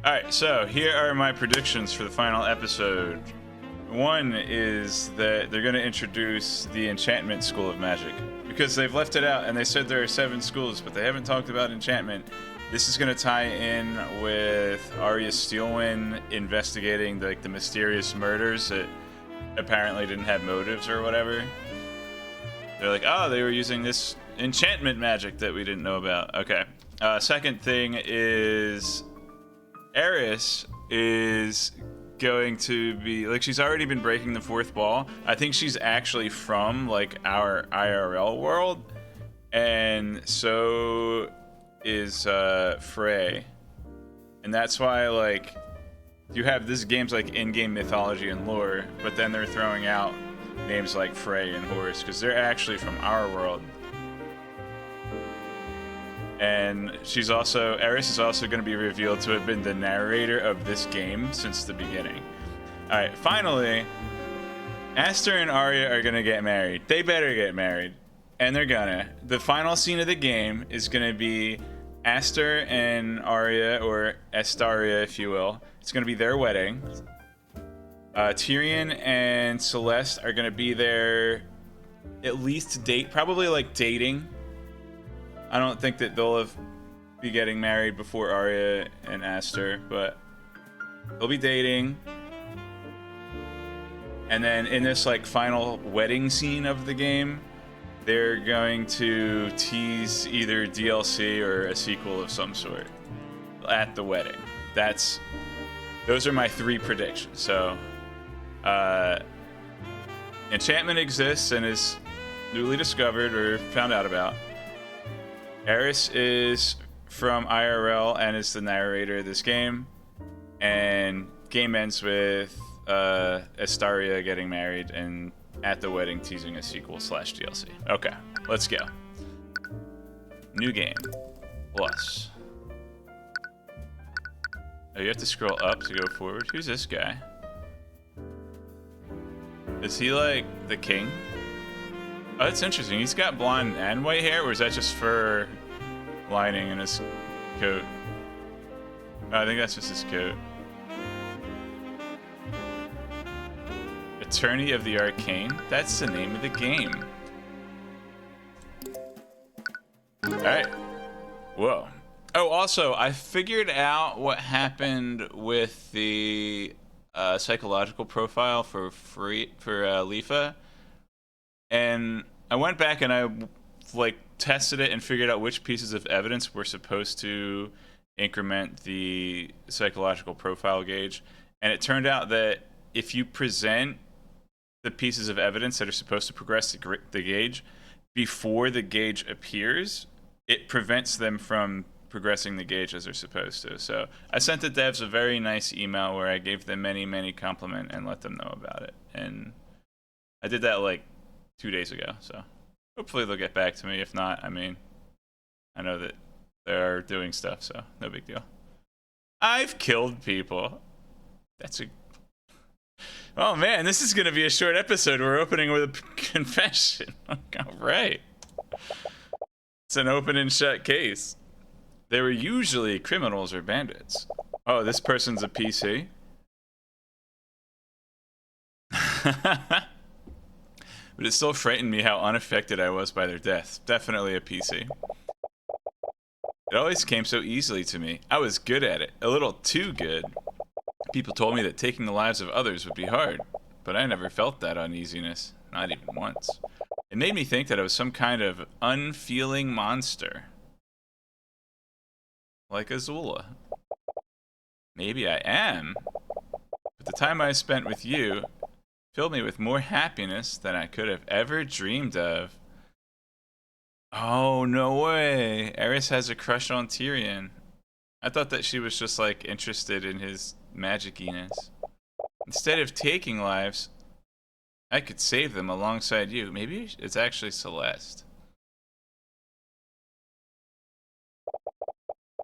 Alright, so here are my predictions for the final episode. One is that they're going to introduce the enchantment school of magic. Because they've left it out and they said there are 7 schools, but they haven't talked about enchantment. This is going to tie in with Arya Steelwind investigating the mysterious murders that apparently didn't have motives or whatever. They're like, oh, they were using this enchantment magic that we didn't know about. Okay. Second thing is Eris is going to be she's already been breaking the fourth wall. I think she's actually from our IRL world, and so is Frey, and that's why you have this game's in-game mythology and lore, but then they're throwing out names like Frey and Horus because they're actually from our world. And Eris is also going to be revealed to have been the narrator of this game since the beginning. Alright, finally, Aster and Arya are going to get married. They better get married. And they're gonna. The final scene of the game is going to be Aster and Arya, or Estaria if you will. It's going to be their wedding. Tyrion and Celeste are going to be there at least to date, probably dating. I don't think that they'll be getting married before Arya and Aster, but they'll be dating. And then in this final wedding scene of the game, they're going to tease either DLC or a sequel of some sort at the wedding. Those are my 3 predictions. So, enchantment exists and is newly discovered or found out about. Eris is from IRL and is the narrator of this game. And game ends with Estaria getting married and at the wedding teasing a sequel / DLC. Okay, let's go. New game. Plus. Oh, you have to scroll up to go forward? Who's this guy? Is he the king? Oh, that's interesting. He's got blonde and white hair, or is that just fur lining in his coat? Oh, I think that's just his coat. Attorney of the Arcane? That's the name of the game. Alright. Whoa. Oh, also, I figured out what happened with the psychological profile for Leafa. And I went back and I tested it and figured out which pieces of evidence were supposed to increment the psychological profile gauge. And it turned out that if you present the pieces of evidence that are supposed to progress the gauge before the gauge appears, it prevents them from progressing the gauge as they're supposed to. So I sent the devs a very nice email where I gave them many compliment and let them know about it. And I did that 2 days ago, so hopefully they'll get back to me. If not, I mean, I know that they're doing stuff, so no big deal. I've killed people. Oh man, this is gonna be a short episode. We're opening with a confession. All right. It's an open and shut case. They were usually criminals or bandits. Oh, this person's a PC? But it still frightened me how unaffected I was by their death. Definitely a PC. It always came so easily to me. I was good at it. A little too good. People told me that taking the lives of others would be hard, but I never felt that uneasiness. Not even once. It made me think that I was some kind of unfeeling monster. Like Azula. Maybe I am. But the time I spent with you filled me with more happiness than I could have ever dreamed of. Oh, no way. Eris has a crush on Tyrion. I thought that she was just interested in his magiciness. Instead of taking lives, I could save them alongside you. Maybe it's actually Celeste.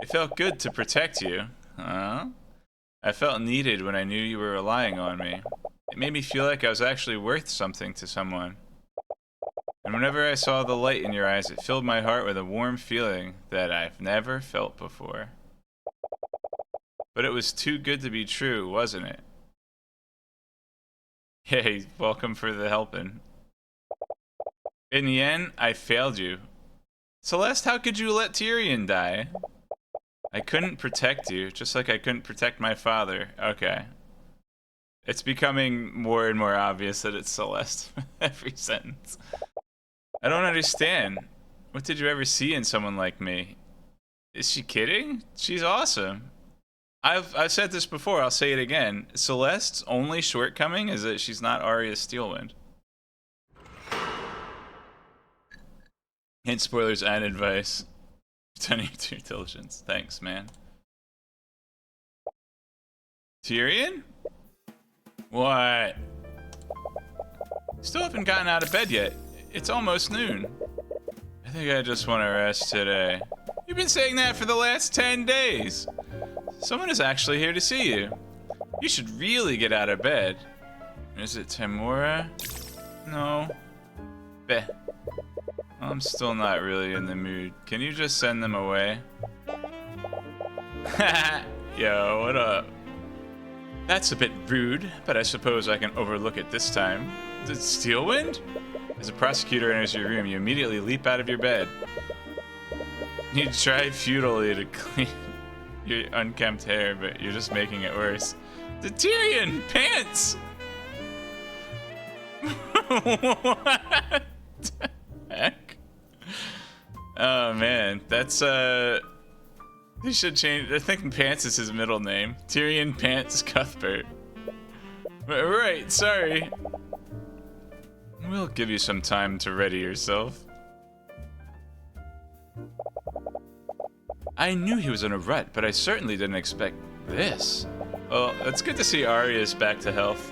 It felt good to protect you. Huh? I felt needed when I knew you were relying on me. It made me feel like I was actually worth something to someone. And whenever I saw the light in your eyes, it filled my heart with a warm feeling that I've never felt before. But it was too good to be true, wasn't it? Hey, welcome for the helping. In the end, I failed you. Celeste, how could you let Tyrion die? I couldn't protect you, just like I couldn't protect my father. Okay. It's becoming more and more obvious that it's Celeste every sentence. I don't understand. What did you ever see in someone like me? Is she kidding? She's awesome. I've said this before, I'll say it again. Celeste's only shortcoming is that she's not Arya Steelwind. Hint spoilers and advice. Pretending to intelligence. Thanks, man. Tyrion? What? Still haven't gotten out of bed yet. It's almost noon. I think I just want to rest today. You've been saying that for the last 10 days. Someone is actually here to see you. You should really get out of bed. Is it Tamora? No. Beh. I'm still not really in the mood. Can you just send them away? Yo, what up? That's a bit rude, but I suppose I can overlook it this time. Is it Steelwind? As a prosecutor enters your room, you immediately leap out of your bed. You try futilely to clean your unkempt hair, but you're just making it worse. The Tyrion pants! What the heck? Oh man, that's he should change. I think Pants is his middle name. Tyrion Pants Cuthbert. Right, sorry. We'll give you some time to ready yourself. I knew he was in a rut, but I certainly didn't expect this. Well, it's good to see Arya's back to health.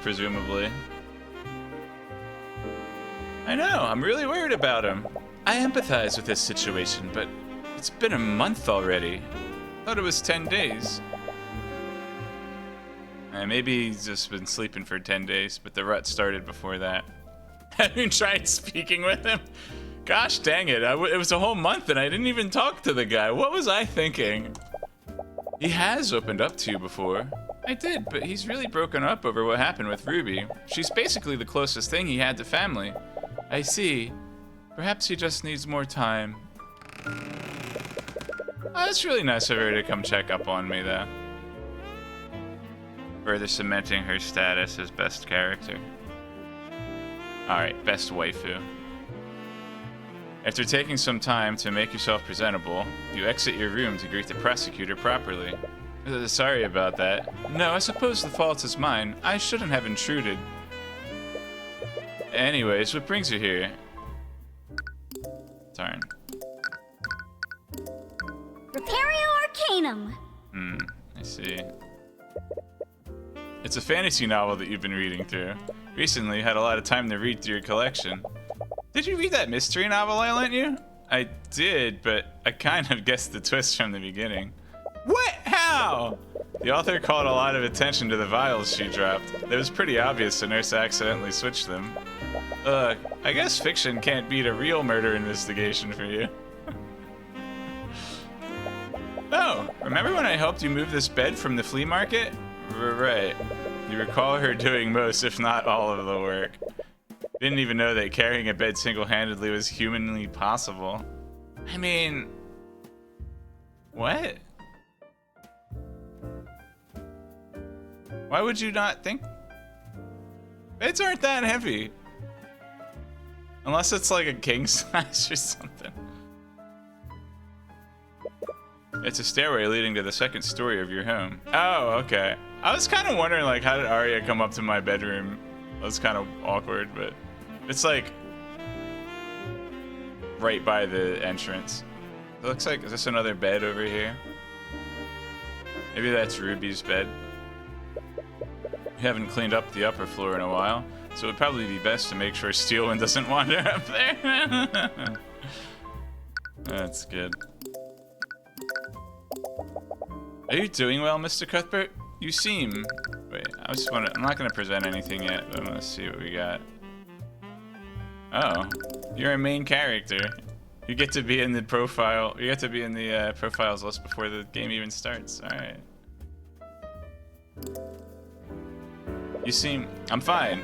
Presumably. I know, I'm really worried about him. I empathize with this situation, but it's been a month already. Thought it was 10 days. Maybe he's just been sleeping for 10 days, but the rut started before that. Have you tried speaking with him? Gosh dang it, it was a whole month and I didn't even talk to the guy. What was I thinking? He has opened up to you before. I did, but he's really broken up over what happened with Ruby. She's basically the closest thing he had to family. I see. Perhaps he just needs more time. Oh, it's really nice of her to come check up on me, though. Further cementing her status as best character. Alright, best waifu. After taking some time to make yourself presentable, you exit your room to greet the prosecutor properly. Sorry about that. No, I suppose the fault is mine. I shouldn't have intruded. Anyways, what brings you here? Darn. Repario Arcanum. I see. It's a fantasy novel that you've been reading through. Recently, you had a lot of time to read through your collection. Did you read that mystery novel I lent you? I did, but I kind of guessed the twist from the beginning. What? How? The author called a lot of attention to the vials she dropped. It was pretty obvious the nurse accidentally switched them. I guess fiction can't beat a real murder investigation for you. Oh, remember when I helped you move this bed from the flea market? Right. You recall her doing most, if not all, of the work. Didn't even know that carrying a bed single-handedly was humanly possible. I mean... what? Why would you not think? Beds aren't that heavy. Unless it's like a king size or something. It's a stairway leading to the second story of your home. Oh, okay. I was kind of wondering, like, how did Arya come up to my bedroom? That was kind of awkward, but it's like right by the entrance. It looks like, is this another bed over here? Maybe that's Ruby's bed. You haven't cleaned up the upper floor in a while, so it would probably be best to make sure Steelwind doesn't wander up there. That's good. Are you doing well, Mr. Cuthbert? You seem... wait, I'm not going to present anything yet, but I'm going to see what we got. Oh, you're a main character. You get to be in the profile. You get to be in the profiles list before the game even starts. All right. You seem... I'm fine.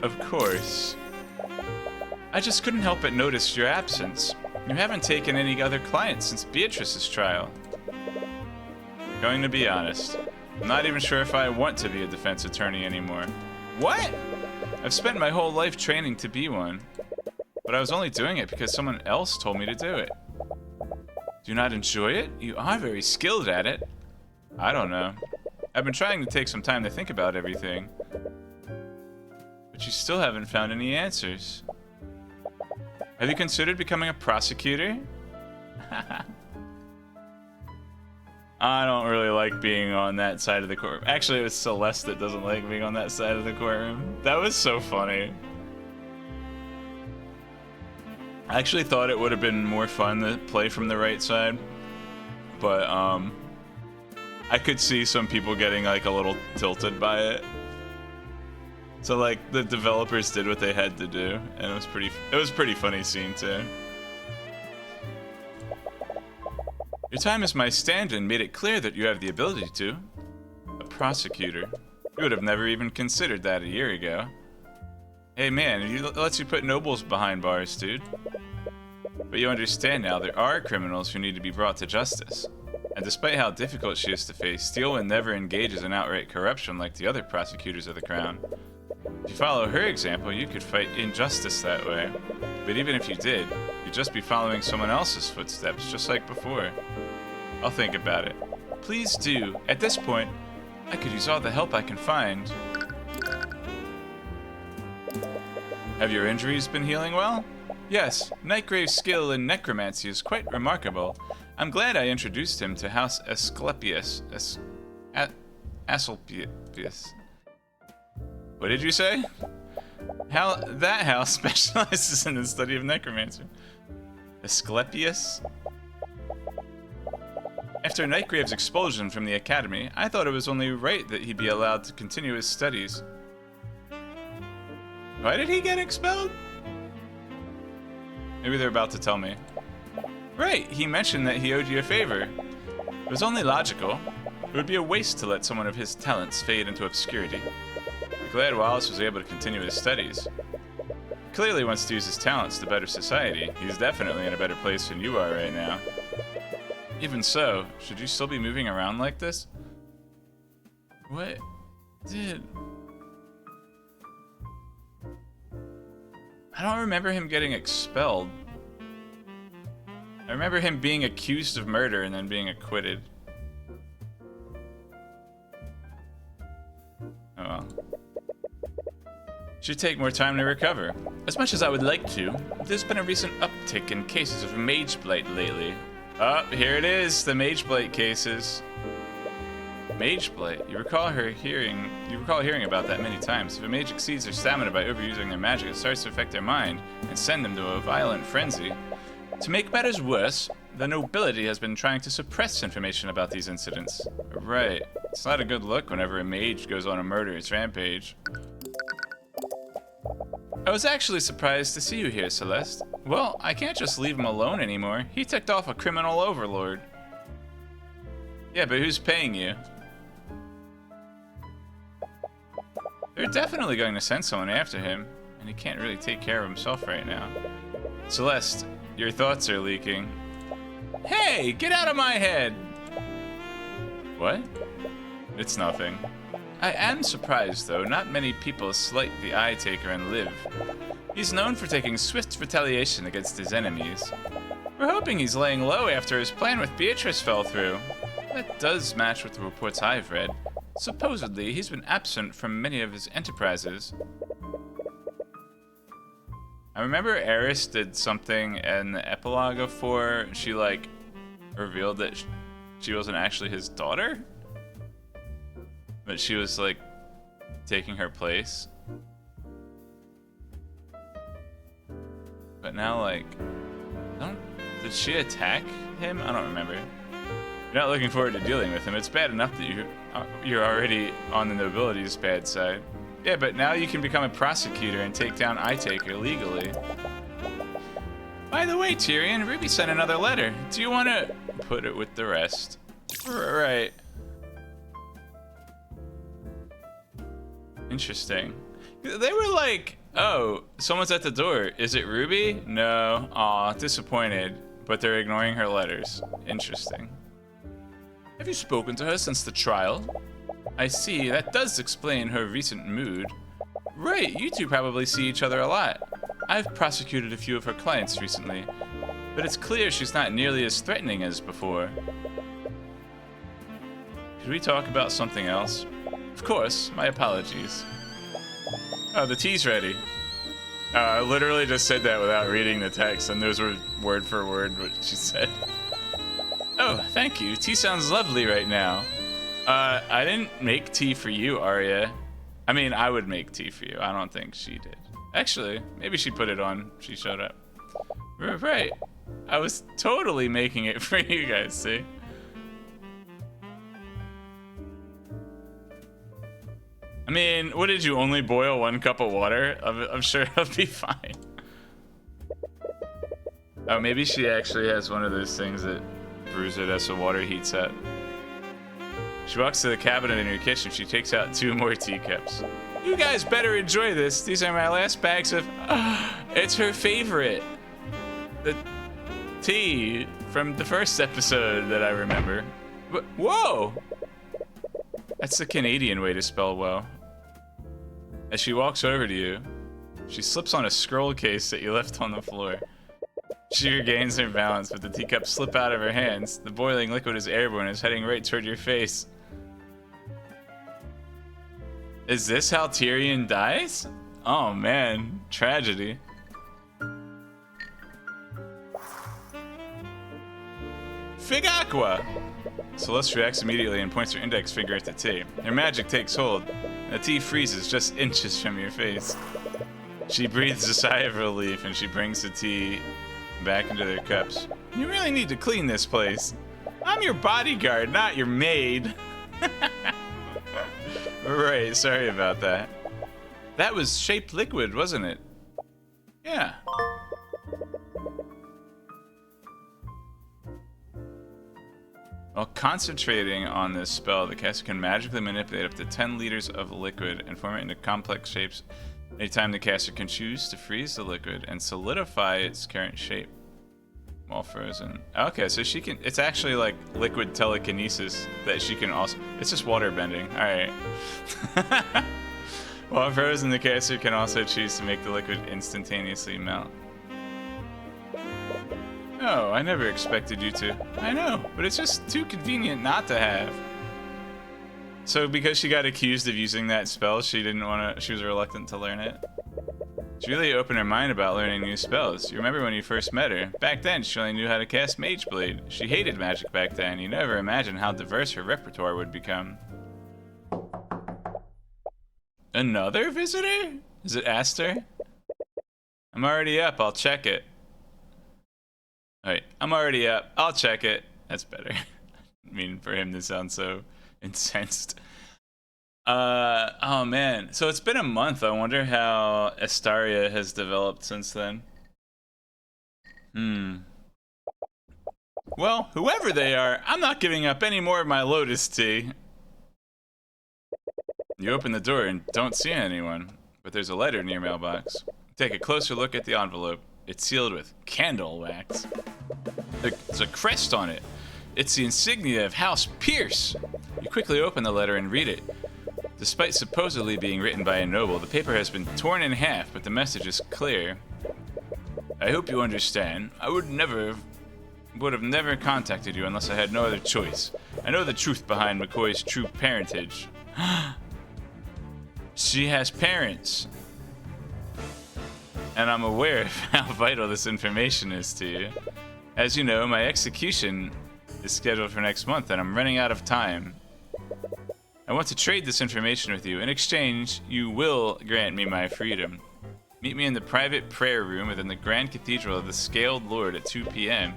Of course. I just couldn't help but notice your absence. You haven't taken any other clients since Beatrice's trial. Going to be honest, I'm not even sure if I want to be a defense attorney anymore. What? I've spent my whole life training to be one, but I was only doing it because someone else told me to do it. Do you not enjoy it? You are very skilled at it. I don't know. I've been trying to take some time to think about everything, but you still haven't found any answers. Have you considered becoming a prosecutor? I don't really like being on that side of the courtroom. Actually, it was Celeste that doesn't like being on that side of the courtroom. That was so funny. I actually thought it would have been more fun to play from the right side, but I could see some people getting like a little tilted by it. So like the developers did what they had to do, and it was pretty funny scene too. Your time as my stand-in made it clear that you have the ability to. A prosecutor. You would have never even considered that a year ago. Hey man, it lets you put nobles behind bars, dude. But you understand now there are criminals who need to be brought to justice. And despite how difficult she is to face, Steelwind never engages in outright corruption like the other prosecutors of the Crown. If you follow her example, you could fight injustice that way. But even if you did, you'd just be following someone else's footsteps, just like before. I'll think about it. Please do. At this point, I could use all the help I can find. Have your injuries been healing well? Yes, Nightgrave's skill in necromancy is quite remarkable. I'm glad I introduced him to House Asclepius. Asclepius. What did you say? That house specializes in the study of necromancy. Asclepius? After Nightgrave's expulsion from the academy, I thought it was only right that he be allowed to continue his studies. Why did he get expelled? Maybe they're about to tell me. Right, he mentioned that he owed you a favor. It was only logical. It would be a waste to let someone of his talents fade into obscurity. I'm glad Wallace was able to continue his studies. He clearly wants to use his talents to better society. He's definitely in a better place than you are right now. Even so, should you still be moving around like this? What did... I don't remember him getting expelled. I remember him being accused of murder and then being acquitted. Oh well. Should take more time to recover. As much as I would like to, there's been a recent uptick in cases of mage blight lately. Oh, here it is, the mage blight cases. Mage blight. You recall hearing about that many times. If a mage exceeds their stamina by overusing their magic, it starts to affect their mind and send them to a violent frenzy. To make matters worse, the nobility has been trying to suppress information about these incidents. Right. It's not a good look whenever a mage goes on a murderous rampage. I was actually surprised to see you here, Celeste. Well, I can't just leave him alone anymore. He ticked off a criminal overlord. Yeah, but who's paying you? They're definitely going to send someone after him, and he can't really take care of himself right now. Celeste, your thoughts are leaking. Hey, get out of my head! What? It's nothing. I am surprised, though. Not many people slight the Eye Taker and live. He's known for taking swift retaliation against his enemies. We're hoping he's laying low after his plan with Beatrice fell through. That does match with the reports I've read. Supposedly, he's been absent from many of his enterprises. I remember Eris did something in the epilogue of 4. She, like, revealed that she wasn't actually his daughter? But she was, like, taking her place. But now, like, did she attack him? I don't remember. You're not looking forward to dealing with him. It's bad enough that you're already on the nobility's bad side. Yeah, but now you can become a prosecutor and take down Eye Taker legally. By the way, Tyrion, Ruby sent another letter. Do you want to put it with the rest? Right. Interesting. They were like, oh, someone's at the door. Is it Ruby? No. Aw, disappointed. But they're ignoring her letters. Interesting. Have you spoken to her since the trial? I see, that does explain her recent mood. Right, you two probably see each other a lot. I've prosecuted a few of her clients recently, but it's clear she's not nearly as threatening as before. Should we talk about something else? Of course, my apologies. Oh, the tea's ready. I literally just said that without reading the text, and those were word for word what she said. Oh, thank you. Tea sounds lovely right now. I didn't make tea for you, Arya. I mean, I would make tea for you. I don't think she did. Actually, maybe she put it on. She showed up. Right. I was totally making it for you guys, see? I mean, what did you only boil 1 cup of water? I'm sure it'll be fine. Oh, maybe she actually has one of those things that brews it as the water heats up. She walks to the cabinet in her kitchen. She takes out 2 more teacups. You guys better enjoy this. These are my last bags of... it's her favorite. The tea from the first episode that I remember. Whoa! That's the Canadian way to spell whoa. As she walks over to you, she slips on a scroll case that you left on the floor. She regains her balance, but the teacups slip out of her hands. The boiling liquid is airborne and is heading right toward your face. Is this how Tyrion dies? Oh man, tragedy. Fig Aqua! Celeste reacts immediately and points her index finger at the tea. Her magic takes hold. The tea freezes just inches from your face. She breathes a sigh of relief and she brings the tea back into their cups. You really need to clean this place. I'm your bodyguard, not your maid. Right, sorry about that. That was shaped liquid, wasn't it? Yeah. While concentrating on this spell, the caster can magically manipulate up to 10 liters of liquid and form it into complex shapes. Anytime the caster can choose to freeze the liquid and solidify its current shape while frozen. Okay, so she can, it's actually like liquid telekinesis that she can also, it's just water bending. All right. While frozen, the caster can also choose to make the liquid instantaneously melt. Oh, I never expected you to. I know, but it's just too convenient not to have. So because she got accused of using that spell, she was reluctant to learn it. She really opened her mind about learning new spells. You remember when you first met her? Back then, she only knew how to cast Mage Blade. She hated magic back then. You never imagined how diverse her repertoire would become. Another visitor? Is it Aster? I'm already up. I'll check it. Alright, I'm already up. I'll check it. That's better. I mean, for him to sound so incensed. Oh man. So it's been a month. I wonder how Astaria has developed since then. Well, whoever they are, I'm not giving up any more of my lotus tea. You open the door and don't see anyone, but there's a letter in your mailbox. Take a closer look at the envelope. It's sealed with candle wax. There's a crest on it. It's the insignia of House Pierce. You quickly open the letter and read it. Despite supposedly being written by a noble, the paper has been torn in half, but the message is clear. I hope you understand. I would have never contacted you unless I had no other choice. I know the truth behind McCoy's true parentage. She has parents. And I'm aware of how vital this information is to you. As you know, my execution is scheduled for next month, and I'm running out of time. I want to trade this information with you. In exchange, you will grant me my freedom. Meet me in the private prayer room within the Grand Cathedral of the Scaled Lord at 2 p.m.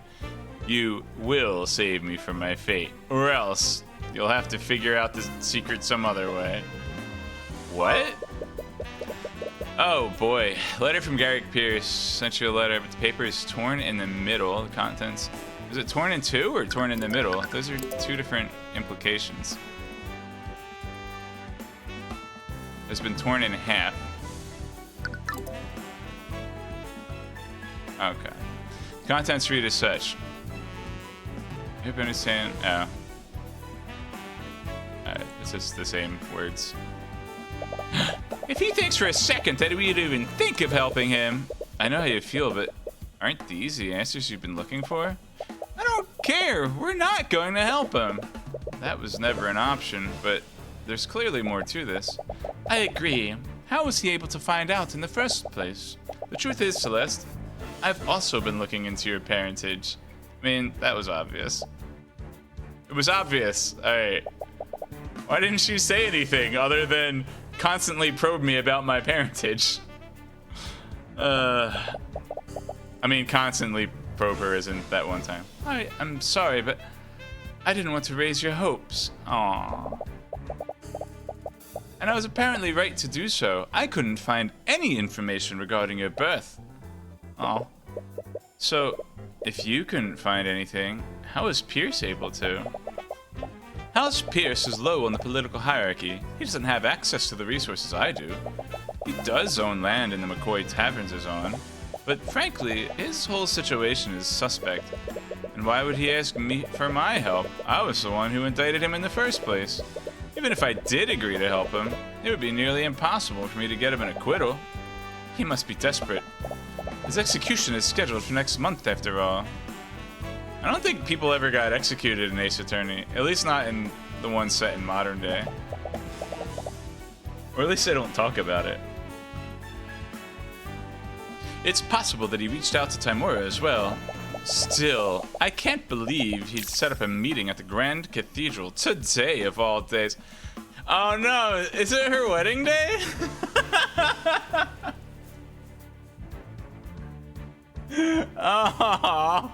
You will save me from my fate, or else you'll have to figure out this secret some other way. What? Oh boy, letter from Garrick Pierce. Sent you a letter, but the paper is torn in the middle. The contents. Is it torn in two or torn in the middle? Those are two different implications. It's been torn in half. Okay. Contents read as such. I hope you understand. Oh. It's just the same words. If he thinks for a second that we'd even think of helping him, I know how you feel, but aren't these the answers you've been looking for? I don't care. We're not going to help him. That was never an option, but there's clearly more to this. I agree. How was he able to find out in the first place? The truth is, Celeste, I've also been looking into your parentage. I mean, that was obvious. It was obvious. Alright. Why didn't she say anything other than constantly probe me about my parentage? I mean, constantly probe her isn't that one time. I'm sorry, but I didn't want to raise your hopes. Aww. And I was apparently right to do so. I couldn't find any information regarding your birth. Oh. So, if you couldn't find anything, how was Pierce able to? House Pierce is low on the political hierarchy. He doesn't have access to the resources I do. He does own land in the McCoy Taverns is on, but frankly, his whole situation is suspect. And why would he ask me for my help? I was the one who indicted him in the first place. Even if I did agree to help him, it would be nearly impossible for me to get him an acquittal. He must be desperate. His execution is scheduled for next month, after all. I don't think people ever got executed in Ace Attorney, at least not in the one set in modern day. Or at least they don't talk about it. It's possible that he reached out to Timora as well. Still, I can't believe he'd set up a meeting at the Grand Cathedral today of all days. Oh no, is it her wedding day? Oh.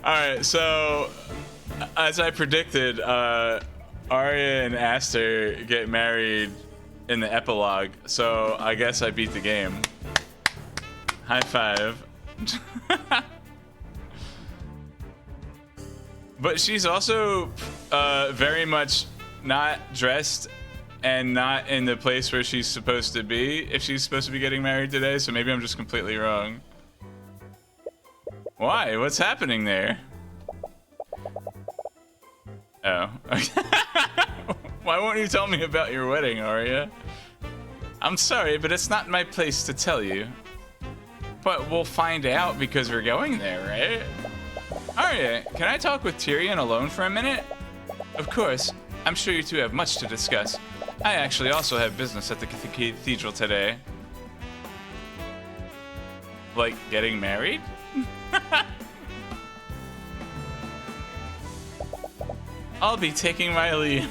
Alright, so as I predicted, Arya and Aster get married in the epilogue, so I guess I beat the game. High five. But she's also very much not dressed and not in the place where she's supposed to be if she's supposed to be getting married today, so maybe I'm just completely wrong. Why? What's happening there? Oh. Why won't you tell me about your wedding, Arya? I'm sorry, but it's not my place to tell you. But we'll find out because we're going there, right? Arya, can I talk with Tyrion alone for a minute? Of course. I'm sure you two have much to discuss. I actually also have business at the cathedral today. Like, getting married? I'll be taking my leave.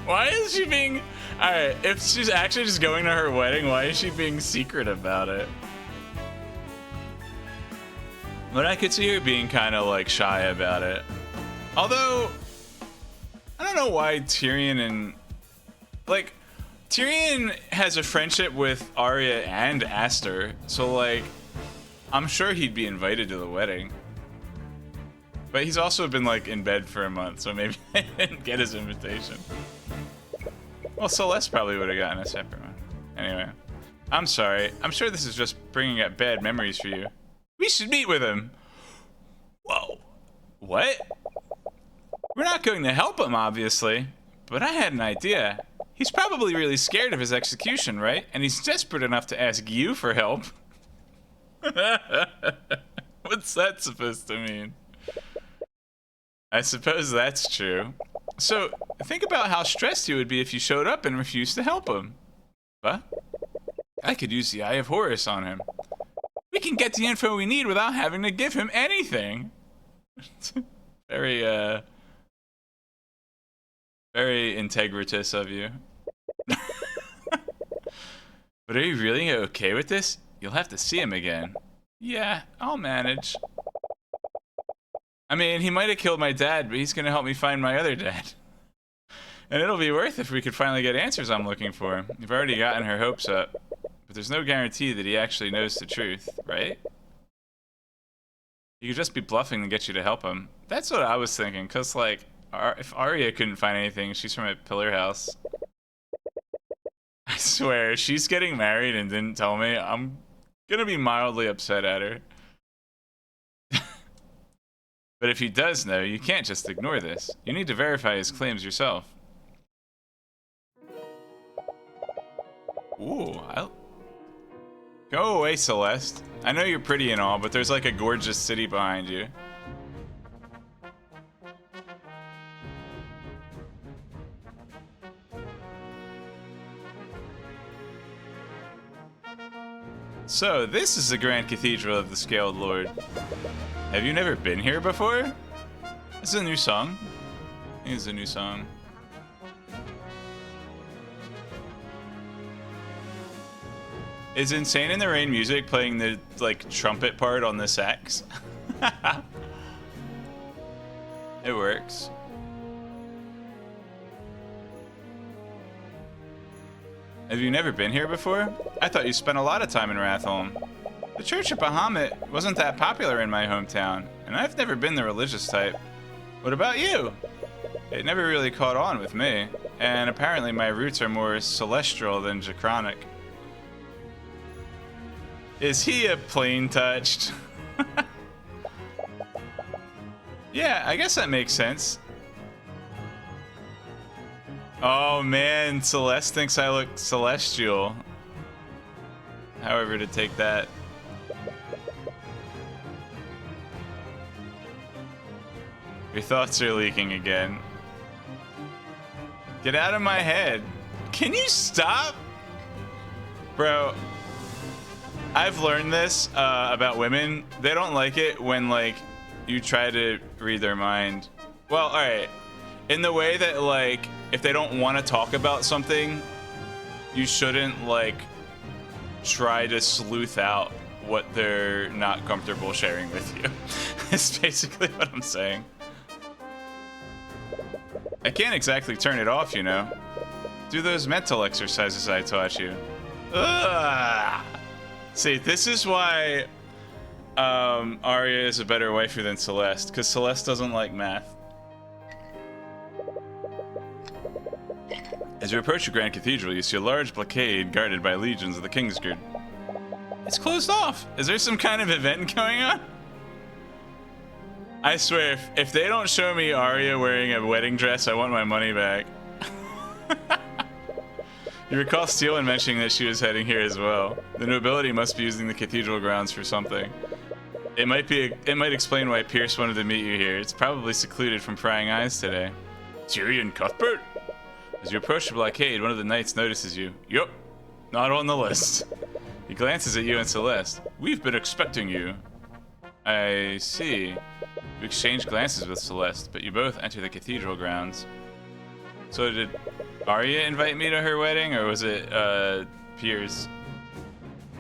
Why is she being... Alright, if she's actually just going to her wedding, why is she being secret about it? But I could see her being kind of like shy about it. Although, I don't know why Tyrion and... Like, Tyrion has a friendship with Arya and Aster, so like, I'm sure he'd be invited to the wedding. But he's also been like in bed for a month, so maybe I didn't get his invitation. Well, Celeste probably would have gotten a separate one. Anyway, I'm sorry. I'm sure this is just bringing up bad memories for you. We should meet with him. Whoa. What? We're not going to help him, obviously. But I had an idea. He's probably really scared of his execution, right? And he's desperate enough to ask you for help. What's that supposed to mean? I suppose that's true. So, think about how stressed he would be if you showed up and refused to help him. What? I could use the Eye of Horus on him. We can get the info we need without having to give him anything. Very integritous of you. But are you really okay with this? You'll have to see him again. Yeah, I'll manage. I mean, he might have killed my dad, but he's gonna help me find my other dad. And it'll be worth if we could finally get answers I'm looking for. You've already gotten her hopes up. But there's no guarantee that he actually knows the truth, right? He could just be bluffing to get you to help him. That's what I was thinking, because, like, if Arya couldn't find anything, she's from a pillar house. I swear, if she's getting married and didn't tell me, I'm gonna be mildly upset at her. But if he does know, you can't just ignore this. You need to verify his claims yourself. Ooh, go away, Celeste. I know you're pretty and all, but there's like a gorgeous city behind you. So, this is the Grand Cathedral of the Scaled Lord. Have you never been here before? This is a new song. I think it's a new song. Is Insane in the Rain music playing the, like, trumpet part on the sax? It works. Have you never been here before? I thought you spent a lot of time in Rathholm. The church at Bahamut wasn't that popular in my hometown, and I've never been the religious type. What about you? It never really caught on with me, and apparently my roots are more celestial than Draconic. Is he a plane touched? Yeah, I guess that makes sense. Oh man, Celeste thinks I look celestial. However to take that. Your thoughts are leaking again. Get out of my head. Can you stop? Bro, I've learned this about women. They don't like it when, like, you try to read their mind. Well, alright. In the way that, like, if they don't want to talk about something, you shouldn't, like, try to sleuth out what they're not comfortable sharing with you. That's basically what I'm saying. I can't exactly turn it off, you know. Do those mental exercises I taught you. Ugh. See, this is why Arya is a better waifu than Celeste, because Celeste doesn't like math. As you approach the Grand Cathedral, you see a large blockade guarded by legions of the Kingsguard. It's closed off. Is there some kind of event going on? I swear, if they don't show me Arya wearing a wedding dress, I want my money back. You recall Steelin mentioning that she was heading here as well. The nobility must be using the cathedral grounds for something. It might explain why Pierce wanted to meet you here. It's probably secluded from prying eyes today. Tyrion Cuthbert? As you approach the blockade, one of the knights notices you. Yup, not on the list. He glances at you and Celeste. We've been expecting you. I see. You exchange glances with Celeste, but you both enter the cathedral grounds. So did Arya invite me to her wedding, or was it Piers?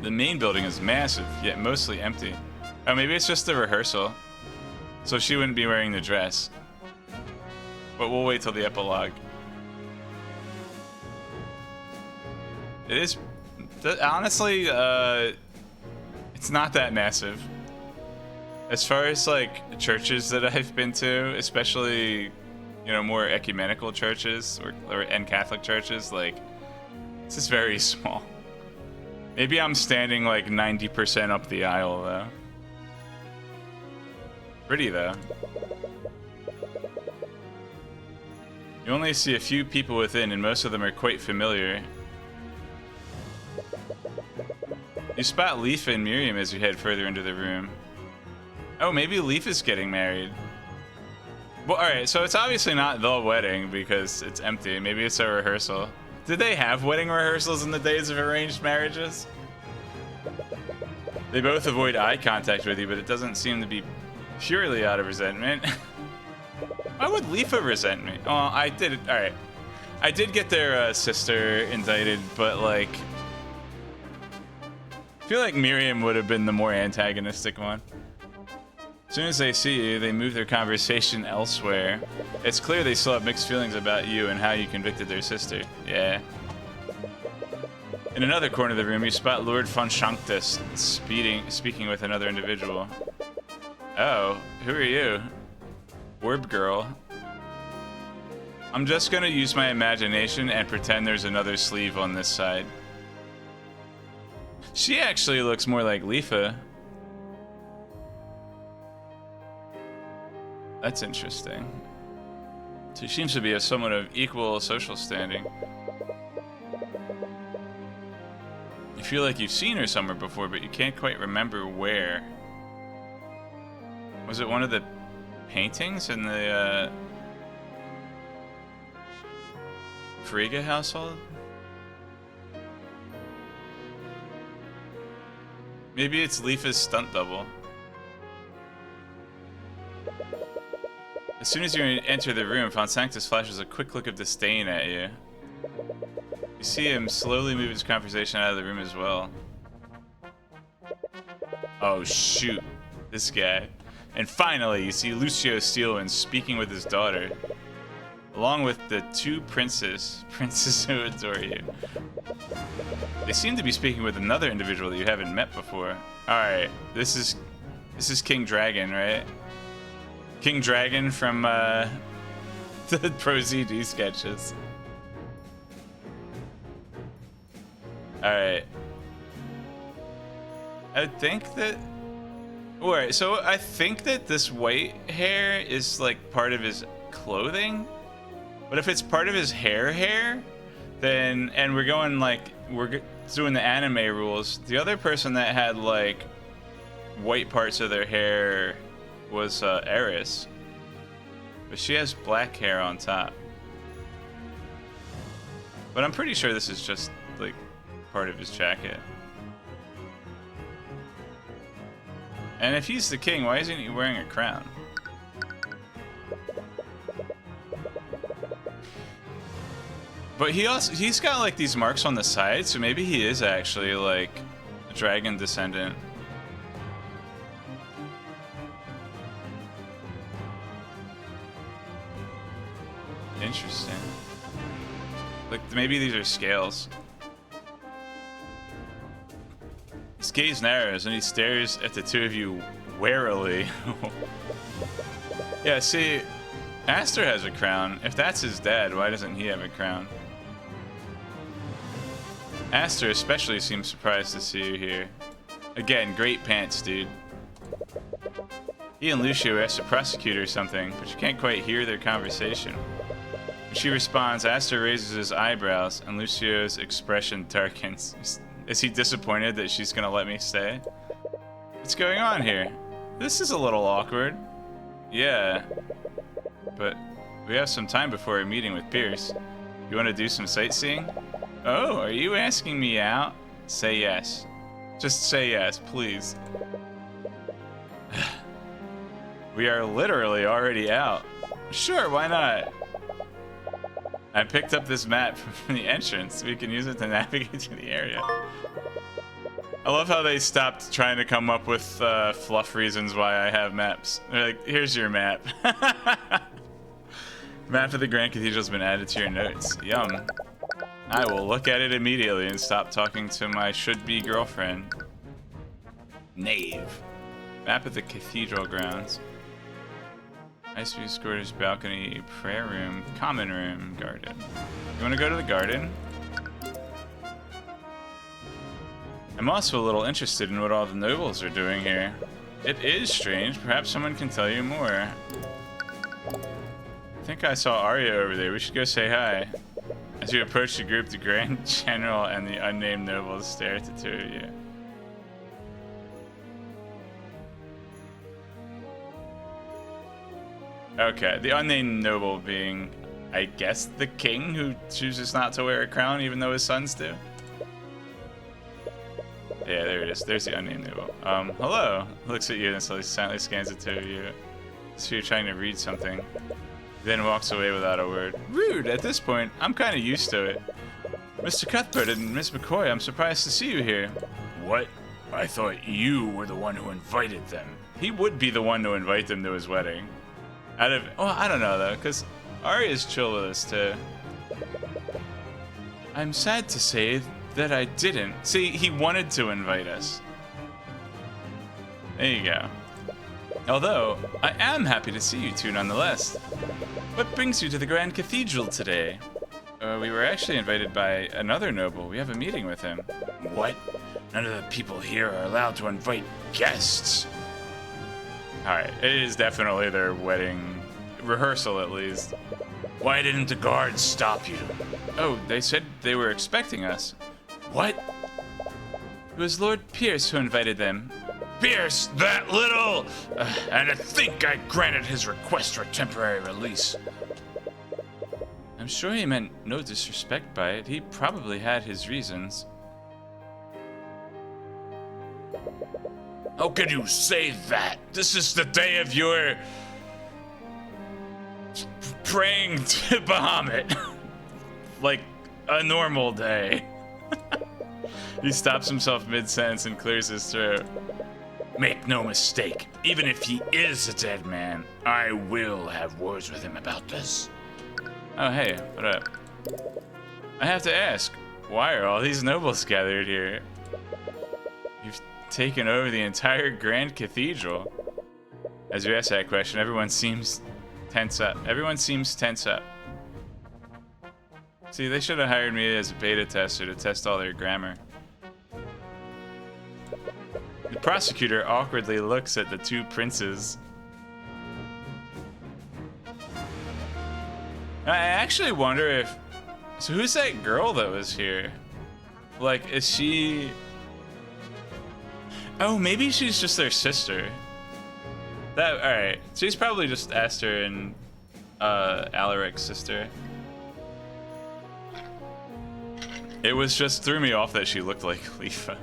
The main building is massive, yet mostly empty. Oh, maybe it's just the rehearsal. So she wouldn't be wearing the dress. But we'll wait till the epilogue. It is, honestly, it's not that massive. As far as, like, churches that I've been to, especially, you know, more ecumenical churches and Catholic churches, like, it's just very small. Maybe I'm standing, like, 90% up the aisle, though. Pretty, though. You only see a few people within, and most of them are quite familiar. You spot Leaf and Miriam as you head further into the room. Oh, maybe Leaf is getting married. Well, alright, so it's obviously not the wedding because it's empty. Maybe it's a rehearsal. Did they have wedding rehearsals in the days of arranged marriages? They both avoid eye contact with you, but it doesn't seem to be purely out of resentment. Why would Leafa resent me? Oh, I did it. Alright. I did get their sister indicted, but, like, I feel like Miriam would have been the more antagonistic one. As soon as they see you, they move their conversation elsewhere. It's clear they still have mixed feelings about you and how you convicted their sister. Yeah. In another corner of the room, you spot Lord von Shanktus speaking with another individual. Oh, who are you? Orb girl. I'm just gonna use my imagination and pretend there's another sleeve on this side. She actually looks more like Leafa. That's interesting. She seems to be of somewhat of equal social standing. You feel like you've seen her somewhere before, but you can't quite remember where. Was it one of the paintings in the Frigga household? Maybe it's Leafa's stunt double. As soon as you enter the room, Von Sanctus flashes a quick look of disdain at you. You see him slowly move his conversation out of the room as well. Oh shoot, this guy. And finally, you see Lucio Steelwind speaking with his daughter, along with the two princes who adore you. They seem to be speaking with another individual that you haven't met before. Alright, this is King Dragon, right? King Dragon from the Pro ZD sketches. Alright. I think that... Alright, so I think that this white hair is like part of his clothing. But if it's part of his hair, then... And we're going like... We're doing the anime rules. The other person that had like white parts of their hair was Eris, but she has black hair on top. But I'm pretty sure this is just like part of his jacket. And if he's the king, why isn't he wearing a crown? But he's got like these marks on the side, so maybe he is actually like a dragon descendant. Interesting. Like, maybe these are scales. His gaze narrows and he stares at the two of you warily. Yeah, see, Aster has a crown. If that's his dad, why doesn't he have a crown? Aster especially seems surprised to see you here. Again, great pants, dude. He and Lucio ask the prosecutor something, but you can't quite hear their conversation. When she responds, Aster raises his eyebrows, and Lucio's expression darkens. Is he disappointed that she's gonna let me stay? What's going on here? This is a little awkward. Yeah, but we have some time before our meeting with Pierce. You want to do some sightseeing? Oh, are you asking me out? Say yes. Just say yes, please. We are literally already out. Sure, why not? I picked up this map from the entrance. We can use it to navigate to the area. I love how they stopped trying to come up with fluff reasons why I have maps. They're like, here's your map. Map of the Grand Cathedral's been added to your notes. Yum. I will look at it immediately and stop talking to my should-be girlfriend. Knave. Map of the Cathedral grounds. Ice view, quarters, balcony, prayer room, common room, garden. You want to go to the garden? I'm also a little interested in what all the nobles are doing here. It is strange. Perhaps someone can tell you more. I think I saw Arya over there. We should go say hi. As you approach the group, the Grand General and the unnamed nobles stare at the two of you. Okay, the unnamed noble being, I guess, the king who chooses not to wear a crown even though his sons do. Yeah, there it is. There's the unnamed noble. Hello. Looks at you and slowly silently scans the two of you. So you're trying to read something. Then walks away without a word. Rude! At this point, I'm kind of used to it. Mr. Cuthbert and Miss McCoy, I'm surprised to see you here. What? I thought you were the one who invited them. he would be the one to invite them to his wedding. I don't know though, because Arya's chill with us too. I'm sad to say that I didn't. See, he wanted to invite us. There you go. Although, I am happy to see you two nonetheless. What brings you to the Grand Cathedral today? We were actually invited by another noble. We have a meeting with him. What? None of the people here are allowed to invite guests. Alright, it is definitely their wedding rehearsal at least. Why didn't the guards stop you? Oh, they said they were expecting us. What? It was Lord Pierce who invited them. Pierce, that little! And I think I granted his request for temporary release. I'm sure he meant no disrespect by it. He probably had his reasons. How could you say that? This is the day of your praying to Bahamut. Like a normal day. He stops himself mid-sentence and clears his throat. Make no mistake, even if he is a dead man, I will have words with him about this. Oh, hey, what up? I have to ask, why are all these nobles gathered here? You've taken over the entire Grand Cathedral. As you ask that question, everyone seems tense up. See, they should have hired me as a beta tester to test all their grammar. The prosecutor awkwardly looks at the two princes. I actually wonder if... So who's that girl that was here? Like, is she... Oh, maybe she's just their sister. Alright, she's probably just Esther and Alaric's sister. It was just threw me off that she looked like Khalifa.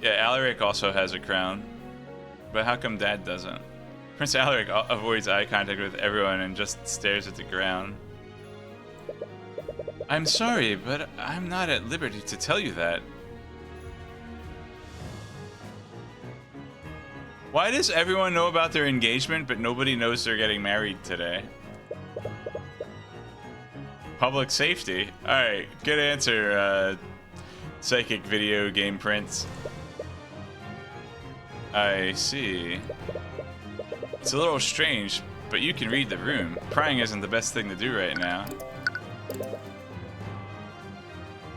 Yeah, Alaric also has a crown. But how come Dad doesn't? Prince Alaric avoids eye contact with everyone and just stares at the ground. I'm sorry, but I'm not at liberty to tell you that. Why does everyone know about their engagement, but nobody knows they're getting married today? Public safety? Alright, good answer, Psychic Video Game Prince. I see. It's a little strange, but you can read the room. Prying isn't the best thing to do right now.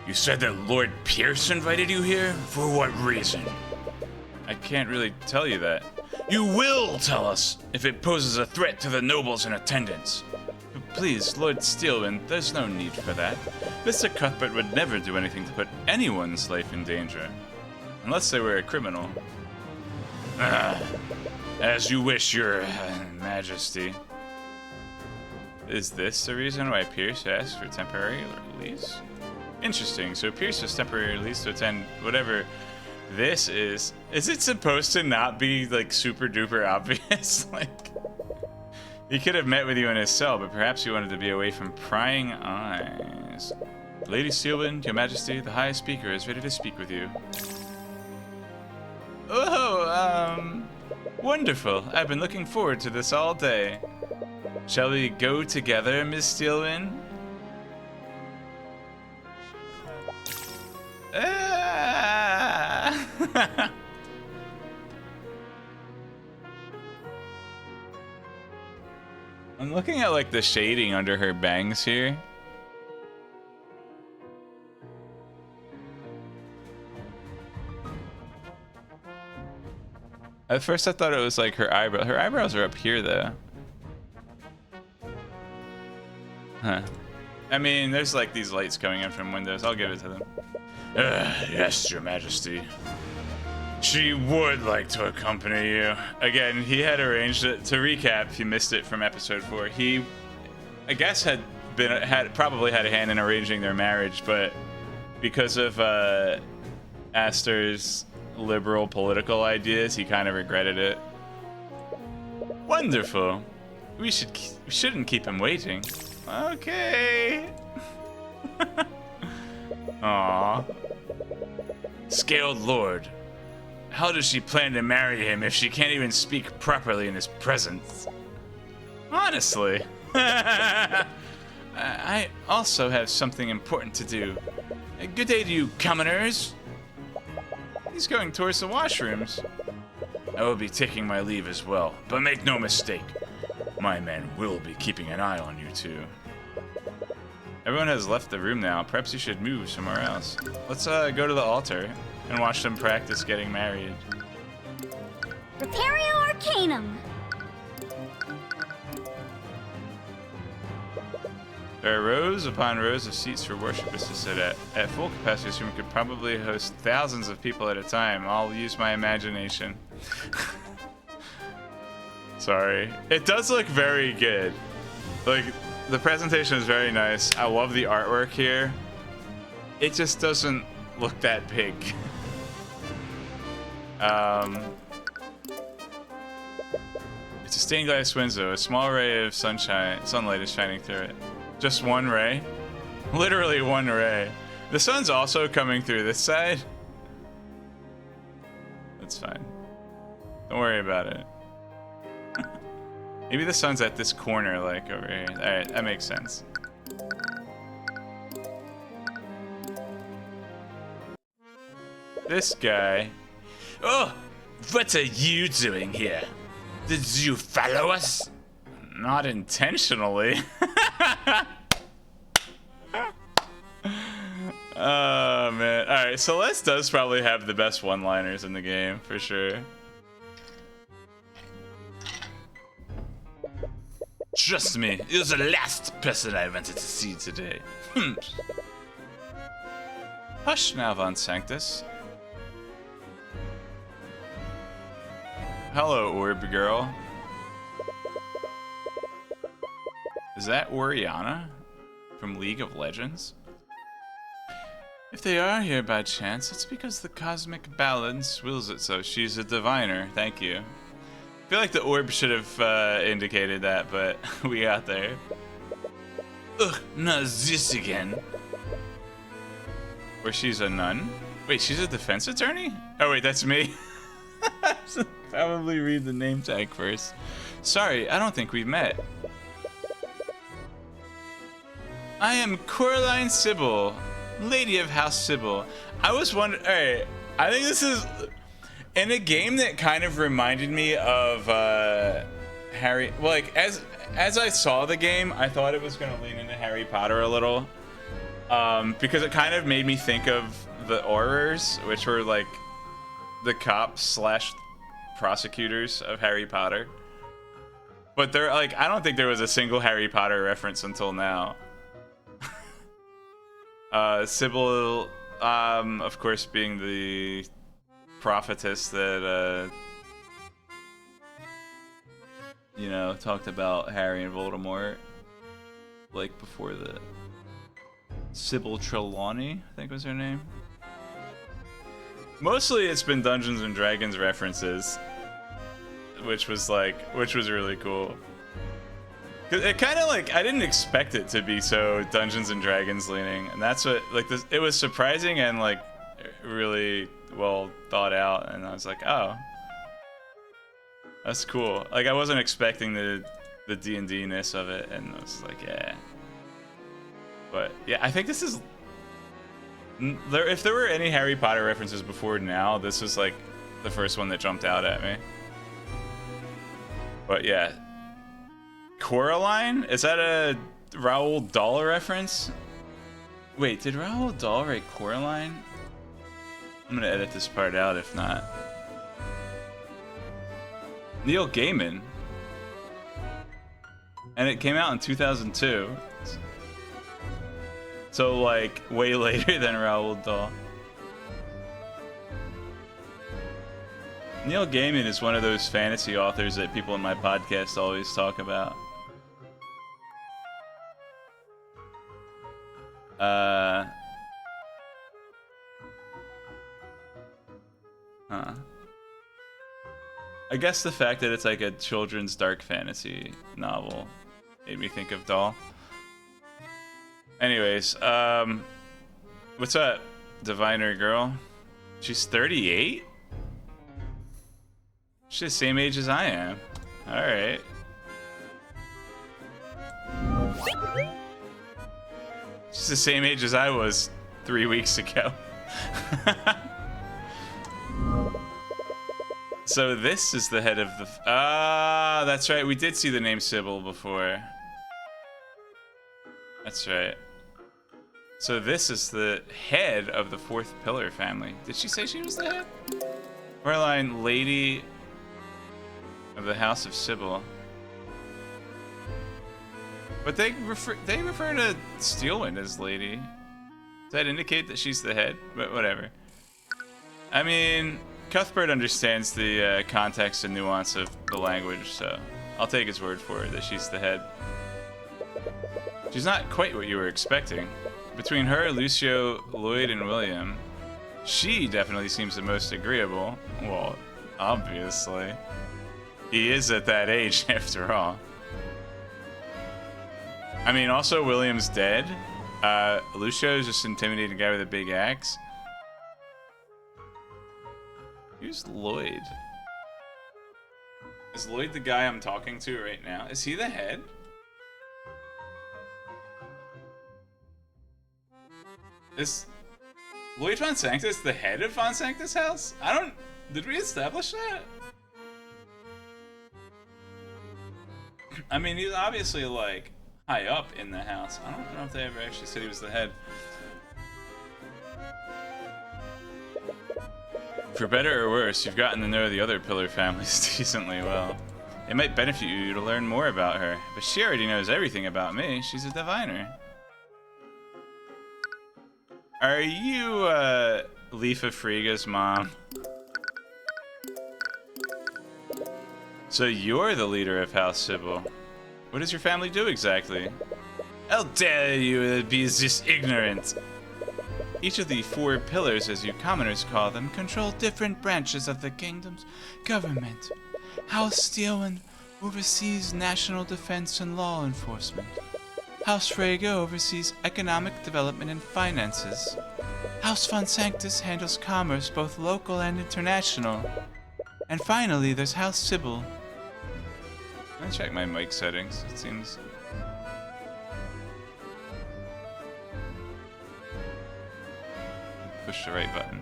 You said that Lord Pierce invited you here? For what reason? I can't really tell you that. You will tell us if it poses a threat to the nobles in attendance. But please, Lord Steelwind, there's no need for that. Mr. Cuthbert would never do anything to put anyone's life in danger. Unless they were a criminal. As you wish, your majesty. Is this the reason why Pierce asked for temporary release? Interesting, so Pierce has temporary release to attend whatever this is. Is it supposed to not be like super duper obvious? Like, he could have met with you in his cell, but perhaps he wanted to be away from prying eyes. Lady Steelwind, your majesty, the High Speaker is ready to speak with you. Oh, wonderful. I've been looking forward to this all day. Shall we go together, Miss Steelwind? I'm looking at like the shading under her bangs here. At first I thought it was like her eyebrow. Her eyebrows are up here though. Huh. I mean, there's like these lights coming in from windows. I'll give it to them. Yes, your majesty. She would like to accompany you. Again, he had arranged it. To recap, if you missed it from episode 4, he, I guess, probably had a hand in arranging their marriage, but because of Aster's liberal political ideas, he kind of regretted it. Wonderful. We shouldn't keep him waiting. Okay. Aww. Scaled Lord. How does she plan to marry him if she can't even speak properly in his presence? Honestly. I also have something important to do. Good day to you, commoners. He's going towards the washrooms. I will be taking my leave as well, but make no mistake, my men will be keeping an eye on you two. Everyone has left the room now. Perhaps you should move somewhere else. Let's go to the altar and watch them practice getting married. Repario Arcanum. There are rows upon rows of seats for worshippers to sit at. At full capacity, this room could probably host thousands of people at a time. I'll use my imagination. Sorry. It does look very good. Like, the presentation is very nice. I love the artwork here. It just doesn't look that big. It's a stained glass window. A small ray of sunlight is shining through it. Just one ray? Literally one ray. The sun's also coming through this side. That's fine. Don't worry about it. Maybe the sun's at this corner, like over here. Alright, that makes sense. This guy. Oh! What are you doing here? Did you follow us? Not intentionally. Oh man. Alright, Celeste does probably have the best one-liners in the game, for sure. Trust me, you're the last person I wanted to see today. Hush now, Von Sanctus. Hello, Orb Girl. Is that Oriana from League of Legends? If they are here by chance, it's because the cosmic balance wills it so. She's a diviner, thank you. I feel like the orb should have indicated that, but we got there. Ugh, not this again. Or she's a nun? Wait, she's a defense attorney? Oh wait, that's me. I should probably read the name tag first. Sorry, I don't think we've met. I am Coraline Sybil, Lady of House Sybil. I was wondering, alright, I think this is in a game that kind of reminded me of Harry, well, like as I saw the game, I thought it was gonna lean into Harry Potter a little. Because it kind of made me think of the Aurors, which were like the cops slash prosecutors of Harry Potter. But they're like, I don't think there was a single Harry Potter reference until now. Sybil, of course, being the prophetess that, you know, talked about Harry and Voldemort, like before the Sybil Trelawney, I think was her name. Mostly it's been Dungeons and Dragons references, which was really cool. Cause it kind of like, I didn't expect it to be so Dungeons and Dragons leaning, and that's what, like, this, it was surprising and like really well thought out, and I was like, oh, that's cool. Like, I wasn't expecting the D&D-ness of it, and I was like, yeah. But yeah, I think this is, if there were any Harry Potter references before now, this was like the first one that jumped out at me. But yeah. Coraline? Is that a Roald Dahl reference? Wait, did Roald Dahl write Coraline? I'm gonna edit this part out if not. Neil Gaiman. And it came out in 2002. So like way later than Roald Dahl. Neil Gaiman is one of those fantasy authors that people in my podcast always talk about. I guess the fact that it's like a children's dark fantasy novel made me think of Dahl. Anyways, what's up, diviner girl? She's 38? She's the same age as I am. Alright. She's the same age as I was 3 weeks ago. So this is the head of the... Ah, that's right. We did see the name Sybil before. That's right. So this is the head of the fourth pillar family. Did she say she was the head? Coraline, lady of the House of Sybil. But they refer to Steelwind as lady. Does that indicate that she's the head? But whatever. I mean, Cuthbert understands the context and nuance of the language, so I'll take his word for it that she's the head. She's not quite what you were expecting. Between her, Lucio, Lloyd, and William, she definitely seems the most agreeable. Well, obviously. He is at that age, after all. I mean, also, William's dead. Lucio is just an intimidating guy with a big axe. Who's Lloyd? Is Lloyd the guy I'm talking to right now? Is he the head? Is Lloyd Von Sanctus the head of Von Sanctus' house? Did we establish that? I mean, he's obviously, like, high up in the house. I don't know if they ever actually said he was the head. For better or worse, you've gotten to know the other pillar families decently well. It might benefit you to learn more about her, but she already knows everything about me. She's a diviner. Are you, Leafa Friga's mom? So you're the leader of House Sybil. What does your family do exactly? How dare you be this ignorant? Each of the four pillars, as you commoners call them, control different branches of the kingdom's government. House Steelwind oversees national defense and law enforcement. House Frege oversees economic development and finances. House Von Sanctus handles commerce, both local and international. And finally, there's House Sybil. Let me check my mic settings. It seems... Push the right button.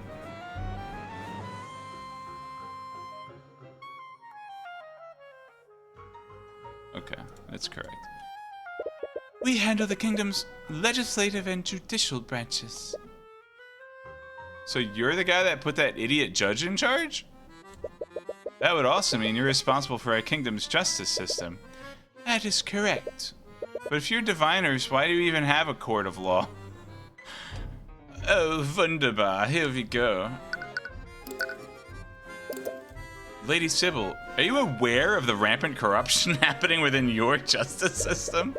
Okay, that's correct. We handle the kingdom's legislative and judicial branches. So you're the guy that put that idiot judge in charge? That would also mean you're responsible for our kingdom's justice system. That is correct. But if you're diviners, why do you even have a court of law? Oh, wunderbar. Here we go. Lady Sybil, are you aware of the rampant corruption happening within your justice system?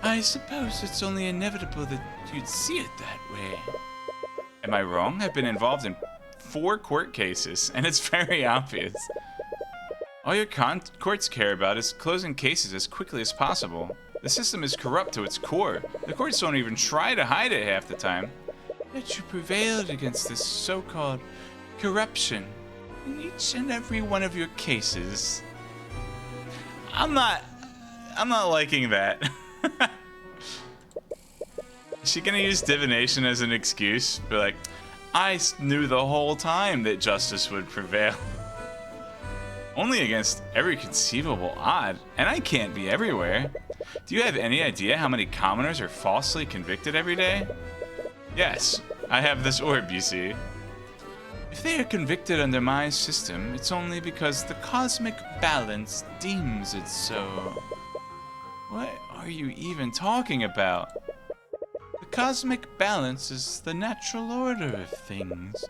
I suppose it's only inevitable that you'd see it that way. Am I wrong? I've been involved in 4 court cases, and it's very obvious. All your courts care about is closing cases as quickly as possible. The system is corrupt to its core. The courts don't even try to hide it half the time. Yet you prevailed against this so-called corruption in each and every one of your cases. I'm not liking that. Is she gonna use divination as an excuse? Be like, I knew the whole time that justice would prevail. Only against every conceivable odd, and I can't be everywhere. Do you have any idea how many commoners are falsely convicted every day? Yes, I have this orb, you see. If they are convicted under my system, it's only because the cosmic balance deems it so. What are you even talking about? The cosmic balance is the natural order of things.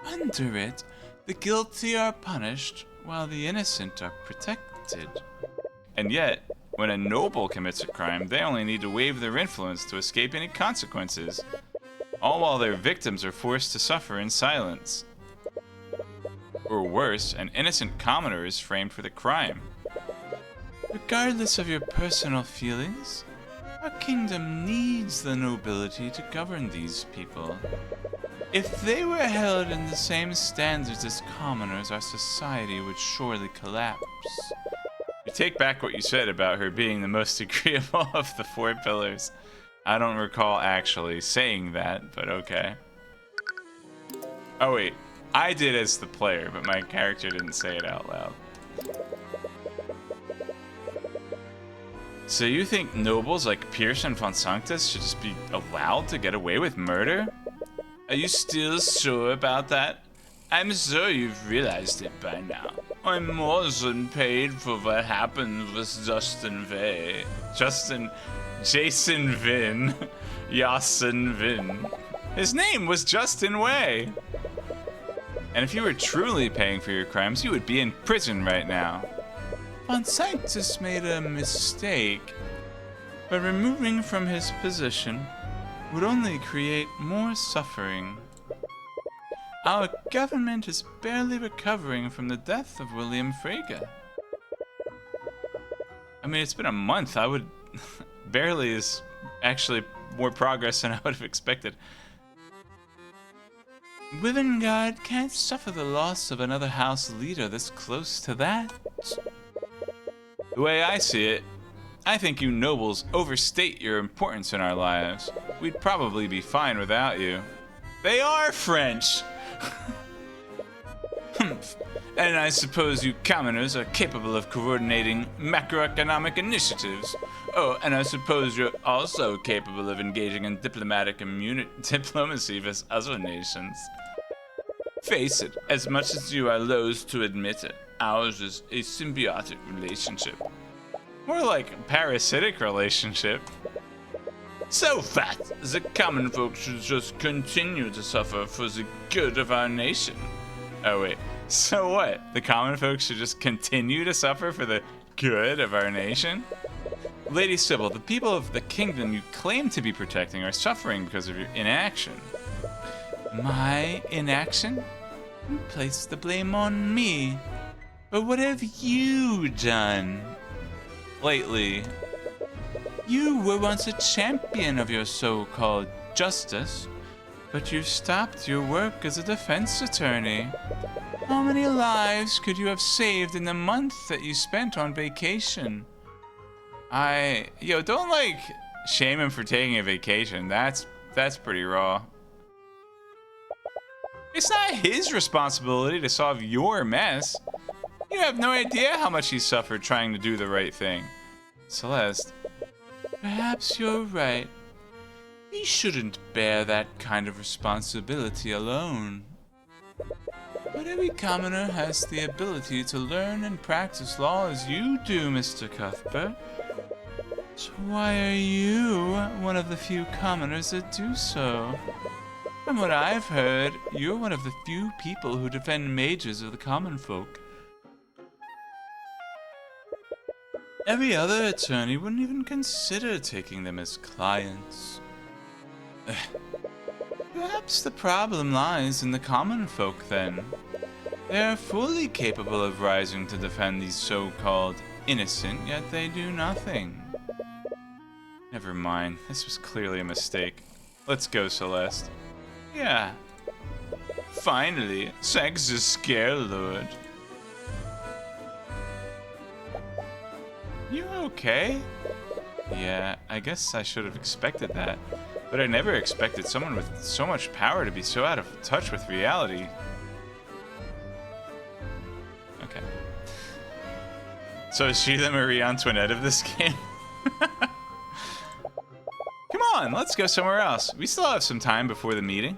Under it, the guilty are punished, while the innocent are protected. And yet, when a noble commits a crime, they only need to waive their influence to escape any consequences. All while their victims are forced to suffer in silence. Or worse, an innocent commoner is framed for the crime. Regardless of your personal feelings, our kingdom needs the nobility to govern these people. If they were held in the same standards as commoners, our society would surely collapse. You take back what you said about her being the most agreeable of the four pillars. I don't recall actually saying that, but okay. Oh wait, I did as the player, but my character didn't say it out loud. So you think nobles like Pierce and Von Sanctus should just be allowed to get away with murder? Are you still sure about that? I'm sure you've realized it by now. I'm more than paid for what happened with Jason Vin. Yasin Vin. His name was Justin Way. And if you were truly paying for your crimes, you would be in prison right now. Von Sanctus made a mistake, but removing from his position would only create more suffering. Our government is barely recovering from the death of William Frege. I mean, it's been a month. I would... barely is actually more progress than I would have expected. Wivengard can't suffer the loss of another house leader this close to that. The way I see it, I think you nobles overstate your importance in our lives. We'd probably be fine without you. They are French! And I suppose you commoners are capable of coordinating macroeconomic initiatives. Oh, and I suppose you're also capable of engaging in diplomatic diplomacy with other nations. Face it, as much as you are loath to admit it, ours is a symbiotic relationship. More like a parasitic relationship. So that the common folk should just continue to suffer for the good of our nation. Oh wait, so what? The common folk should just continue to suffer for the good of our nation? Lady Sybil, the people of the kingdom you claim to be protecting are suffering because of your inaction. My inaction? You place the blame on me. But what have you done? Lately, you were once a champion of your so-called justice, but you've stopped your work as a defense attorney. How many lives could you have saved in the month that you spent on vacation? Don't like shame him for taking a vacation. That's pretty raw. It's not his responsibility to solve your mess. You have no idea how much he suffered trying to do the right thing. Celeste, perhaps you're right. He shouldn't bear that kind of responsibility alone. But every commoner has the ability to learn and practice law as you do, Mr. Cuthbert. So why are you one of the few commoners that do so? From what I've heard, you're one of the few people who defend mages of the common folk. Every other attorney wouldn't even consider taking them as clients. Perhaps the problem lies in the common folk, then. They are fully capable of rising to defend these so-called innocent, yet they do nothing. Never mind, this was clearly a mistake. Let's go, Celeste. Yeah. Finally, thanks to Scare Lord. You okay? Yeah, I guess I should have expected that. But I never expected someone with so much power to be so out of touch with reality. Okay. So is she the Marie Antoinette of this game? Come on, let's go somewhere else. We still have some time before the meeting.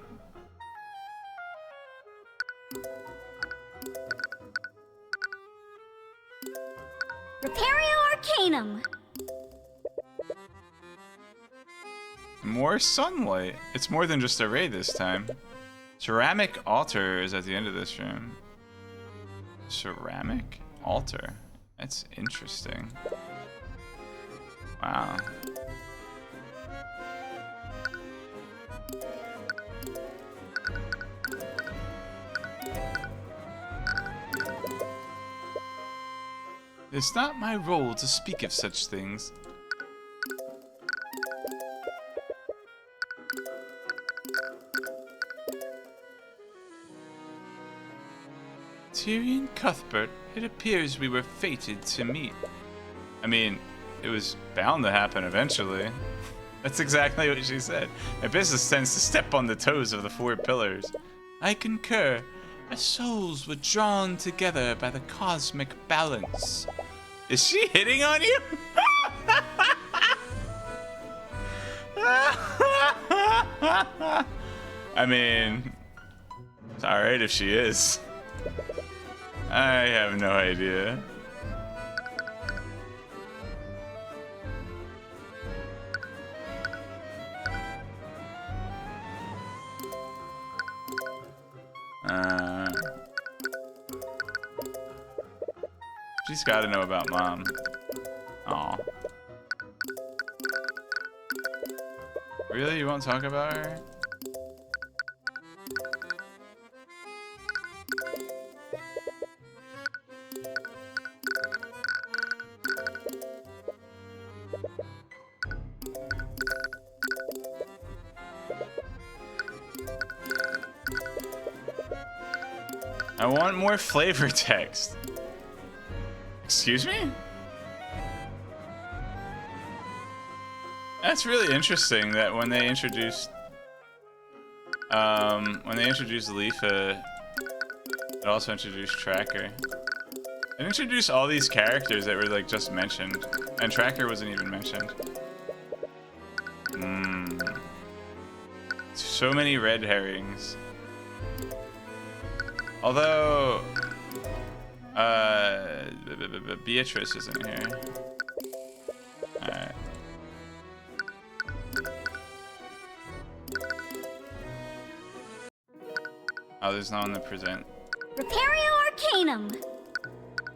Repario Arcanum. More sunlight. It's more than just a raid this time. Ceramic altar is at the end of this room. Ceramic altar. That's interesting. Wow. It's not my role to speak of such things. Tyrion Cuthbert, it appears we were fated to meet. I mean, it was bound to happen eventually. That's exactly what she said. My business tends to step on the toes of the four pillars. I concur. Our souls were drawn together by the cosmic balance. Is she hitting on you? I mean, it's alright if she is. I have no idea. She's got to know about Mom. Aw. Really? You won't talk about her? I want more flavor text. Excuse me? That's really interesting that when they introduced Leafa, it also introduced Tracker. It introduced all these characters that were like just mentioned, and Tracker wasn't even mentioned. So many red herrings. Although Beatrice isn't here. Alright. Oh, there's no one to present. Repario Arcanum.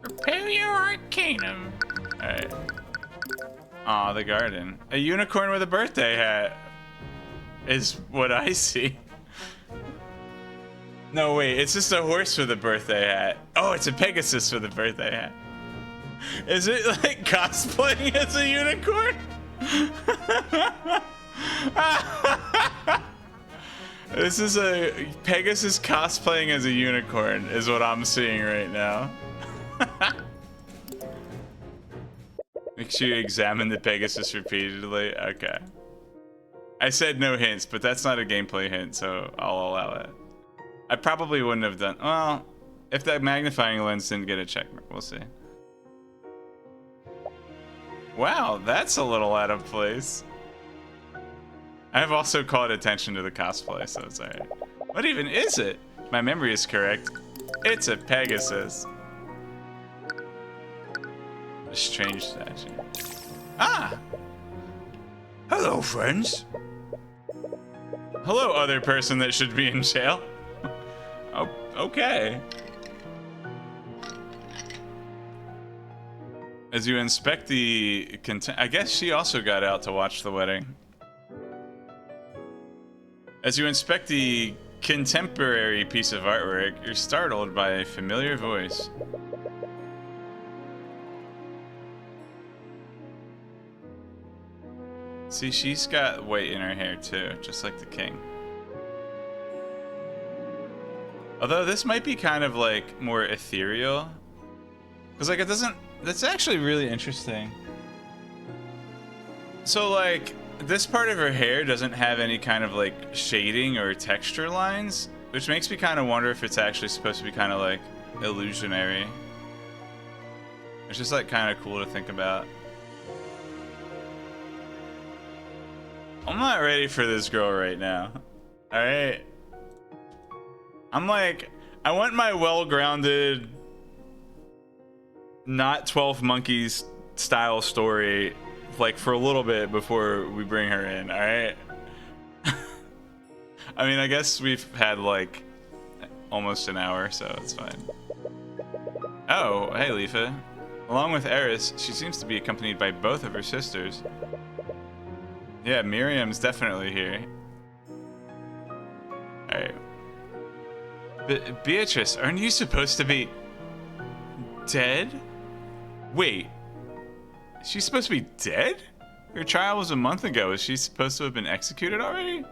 Repario Arcanum. Alright. Aw, the garden. A unicorn with a birthday hat is what I see. No, wait, it's just a horse with a birthday hat. Oh, it's a Pegasus with a birthday hat. Is it like cosplaying as a unicorn? This is a Pegasus cosplaying as a unicorn is what I'm seeing right now. Make sure you examine the Pegasus repeatedly. Okay. I said no hints, but that's not a gameplay hint, so I'll allow it. I probably wouldn't have done... Well, if that magnifying lens didn't get a check mark, we'll see. Wow, that's a little out of place. I've also called attention to the cosplay, so it's alright. What even is it? My memory is correct. It's a Pegasus. A strange statue. Ah! Hello, friends. Hello, other person that should be in jail. Oh, okay. As you inspect the I guess she also got out to watch the wedding. As you inspect the contemporary piece of artwork, you're startled by a familiar voice. See, she's got white in her hair too, just like the king. Although this might be kind of like more ethereal. Because like it doesn't, that's actually really interesting. So like this part of her hair doesn't have any kind of like shading or texture lines, which makes me kind of wonder if it's actually supposed to be kind of like illusionary. It's just like kind of cool to think about. I'm not ready for this girl right now. Alright? I'm like, I want my well-grounded, not 12 Monkeys style story, like for a little bit before we bring her in, alright? I mean, I guess we've had like almost an hour, so it's fine. Oh, hey Leafa. Along with Eris, she seems to be accompanied by both of her sisters. Yeah, Miriam's definitely here. Alright. Beatrice, aren't you supposed to be dead? Wait, she's supposed to be dead? Her trial was a month ago. Is she supposed to have been executed already?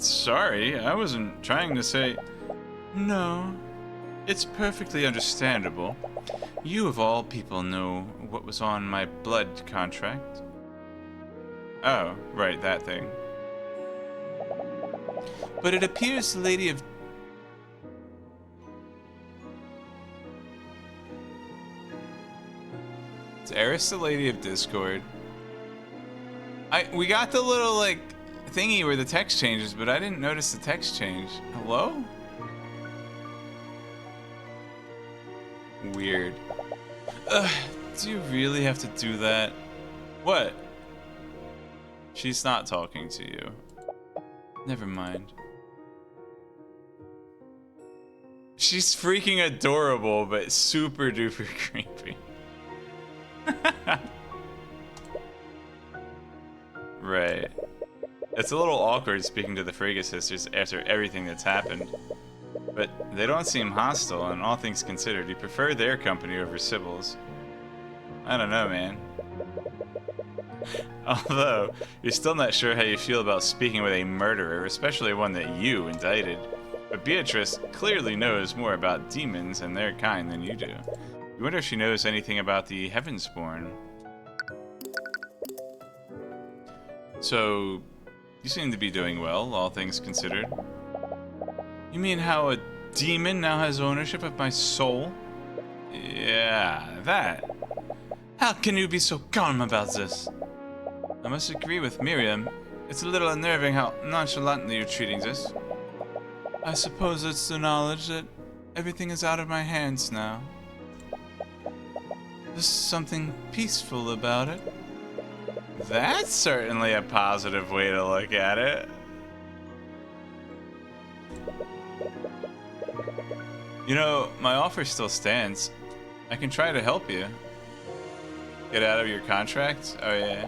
Sorry, I wasn't trying to say... No, it's perfectly understandable. You of all people know what was on my blood contract. Oh, right, that thing. But it appears the Lady of... Is Eris the Lady of Discord? We got the little, like, thingy where the text changes, but I didn't notice the text change. Hello? Weird. Ugh, do you really have to do that? What? She's not talking to you. Never mind. She's freaking adorable, but super duper creepy. Right. It's a little awkward speaking to the Frege sisters after everything that's happened. But they don't seem hostile, and all things considered, you prefer their company over Sybil's. I don't know, man. Although, you're still not sure how you feel about speaking with a murderer, especially one that you indicted. But Beatrice clearly knows more about demons and their kind than you do. You wonder if she knows anything about the Heavensborn. So, you seem to be doing well, all things considered. You mean how a demon now has ownership of my soul? Yeah, that. How can you be so calm about this? I must agree with Miriam. It's a little unnerving how nonchalantly you're treating this. I suppose it's the knowledge that everything is out of my hands now. There's something peaceful about it. That's certainly a positive way to look at it. You know, my offer still stands. I can try to help you. Get out of your contract? Oh yeah.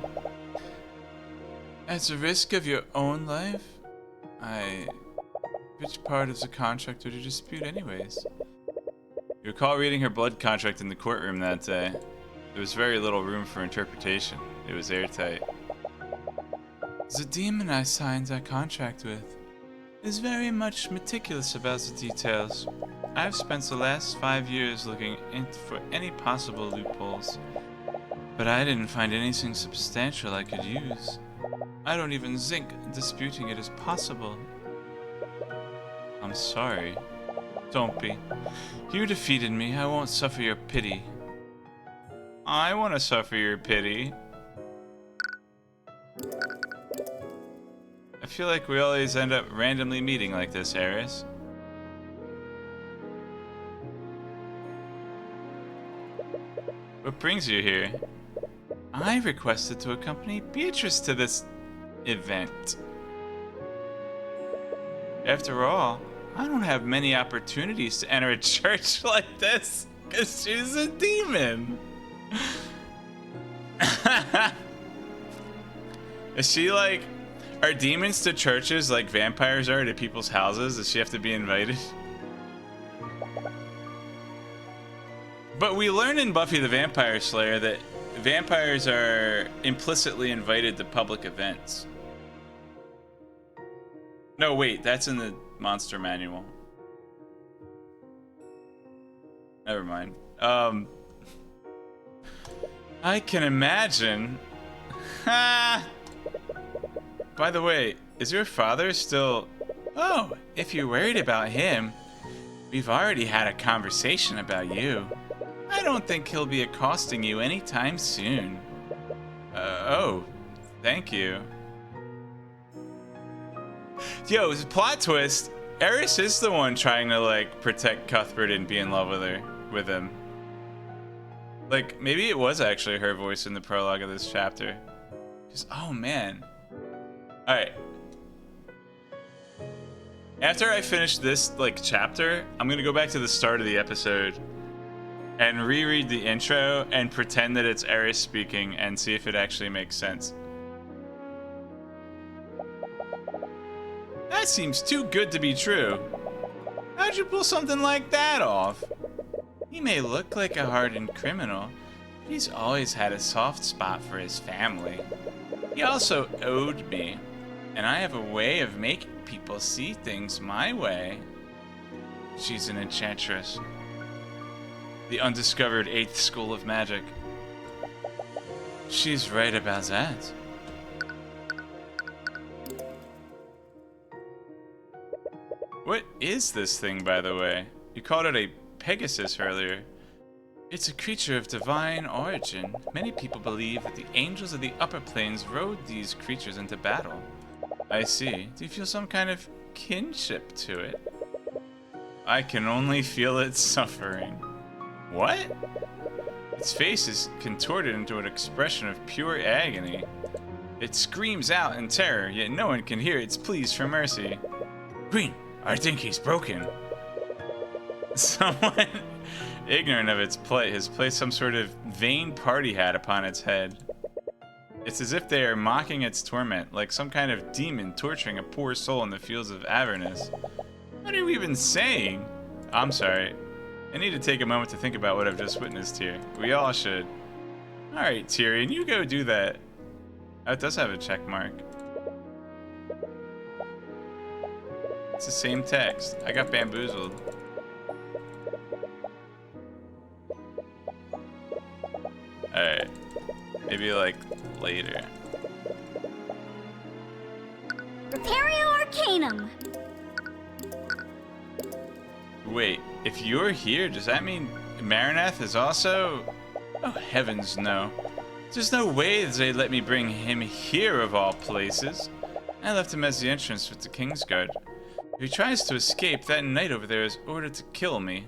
At the risk of your own life? Which part of the contract would you dispute anyways? You recall reading her blood contract in the courtroom that day. There was very little room for interpretation. It was airtight. The demon I signed that contract with is very much meticulous about the details. I've spent the last 5 years looking for any possible loopholes, but I didn't find anything substantial I could use. I don't even think disputing it is possible. I'm sorry. Don't be. You defeated me. I won't suffer your pity. I want to suffer your pity. I feel like we always end up randomly meeting like this, Eris. What brings you here? I requested to accompany Beatrice to this event. After all, I don't have many opportunities to enter a church like this, because she's a demon. Is she like, are demons to churches like vampires are to people's houses? Does she have to be invited? But we learn in Buffy the Vampire Slayer that vampires are implicitly invited to public events. No, wait, that's in the monster manual. Never mind. I can imagine. By the way, is your father still... Oh, if you're worried about him, we've already had a conversation about you. I don't think he'll be accosting you anytime soon. Oh, thank you. Yo, it's a plot twist. Eris is the one trying to, like, protect Cuthbert and be in love with him. Like, maybe it was actually her voice in the prologue of this chapter. Just, oh man. Alright. After I finish this, like, chapter, I'm gonna go back to the start of the episode and reread the intro and pretend that it's Eris speaking and see if it actually makes sense. That seems too good to be true. How'd you pull something like that off? He may look like a hardened criminal, but he's always had a soft spot for his family. He also owed me. And I have a way of making people see things my way. She's an enchantress. The undiscovered 8th school of magic. She's right about that. What is this thing, by the way? You called it a Pegasus earlier. It's a creature of divine origin. Many people believe that the angels of the upper planes rode these creatures into battle. I see. Do you feel some kind of kinship to it? I can only feel it suffering. What? Its face is contorted into an expression of pure agony. It screams out in terror, yet no one can hear its pleas for mercy. Queen, I think he's broken. Someone ignorant of its plight has placed some sort of vain party hat upon its head. It's as if they are mocking its torment, like some kind of demon torturing a poor soul in the fields of Avernus. What are you even saying? I'm sorry. I need to take a moment to think about what I've just witnessed here. We all should. Alright, Tyrion, you go do that. Oh, it does have a check mark. It's the same text. I got bamboozled. Alright. Maybe like later. Repario Arcanum. Wait, if you're here, does that mean Marineth is also... Oh, heavens no. There's no way they let me bring him here of all places. I left him as the entrance with the Kingsguard. If he tries to escape, that knight over there is ordered to kill me.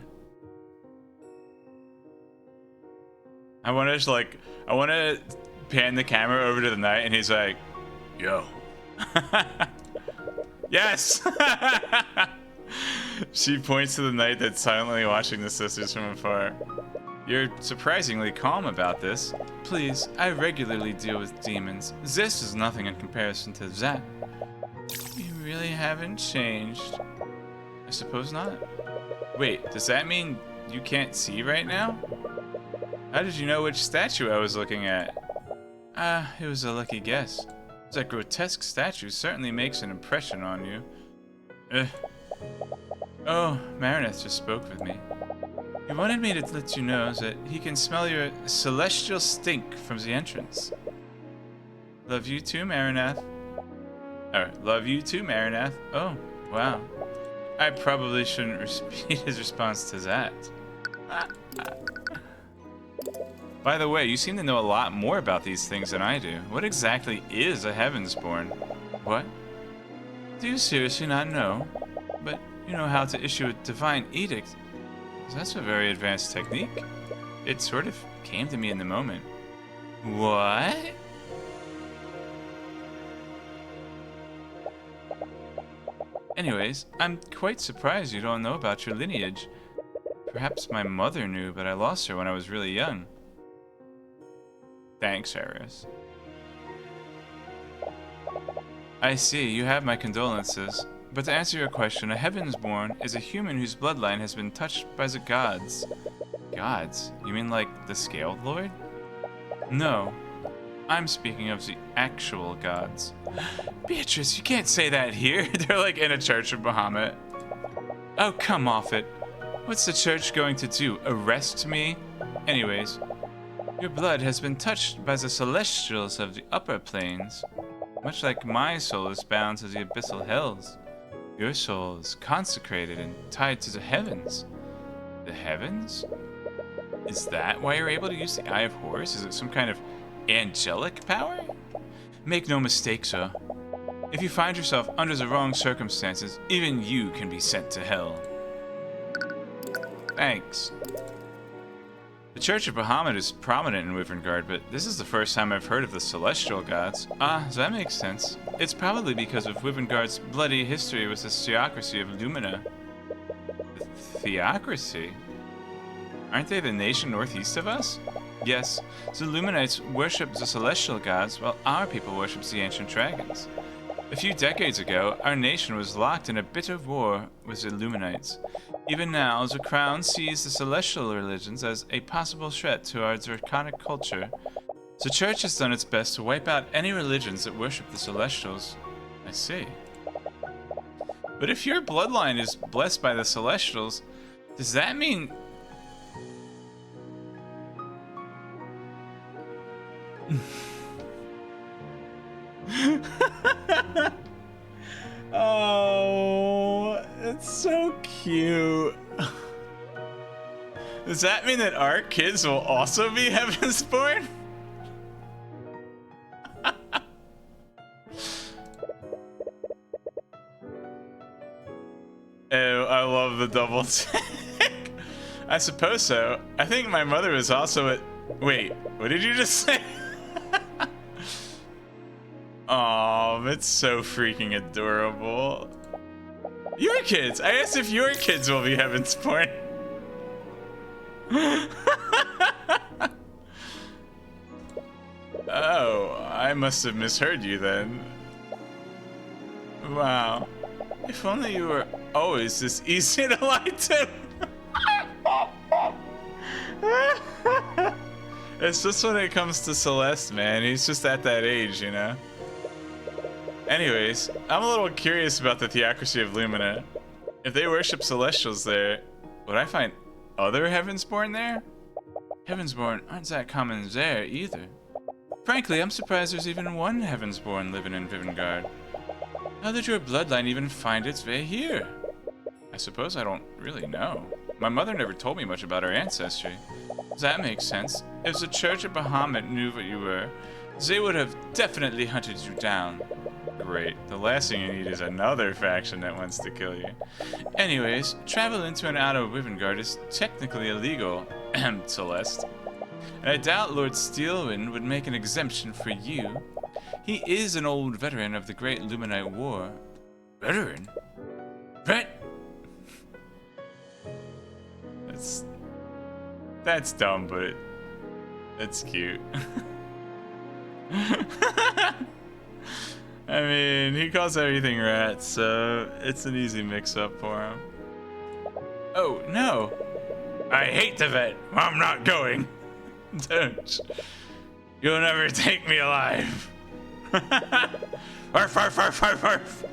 I want to pan the camera over to the knight, and he's like, yo. Yes! She points to the knight that's silently watching the sisters from afar. You're surprisingly calm about this. Please, I regularly deal with demons. This is nothing in comparison to that. You really haven't changed. I suppose not. Wait, does that mean you can't see right now? How did you know which statue I was looking at? It was a lucky guess. That grotesque statue certainly makes an impression on you. Oh, Marineth just spoke with me. He wanted me to let you know that he can smell your celestial stink from the entrance. Love you too, Marineth. Love you too, Marineth. Oh, wow. I probably shouldn't repeat his response to that. By the way, you seem to know a lot more about these things than I do. What exactly is a Heavensborn? What? Do you seriously not know? But you know how to issue a divine edict. That's a very advanced technique. It sort of came to me in the moment. What? Anyways, I'm quite surprised you don't know about your lineage. Perhaps my mother knew, but I lost her when I was really young. Thanks, Eris. I see, you have my condolences. But to answer your question, a Heavensborn is a human whose bloodline has been touched by the gods. Gods? You mean like the Scaled Lord? No. I'm speaking of the actual gods. Beatrice, you can't say that here. They're like in a church of Bahamut. Oh, come off it. What's the church going to do? Arrest me? Anyways, your blood has been touched by the celestials of the upper planes. Much like my soul is bound to the abyssal hells. Your soul is consecrated and tied to the heavens. The heavens? Is that why you're able to use the Eye of Horus? Is it some kind of angelic power? Make no mistake, sir. If you find yourself under the wrong circumstances, even you can be sent to hell. Thanks. The Church of Bahamut is prominent in Wyverngard, but this is the first time I've heard of the celestial gods. Ah, that makes sense. It's probably because of Wyverngard's bloody history with the theocracy of Lumina. The theocracy? Aren't they the nation northeast of us? Yes, the Luminites worship the celestial gods, while our people worship the ancient dragons. A few decades ago, our nation was locked in a bitter war with the Luminites. Even now, the Crown sees the celestial religions as a possible threat to our draconic culture. The Church has done its best to wipe out any religions that worship the Celestials. I see. But if your bloodline is blessed by the Celestials, does that mean... Oh, it's so cute. Does that mean that our kids will also be Heavensborn? Oh, I love the double take. I suppose so. I think my mother was also at... Wait, what did you just say? Oh, it's so freaking adorable. Your kids! I asked if your kids will be Heavensborn. Oh, I must have misheard you then. Wow. If only you were always this easy to lie to. It's just when it comes to Celeste, man. He's just at that age, you know? Anyways, I'm a little curious about the theocracy of Lumina. If they worship Celestials there, would I find other Heavensborn there? Heavensborn aren't that common there either. Frankly, I'm surprised there's even one Heavensborn living in Vivengard. How did your bloodline even find its way here? I suppose I don't really know. My mother never told me much about her ancestry. That makes sense. If the Church of Bahamut knew what you were, they would have definitely hunted you down. Great. The last thing you need is another faction that wants to kill you. Anyways, travel into and out of Rivengard is technically illegal, Celeste. And I doubt Lord Steelwind would make an exemption for you. He is an old veteran of the Great Luminite War. Veteran? That's dumb, but it's cute. I mean, he calls everything rats, so it's an easy mix-up for him. Oh, no. I hate the vet. I'm not going. Don't. You'll never take me alive. Arf, arf, arf, arf, arf.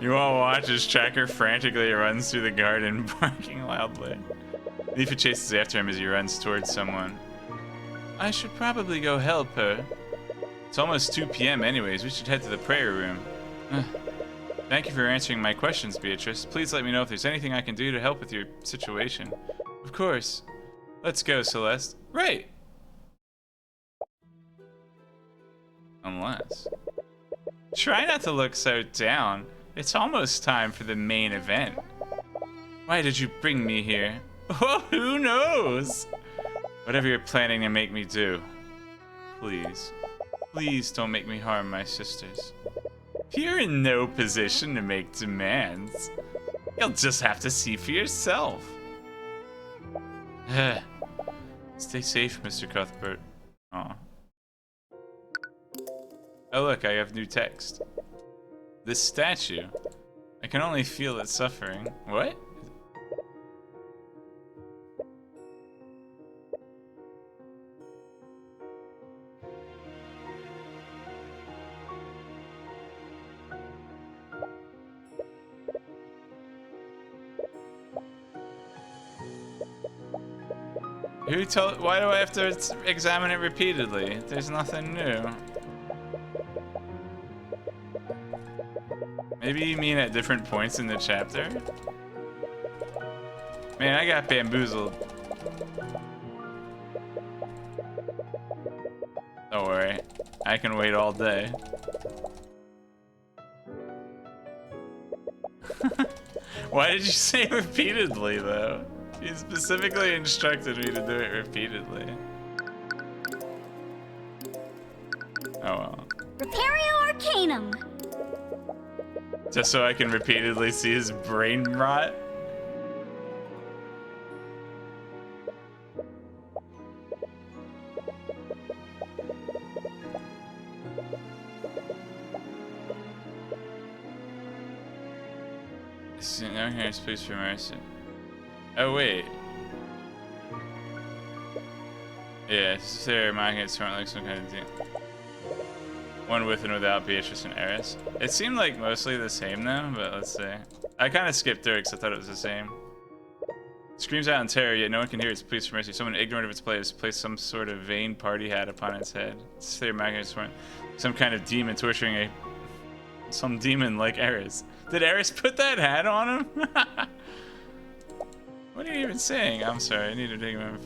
You all watch as Tracker frantically runs through the garden, barking loudly. Leafy chases after him as he runs towards someone. I should probably go help her. It's almost 2 p.m. anyways. We should head to the prayer room. Thank you for answering my questions, Beatrice. Please let me know if there's anything I can do to help with your situation. Of course. Let's go, Celeste. Right. Unless. Try not to look so down. It's almost time for the main event. Why did you bring me here? Oh, who knows? Whatever you're planning to make me do. Please. Please don't make me harm my sisters. You're in no position to make demands. You'll just have to see for yourself. Stay safe, Mr. Cuthbert. Aw. Oh look, I have new text. This statue. I can only feel it suffering. What? Why do I have to examine it repeatedly? There's nothing new. Maybe you mean at different points in the chapter? Man, I got bamboozled. Don't worry. I can wait all day. Why did you say repeatedly, though? He specifically instructed me to do it repeatedly. Oh well. Repario Arcanum. Just so I can repeatedly see his brain rot? No here, please for mercy. Oh wait. Yeah, Sarah marking it smart like some kind of deal. One with and without Beatrice and Eris. It seemed like mostly the same though, but let's see. I kind of skipped through it because I thought it was the same. Screams out in terror, yet no one can hear its pleas for mercy. Someone ignorant of its play has placed some sort of vain party hat upon its head. It's their magnet, some kind of demon torturing some demon like Eris. Did Eris put that hat on him? What are you even saying? I'm sorry, I need to take a moment.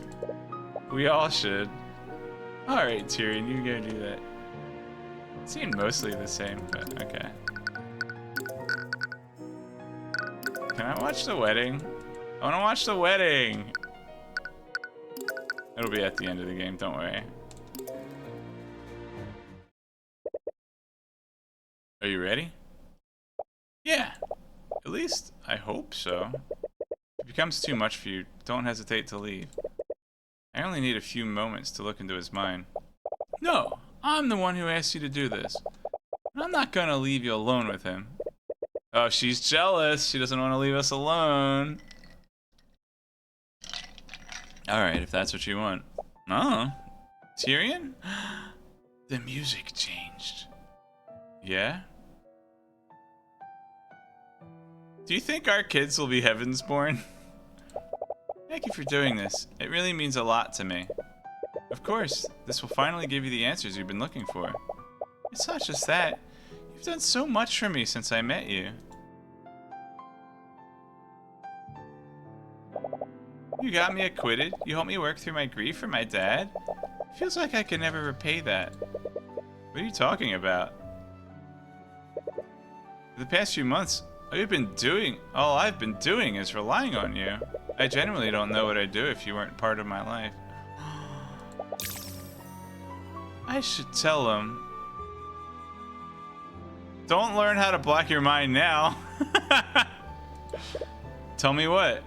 We all should. Alright, Tyrion, you go do that. It seemed mostly the same, but okay. Can I watch the wedding? I want to watch the wedding! It'll be at the end of the game, don't worry. Are you ready? Yeah! At least, I hope so. If it becomes too much for you, don't hesitate to leave. I only need a few moments to look into his mind. No! I'm the one who asked you to do this. I'm not gonna leave you alone with him. Oh, she's jealous. She doesn't want to leave us alone. Alright, if that's what you want. Oh. Tyrion? The music changed. Yeah? Do you think our kids will be heavens born? Thank you for doing this. It really means a lot to me. Of course, this will finally give you the answers you've been looking for. It's not just that. You've done so much for me since I met you. You got me acquitted. You helped me work through my grief for my dad. It feels like I could never repay that. What are you talking about? For the past few months, all I've been doing is relying on you. I genuinely don't know what I'd do if you weren't part of my life. I should tell him. Don't learn how to block your mind now. Tell me what?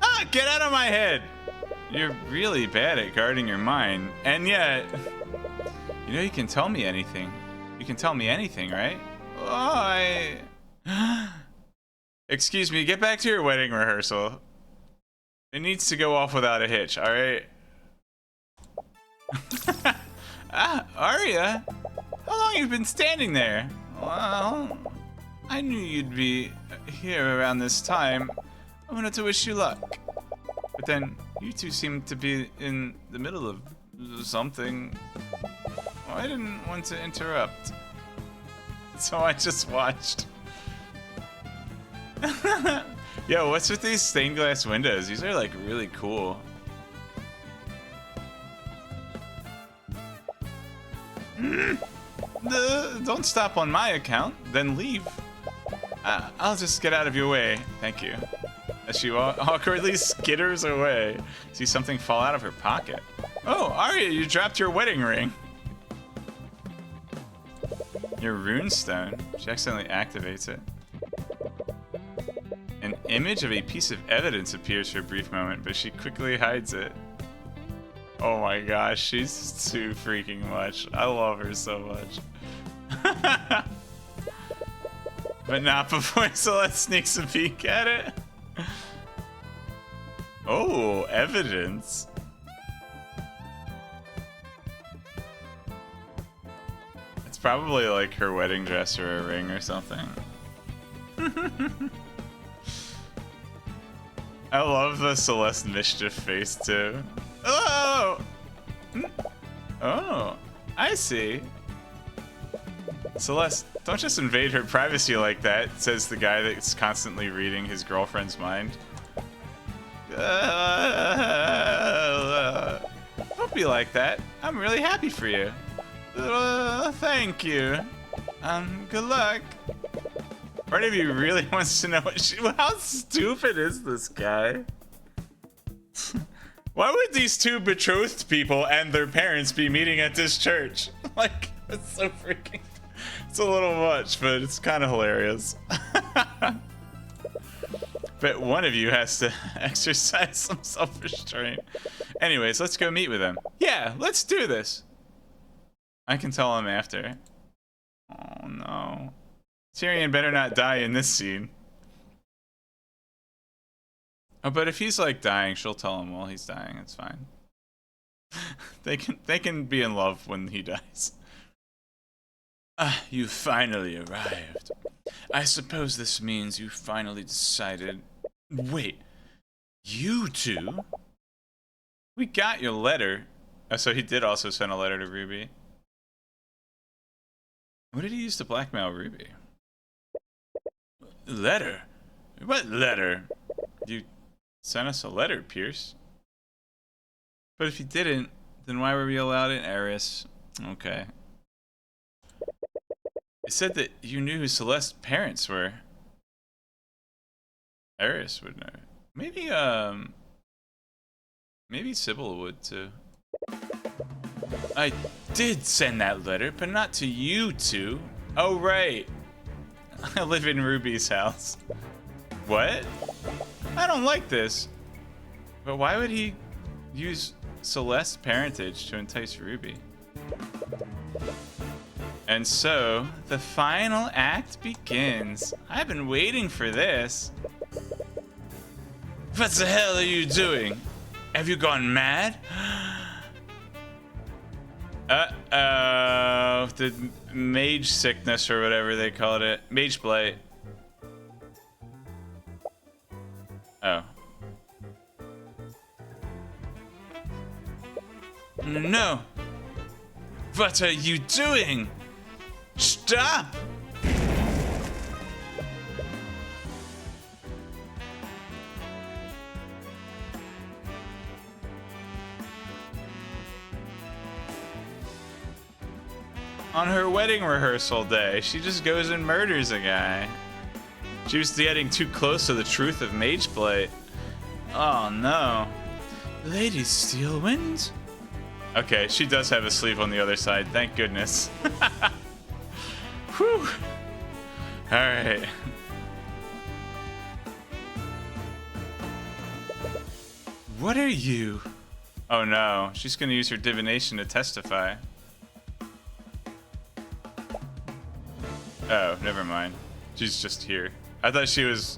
Ah, get out of my head! You're really bad at guarding your mind, and yet... You know you can tell me anything. You can tell me anything, right? Oh, Excuse me, get back to your wedding rehearsal. It needs to go off without a hitch, alright? Ah, Arya? How long have you been standing there? Well, I knew you'd be here around this time. I wanted to wish you luck. But then, you two seem to be in the middle of something. Well, I didn't want to interrupt. So I just watched. Yo, what's with these stained glass windows? These are like really cool. Don't stop on my account, then leave. I'll just get out of your way. Thank you. As she awkwardly skitters away, see something fall out of her pocket. Oh, Arya, you dropped your wedding ring. Your runestone. She accidentally activates it. An image of a piece of evidence appears for a brief moment, but she quickly hides it. Oh my gosh, she's too freaking much. I love her so much. But not before Celeste sneaks a peek at it. Oh, evidence. It's probably like her wedding dress or a ring or something. I love the Celeste mischief face too. Oh! Oh, I see. Celeste, don't just invade her privacy like that, says the guy that's constantly reading his girlfriend's mind. Don't be like that. I'm really happy for you. Thank you. Good luck. Part of you really wants to know what how stupid is this guy? Why would these two betrothed people and their parents be meeting at this church? Like, it's so freaking... It's a little much, but it's kind of hilarious. But one of you has to exercise some self-restraint. Anyways, let's go meet with him. Yeah, let's do this. I can tell him after. Oh, no. Tyrion better not die in this scene. Oh, but if he's like dying, she'll tell him while he's dying. It's fine. They can be in love when he dies. Ah, you finally arrived. I suppose this means you finally decided... Wait, you two? We got your letter. Oh, so he did also send a letter to Ruby. What did he use to blackmail Ruby? Letter? What letter? You sent us a letter, Pierce. But if you didn't, then why were we allowed in Eris? Okay. It said that you knew who Celeste's parents were. Eris would know. Maybe Sybil would too. I did send that letter, but not to you two. Oh, right. I live in Ruby's house. What? I don't like this. But why would he use Celeste's parentage to entice Ruby? And so, the final act begins. I've been waiting for this. What the hell are you doing? Have you gone mad? Uh-oh. The mage sickness or whatever they called it. Mage blight. Oh. No. What are you doing? Stop! On her wedding rehearsal day, she just goes and murders a guy. She was getting too close to the truth of Mage Blight. Oh no. Lady Steelwind? Okay, she does have a sleeve on the other side, thank goodness. Whew. Alright. What are you? Oh no, she's gonna use her divination to testify. Oh, never mind. She's just here. I thought she was...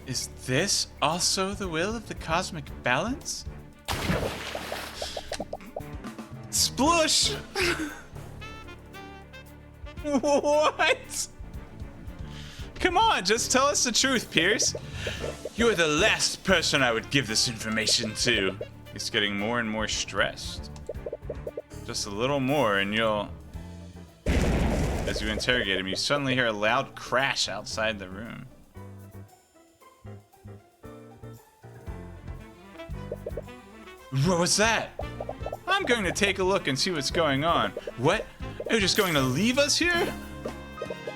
Is this also the will of the cosmic balance? Splush! What? Come on, just tell us the truth, Pierce. You're the last person I would give this information to. He's getting more and more stressed. Just a little more and you'll... As you interrogate him, you suddenly hear a loud crash outside the room. What was that? I'm going to take a look and see what's going on. What? Are you just going to leave us here?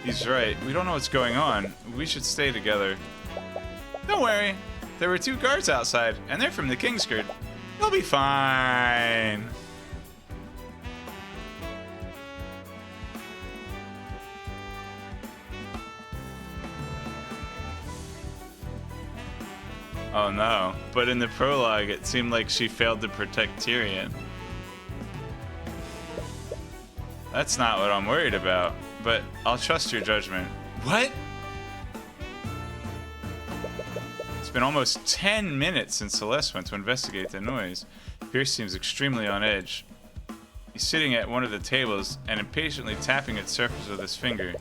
He's right. We don't know what's going on. We should stay together. Don't worry. There were 2 guards outside, and they're from the Kingsguard. You'll be fine. Oh no, but in the prologue it seemed like she failed to protect Tyrion. That's not what I'm worried about, but I'll trust your judgment. What? It's been almost 10 minutes since Celeste went to investigate the noise. Pierce seems extremely on edge. He's sitting at one of the tables and impatiently tapping its surface with his finger.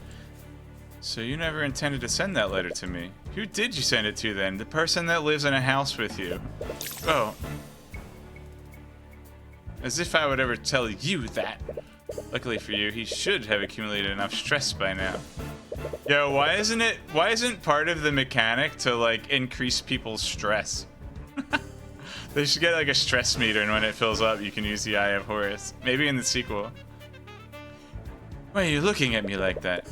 So you never intended to send that letter to me. Who did you send it to then? The person that lives in a house with you. Oh. As if I would ever tell you that. Luckily for you, he should have accumulated enough stress by now. Yo, why isn't part of the mechanic to like increase people's stress? They should get like a stress meter, and when it fills up, you can use the Eye of Horus. Maybe in the sequel. Why are you looking at me like that?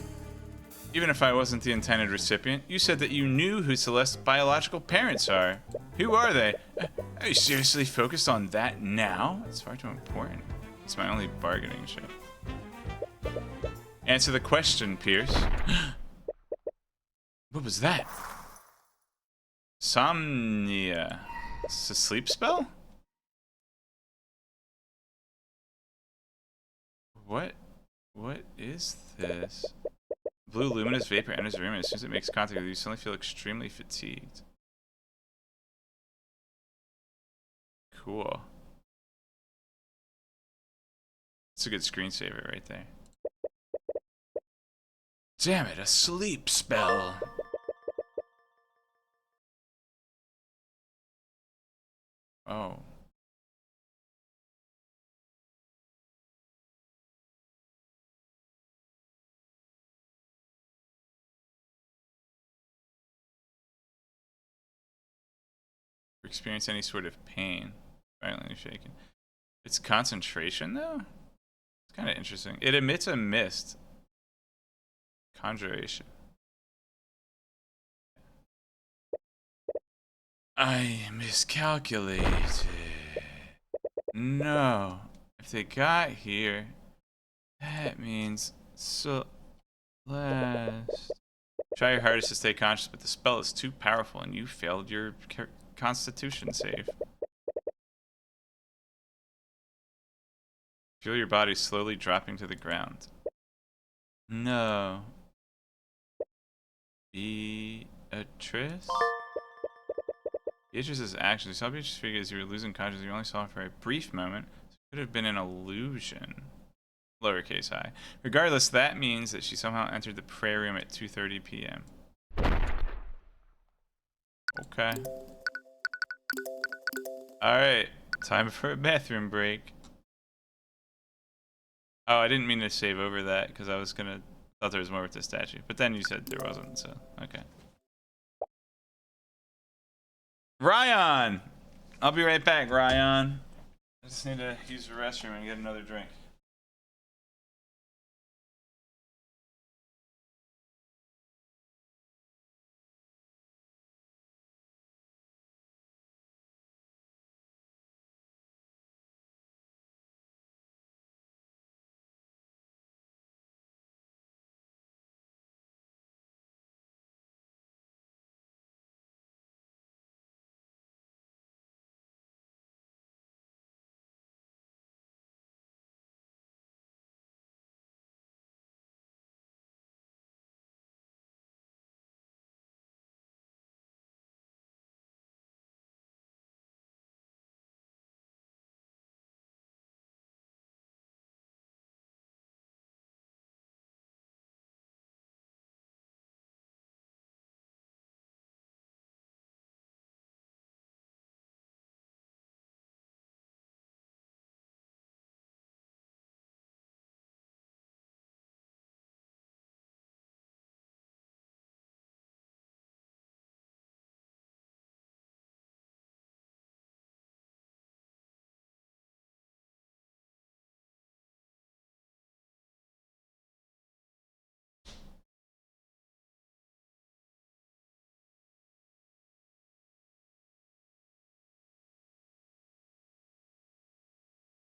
Even if I wasn't the intended recipient, you said that you knew who Celeste's biological parents are. Who are they? Are you seriously focused on that now? It's far too important. It's my only bargaining chip. Answer the question, Pierce. What was that? Somnia. It's a sleep spell? What is this? Blue luminous vapor enters the room, and as soon as it makes contact with you, you suddenly feel extremely fatigued. Cool. It's a good screensaver right there. Damn it, a sleep spell. Oh. Experience any sort of pain. Violently shaken. It's concentration, though? It's kind of interesting. It emits a mist. Conjuration. I miscalculated. No. If they got here, that means Celeste. Try your hardest to stay conscious, but the spell is too powerful and you failed your constitution save. Feel your body slowly dropping to the ground. No. Beatrice? Beatrice's actions. You saw Beatrice's figure as you were losing consciousness. You only saw her for a brief moment. So it could have been an illusion. Lowercase I. Regardless, that means that she somehow entered the prayer room at 2:30 p.m. Okay. Alright. Time for a bathroom break. Oh, I didn't mean to save over that because I was gonna thought there was more with the statue. But then you said there wasn't, so okay. Ryan! I'll be right back, Ryan. I just need to use the restroom and get another drink.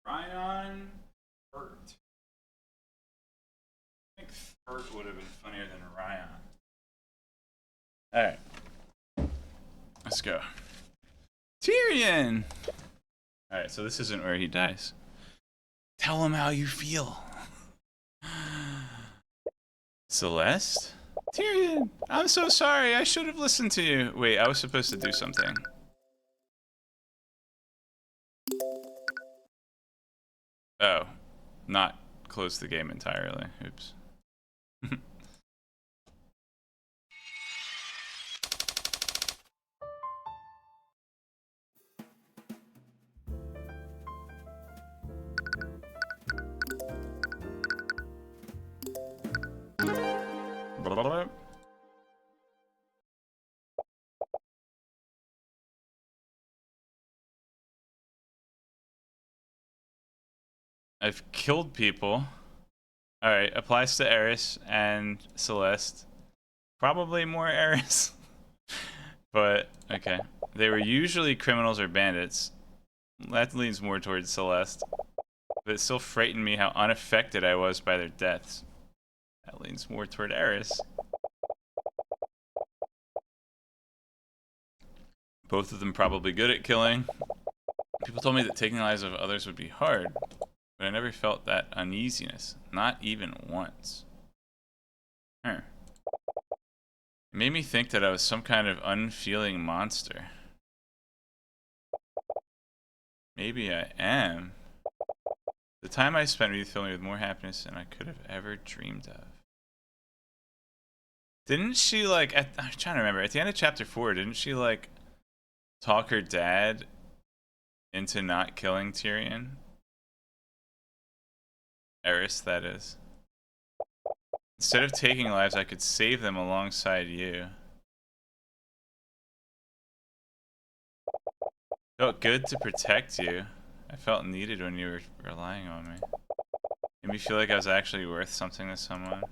Ryan Burt. I think Burt would have been funnier than Ryan. Alright. Let's go. Tyrion! Alright, so this isn't where he dies. Tell him how you feel. Celeste? Tyrion! I'm so sorry, I should have listened to you. Wait, I was supposed to do something. Oh. Not close the game entirely. Oops. I've killed people. Alright, applies to Eris and Celeste. Probably more Eris. But, okay. They were usually criminals or bandits. That leans more towards Celeste. But it still frightened me how unaffected I was by their deaths. That leans more toward Eris. Both of them probably good at killing. People told me that taking the lives of others would be hard, but I never felt that uneasiness. Not even once. Huh. It made me think that I was some kind of unfeeling monster. Maybe I am. The time I spent with you filled me with more happiness than I could have ever dreamed of. Didn't she, like, I'm trying to remember, at the end of chapter 4, didn't she, like, talk her dad into not killing Tyrion? Eris, that is. Instead of taking lives, I could save them alongside you. Felt good to protect you. I felt needed when you were relying on me. Made me feel like I was actually worth something to someone.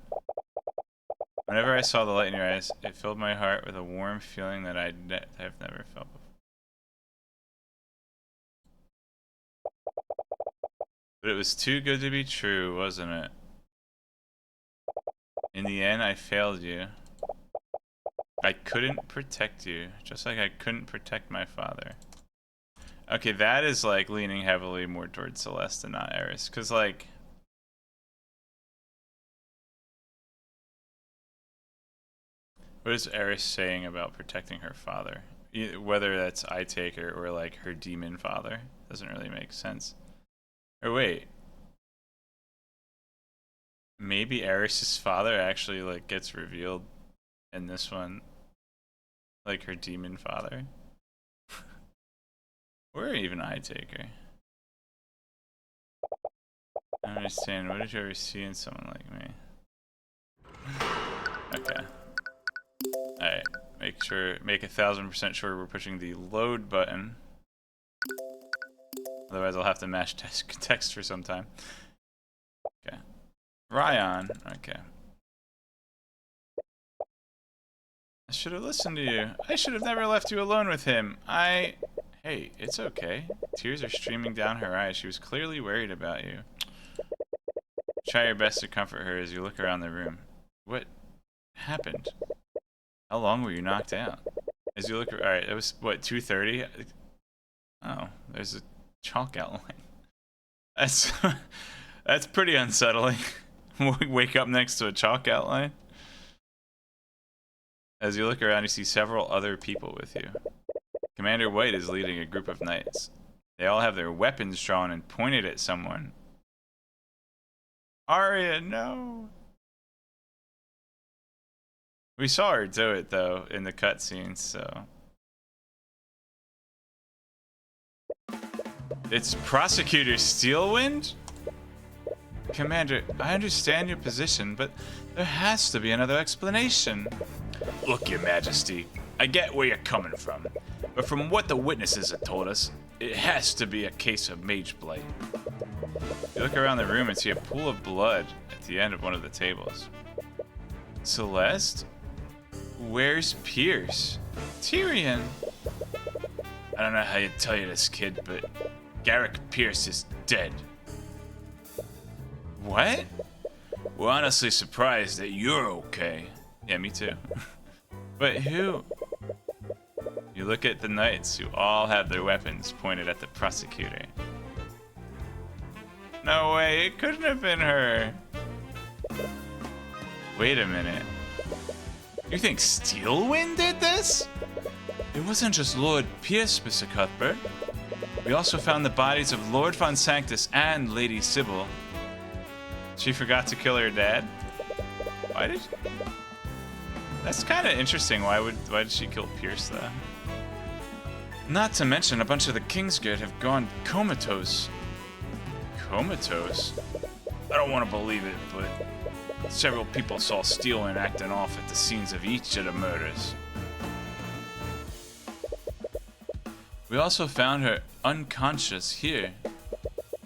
Whenever I saw the light in your eyes, it filled my heart with a warm feeling that I've never felt before. But it was too good to be true, wasn't it? In the end, I failed you. I couldn't protect you, just like I couldn't protect my father. Okay, that is like leaning heavily more towards Celeste and not Eris, because like... What is Eris saying about protecting her father? Whether that's I Taker or like her demon father. Doesn't really make sense. Or wait. Maybe Eris's father actually like gets revealed in this one. Like her demon father. Or even I Taker. I don't understand. What did you ever see in someone like me? Okay. Alright, make 1000% sure we're pushing the load button. Otherwise I'll have to mash text for some time. Okay. Ryan, okay. I should have listened to you. I should have never left you alone with him. Hey, it's okay. Tears are streaming down her eyes. She was clearly worried about you. Try your best to comfort her as you look around the room. What happened? How long were you knocked out? As you look, alright, it was, what, 2:30? Oh, there's a chalk outline. That's pretty unsettling. Wake up next to a chalk outline. As you look around, you see several other people with you. Commander White is leading a group of knights. They all have their weapons drawn and pointed at someone. Arya, no! We saw her do it, though, in the cutscenes, so... It's Prosecutor Steelwind? Commander, I understand your position, but there has to be another explanation. Look, Your Majesty, I get where you're coming from, but from what the witnesses have told us, it has to be a case of mage blight. You look around the room and see a pool of blood at the end of one of the tables. Celeste? Where's Pierce? Tyrion? I don't know how to tell you this, kid, but Garrick Pierce is dead. What? We're honestly surprised that you're okay. Yeah, me too. But who? You look at the knights who all have their weapons pointed at the prosecutor. No way, it couldn't have been her. Wait a minute. You think Steelwind did this? It wasn't just Lord Pierce, Mr. Cuthbert. We also found the bodies of Lord Von Sanctus and Lady Sybil. She forgot to kill her dad? Why did she? That's kind of interesting. Why did she kill Pierce, though? Not to mention, a bunch of the Kingsguard have gone comatose. Comatose? I don't want to believe it, but several people saw Steelwind acting off at the scenes of each of the murders. We also found her unconscious here,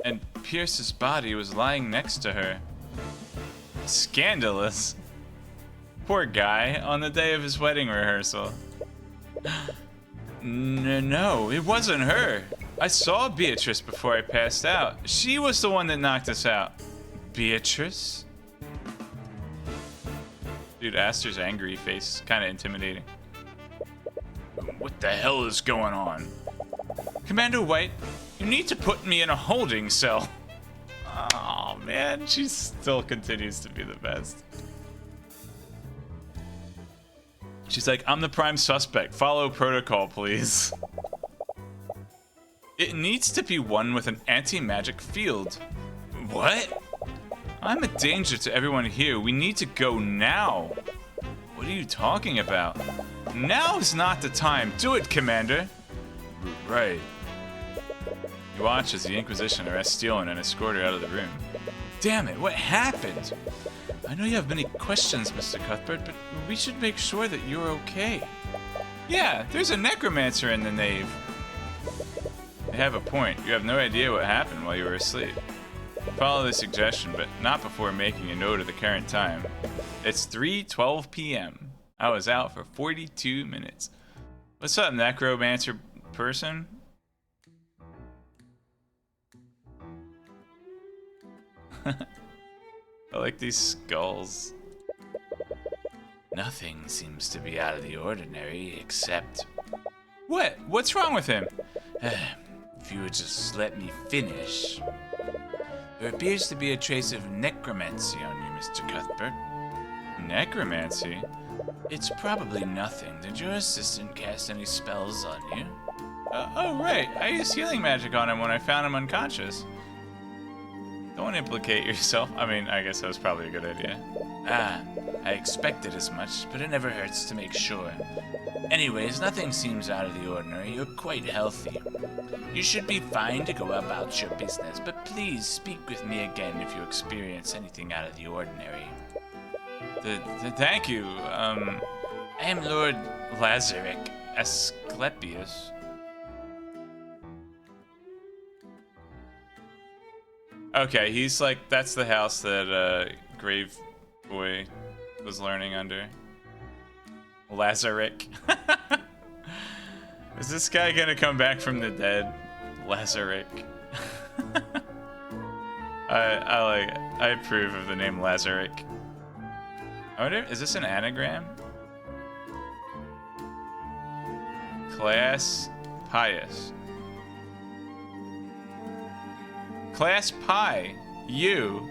and Pierce's body was lying next to her. Scandalous. Poor guy, on the day of his wedding rehearsal. No, it wasn't her. I saw Beatrice before I passed out. She was the one that knocked us out. Beatrice? Dude, Aster's angry face is kind of intimidating. What the hell is going on? Commander White, you need to put me in a holding cell. Oh man, she still continues to be the best. She's like, I'm the prime suspect. Follow protocol, please. It needs to be one with an anti-magic field. What? I'm a danger to everyone here. We need to go now. What are you talking about? Now is not the time. Do it, Commander. Right. You watch as the Inquisition arrests Tyrion and escort her out of the room. Damn it, what happened? I know you have many questions, Mr. Cuthbert, but we should make sure that you're okay. Yeah, there's a necromancer in the nave. They have a point. You have no idea what happened while you were asleep. Follow the suggestion, but not before making a note of the current time. It's 3:12 p.m. I was out for 42 minutes. What's up, necromancer person? I like these skulls. Nothing seems to be out of the ordinary except... What? What's wrong with him? If you would just let me finish. There appears to be a trace of necromancy on you, Mr. Cuthbert. Necromancy? It's probably nothing. Did your assistant cast any spells on you? Oh, right. I used healing magic on him when I found him unconscious. Don't implicate yourself. I mean, I guess that was probably a good idea. I expected as much, but it never hurts to make sure. Anyways, nothing seems out of the ordinary. You're quite healthy. You should be fine to go about your business, but please speak with me again if you experience anything out of the ordinary. Thank you. I am Lord Lazaric Asclepius. Okay, he's like, that's the house that Grave Boy was learning under. Lazaric. Is this guy gonna come back from the dead? Lazaric. I approve of the name Lazaric. I wonder, is this an anagram? Class Pious. Class Pi. You.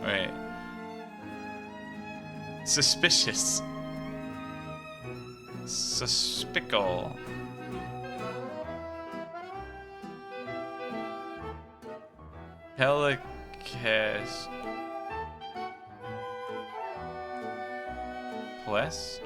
Wait. Suspicious. Suspical. Pelicast. Plus?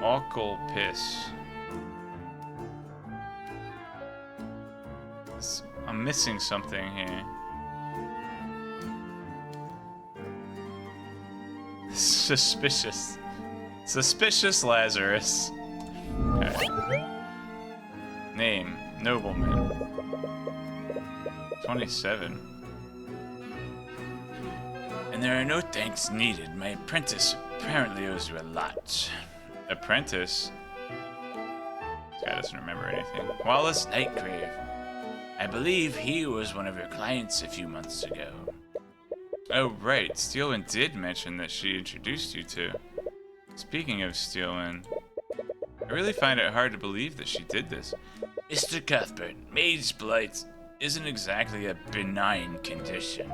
Awful piss. I'm missing something here. Suspicious. Suspicious Lazarus. Okay. Name, nobleman. 27. And there are no thanks needed. My apprentice apparently owes you a lot. Apprentice? This guy doesn't remember anything. Wallace Nightgrave. I believe he was one of your clients a few months ago. Oh, right. Steelman did mention that she introduced you to. Speaking of Steelman, I really find it hard to believe that she did this. Mr. Cuthbert, mage blight isn't exactly a benign condition.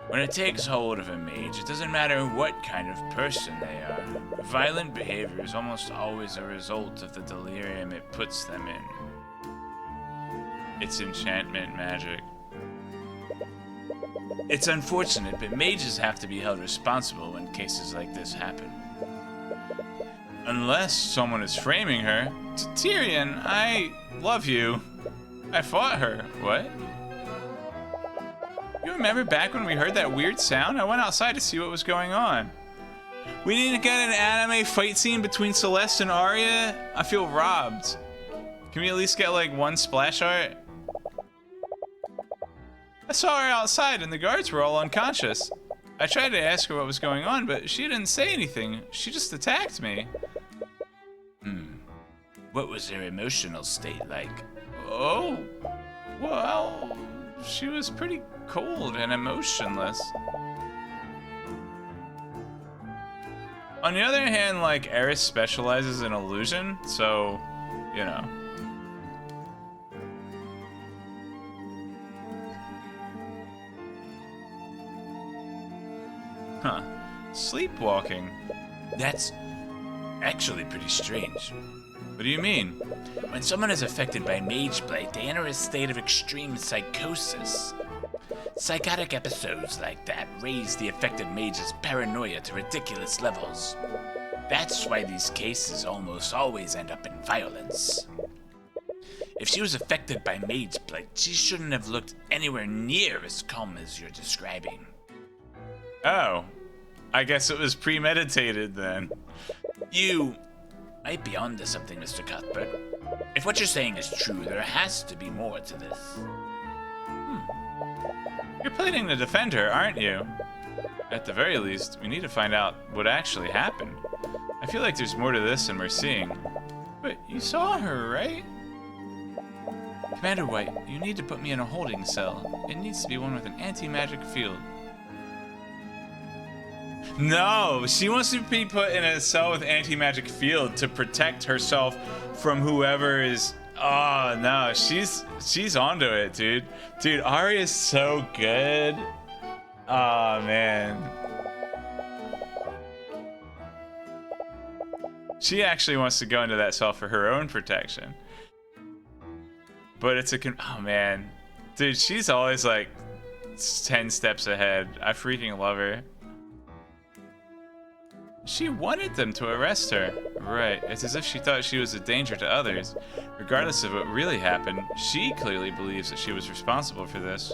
When it takes hold of a mage, it doesn't matter what kind of person they are. Violent behavior is almost always a result of the delirium it puts them in. It's enchantment magic. It's unfortunate, but mages have to be held responsible when cases like this happen. Unless someone is framing her. Tyrion, I love you. I fought her. What? You remember back when we heard that weird sound? I went outside to see what was going on. We didn't get an anime fight scene between Celeste and Arya? I feel robbed. Can we at least get like one splash art? I saw her outside and the guards were all unconscious. I tried to ask her what was going on, but she didn't say anything. She just attacked me. What was her emotional state like? Oh, well, she was pretty cold and emotionless. On the other hand, like, Eris specializes in illusion, so, you know. Huh. Sleepwalking. That's actually pretty strange. What do you mean? When someone is affected by Mage Blight, they enter a state of extreme psychosis. Psychotic episodes like that raise the affected mage's paranoia to ridiculous levels. That's why these cases almost always end up in violence. If she was affected by Mage Blight, she shouldn't have looked anywhere near as calm as you're describing. Oh. I guess it was premeditated then. You might be onto something, Mr. Cuthbert. If what you're saying is true, there has to be more to this. You're planning to defend her, aren't you? At the very least, we need to find out what actually happened. I feel like there's more to this than we're seeing. But you saw her, right? Commander White, you need to put me in a holding cell. It needs to be one with an anti-magic field. No, she wants to be put in a cell with anti-magic field to protect herself from whoever is... Oh, no, she's onto it, dude. Dude, Ari is so good. Oh, man. She actually wants to go into that cell for her own protection. But it's a... Oh, man. Dude, she's always, like, 10 steps ahead. I freaking love her. She wanted them to arrest her. Right, it's as if she thought she was a danger to others. Regardless of what really happened, she clearly believes that she was responsible for this.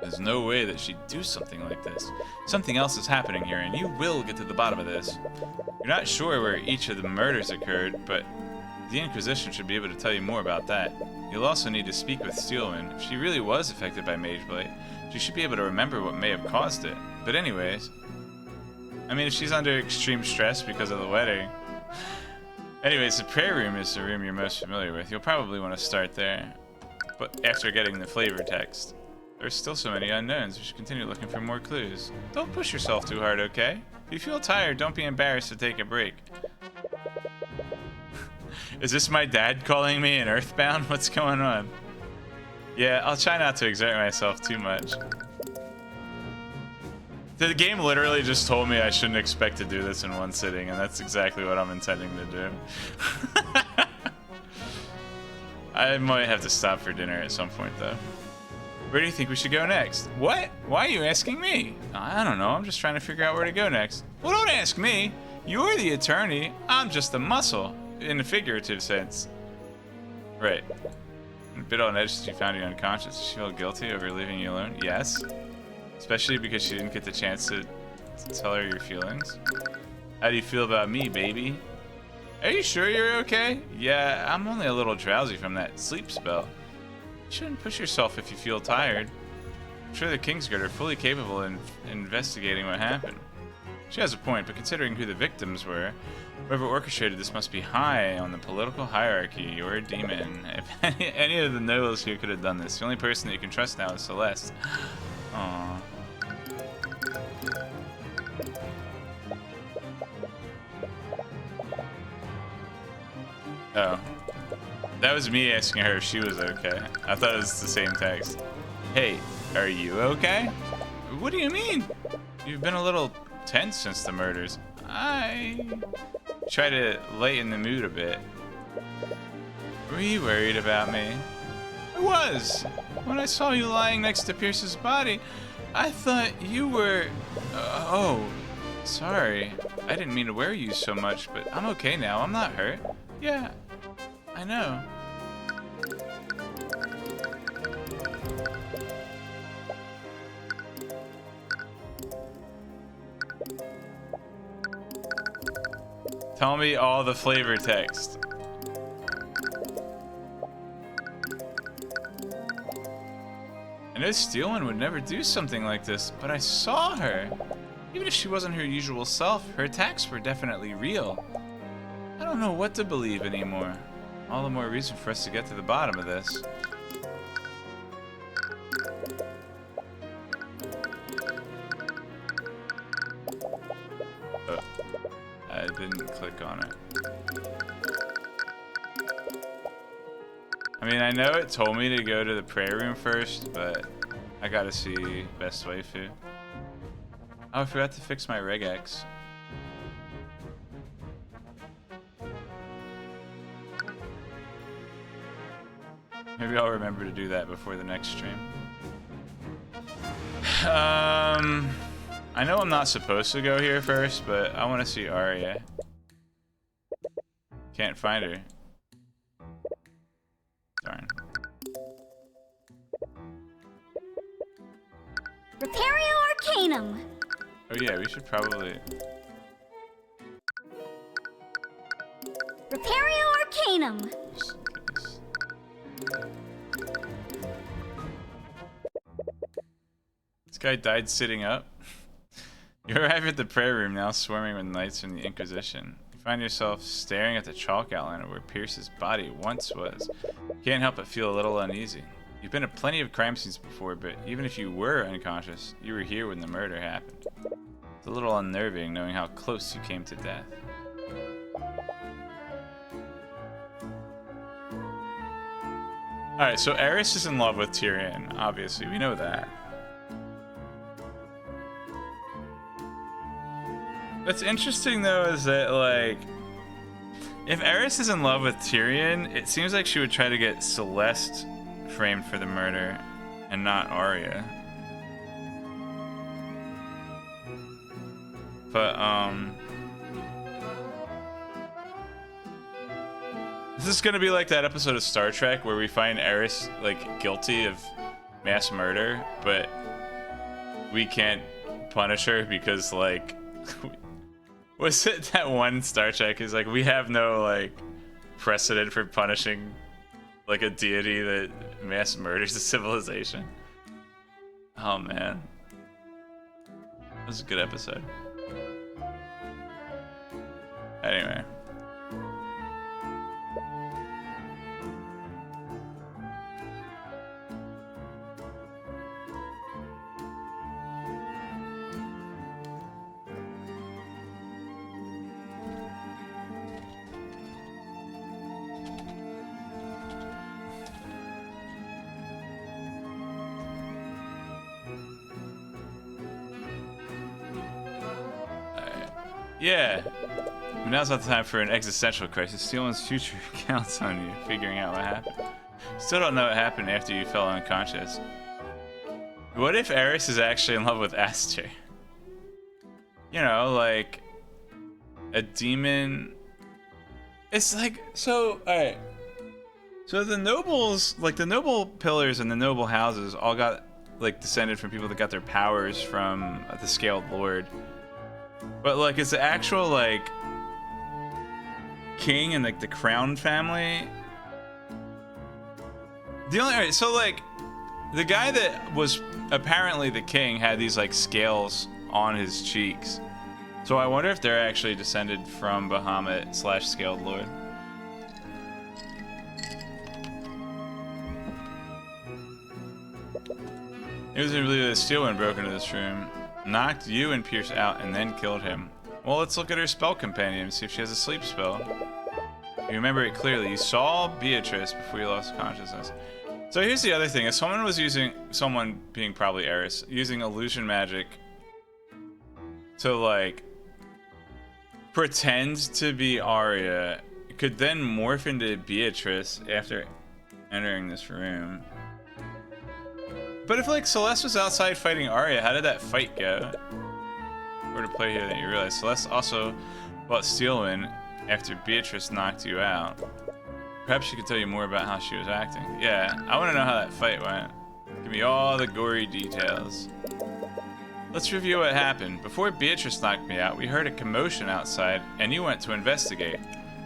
There's no way that she'd do something like this. Something else is happening here, and you will get to the bottom of this. You're not sure where each of the murders occurred, but the Inquisition should be able to tell you more about that. You'll also need to speak with Steelman. If she really was affected by Mage Blight, she should be able to remember what may have caused it. But anyways... I mean, if she's under extreme stress because of the wedding. Anyways, the prayer room is the room you're most familiar with. You'll probably want to start there. But after getting the flavor text. There's still so many unknowns. We should continue looking for more clues. Don't push yourself too hard, okay? If you feel tired, don't be embarrassed to take a break. Is this my dad calling me an Earthbound? What's going on? Yeah, I'll try not to exert myself too much. The game literally just told me I shouldn't expect to do this in one sitting, and that's exactly what I'm intending to do. I might have to stop for dinner at some point, though. Where do you think we should go next? What? Why are you asking me? I don't know. I'm just trying to figure out where to go next. Well, don't ask me. You're the attorney. I'm just the muscle, in a figurative sense. Right. A bit on edge since you found you unconscious. Does she feel guilty over leaving you alone? Yes. Especially because she didn't get the chance to tell her your feelings. How do you feel about me, baby? Are you sure you're okay? Yeah, I'm only a little drowsy from that sleep spell. You shouldn't push yourself if you feel tired. I'm sure the Kingsguard are fully capable in investigating what happened. She has a point, but considering who the victims were, whoever orchestrated this must be high on the political hierarchy. You're a demon. If any of the nobles here could have done this, the only person that you can trust now is Celeste. Aww. Oh. That was me asking her if she was okay. I thought it was the same text. Hey, are you okay? What do you mean? You've been a little tense since the murders. I try to lighten the mood a bit. Were you worried about me? I was. When I saw you lying next to Pierce's body, I thought you were... oh, sorry. I didn't mean to worry you so much, but I'm okay now. I'm not hurt. Yeah, I know. Tell me all the flavor text. I know Steelman would never do something like this, but I saw her. Even if she wasn't her usual self, her attacks were definitely real. I don't know what to believe anymore. All the more reason for us to get to the bottom of this. didn't click on it. I mean, I know it told me to go to the prayer room first, but I gotta see best waifu. Oh, I forgot to fix my regex. Maybe I'll remember to do that before the next stream. I know I'm not supposed to go here first, but I want to see Arya. Can't find her. Darn. Repario Arcanum. Oh yeah, we should probably... Repario Arcanum. Just in case. This guy died sitting up. You arrive at the prayer room, now swarming with knights from the Inquisition. You find yourself staring at the chalk outline of where Pierce's body once was. You can't help but feel a little uneasy. You've been at plenty of crime scenes before, but even if you were unconscious, you were here when the murder happened. It's a little unnerving knowing how close you came to death. Alright, so Aerys is in love with Tyrion, obviously, we know that. What's interesting though is that, like, if Aerys is in love with Tyrion, it seems like she would try to get Celeste framed for the murder and not Arya. But, this is gonna be like that episode of Star Trek where we find Aerys, like, guilty of mass murder, but we can't punish her because, like, was it that one Star Trek is like, we have no, like, precedent for punishing, like, a deity that mass murders a civilization? Oh, man. That was a good episode. Anyway. Yeah. But now's not the time for an existential crisis. Steelman's future counts on you figuring out what happened. Still don't know what happened after you fell unconscious. What if Aerys is actually in love with Aster? You know, like a demon. It's like, so, alright. So the nobles, like the noble pillars and the noble houses all got, like, descended from people that got their powers from the Scaled Lord. But, like, it's the actual, like, king and, like, the crown family. The only, alright, so, like, the guy that was apparently the king had these, like, scales on his cheeks. So I wonder if they're actually descended from Bahamut / Scaled Lord. It was really that Steelwind broke into this room, knocked you and Pierce out, and then killed him. Well, let's look at her spell companion and see if she has a sleep spell. You remember it clearly. You saw Beatrice before you lost consciousness. So here's the other thing. If someone was using, someone being probably Aerys, using illusion magic to, like, pretend to be Arya, could then morph into Beatrice after entering this room. But if, like, Celeste was outside fighting Arya, how did that fight go? Or to play here that you realize Celeste also bought Steelwind after Beatrice knocked you out. Perhaps she could tell you more about how she was acting. Yeah, I want to know how that fight went. Give me all the gory details. Let's review what happened. Before Beatrice knocked me out, we heard a commotion outside, and you went to investigate.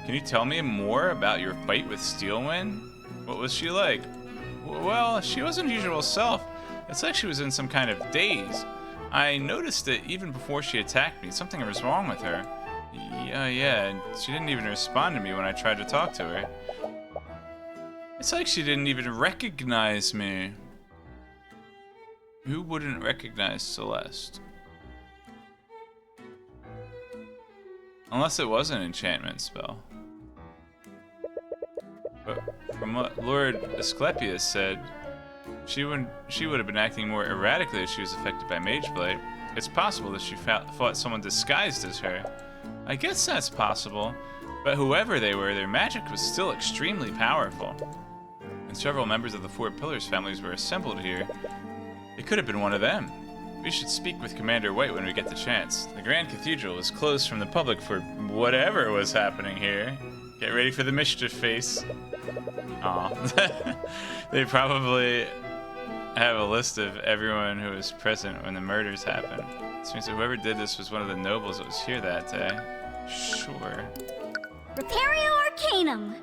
Can you tell me more about your fight with Steelwind? What was she like? Well, she wasn't her usual self. It's like she was in some kind of daze. I noticed that even before she attacked me, something was wrong with her. Yeah, and she didn't even respond to me when I tried to talk to her. It's like she didn't even recognize me. Who wouldn't recognize Celeste? Unless it was an enchantment spell. But from what Lord Asclepius said, she would have been acting more erratically if she was affected by Mage Blight. It's possible that she fought someone disguised as her. I guess that's possible, but whoever they were, their magic was still extremely powerful. And several members of the Four Pillars families were assembled here. It could have been one of them. We should speak with Commander White when we get the chance. The Grand Cathedral is closed from the public for whatever was happening here. Get ready for the mischief face. Aw. They probably have a list of everyone who was present when the murders happened. This means that whoever did this was one of the nobles that was here that day. Sure. Repario Arcanum.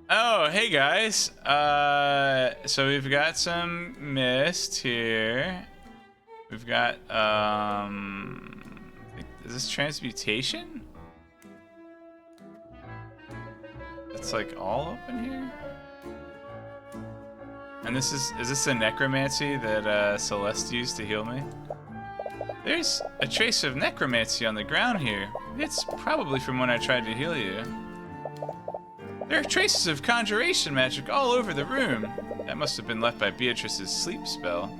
Oh, hey guys. So we've got some mist here. We've got, is this transmutation? It's like all up in here? And is this the necromancy that Celeste used to heal me? There's a trace of necromancy on the ground here. It's probably from when I tried to heal you. There are traces of conjuration magic all over the room. That must have been left by Beatrice's sleep spell.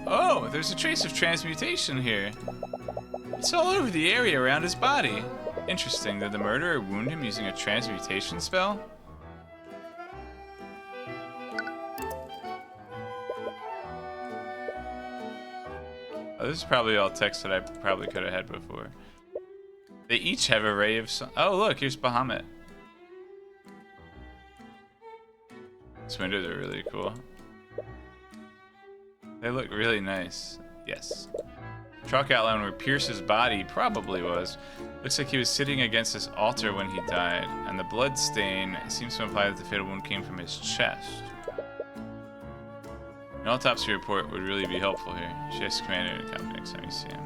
Oh, there's a trace of transmutation here. It's all over the area around his body. Interesting, did the murderer wound him using a transmutation spell? Oh, this is probably all text that I probably could have had before. They each have a ray of sun. Oh, look, here's Bahamut. These windows are really cool. They look really nice. Yes. Chalk outline where Pierce's body probably was. Looks like he was sitting against this altar when he died, and the blood stain seems to imply that the fatal wound came from his chest. An autopsy report would really be helpful here. She has Commander to come next time you see him.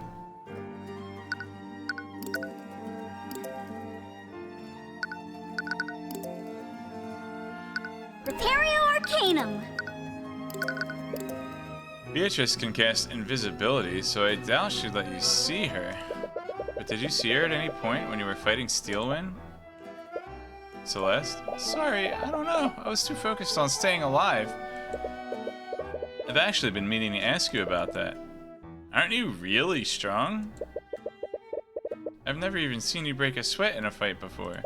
Repario Arcanum. Beatrice can cast invisibility, so I doubt she'd let you see her. But did you see her at any point when you were fighting Steelwind? Celeste? Sorry, I don't know. I was too focused on staying alive. I've actually been meaning to ask you about that. Aren't you really strong? I've never even seen you break a sweat in a fight before.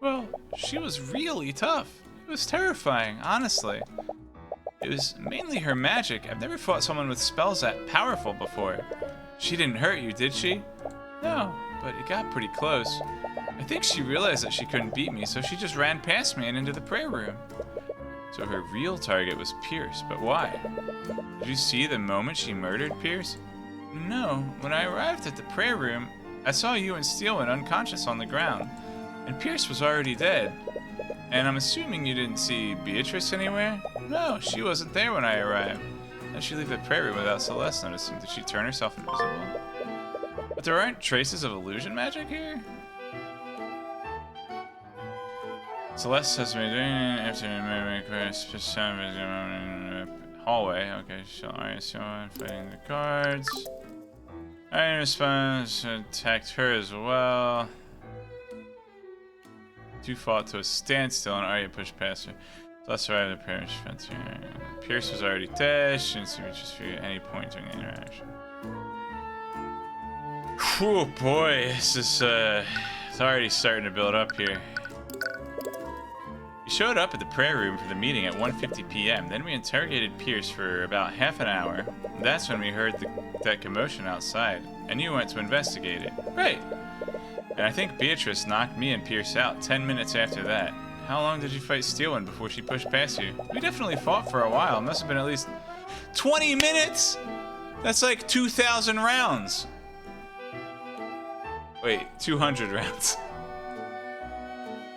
Well, she was really tough. It was terrifying, honestly. It was mainly her magic. I've never fought someone with spells that powerful before. She didn't hurt you, did she? No, but it got pretty close. I think she realized that she couldn't beat me, so she just ran past me and into the prayer room. So her real target was Pierce, but why? Did you see the moment she murdered Pierce? No, when I arrived at the prayer room, I saw you and Steelwind unconscious on the ground, and Pierce was already dead. And I'm assuming you didn't see Beatrice anywhere? No, she wasn't there when I arrived. How'd she leave the prayer room without Celeste noticing? Did she turn herself invisible? But there aren't traces of illusion magic here? Celeste has been doing it after the hallway. Okay, I assume fighting the guards. I response attacked her as well. Two fought to a standstill and Arya pushed past her. Celeste arrived at the prayer fence here. Pierce was already dead. She didn't see Beatrice at any point during the interaction. Whew, boy, this is it's already starting to build up here. We showed up at the prayer room for the meeting at 1:50 p.m. Then we interrogated Pierce for about half an hour. That's when we heard that commotion outside, and you went to investigate it. Right. And I think Beatrice knocked me and Pierce out 10 minutes after that. How long did you fight Steelwind before she pushed past you? We definitely fought for a while. It must have been at least 20 minutes! That's like 2,000 rounds. Wait, 200 rounds.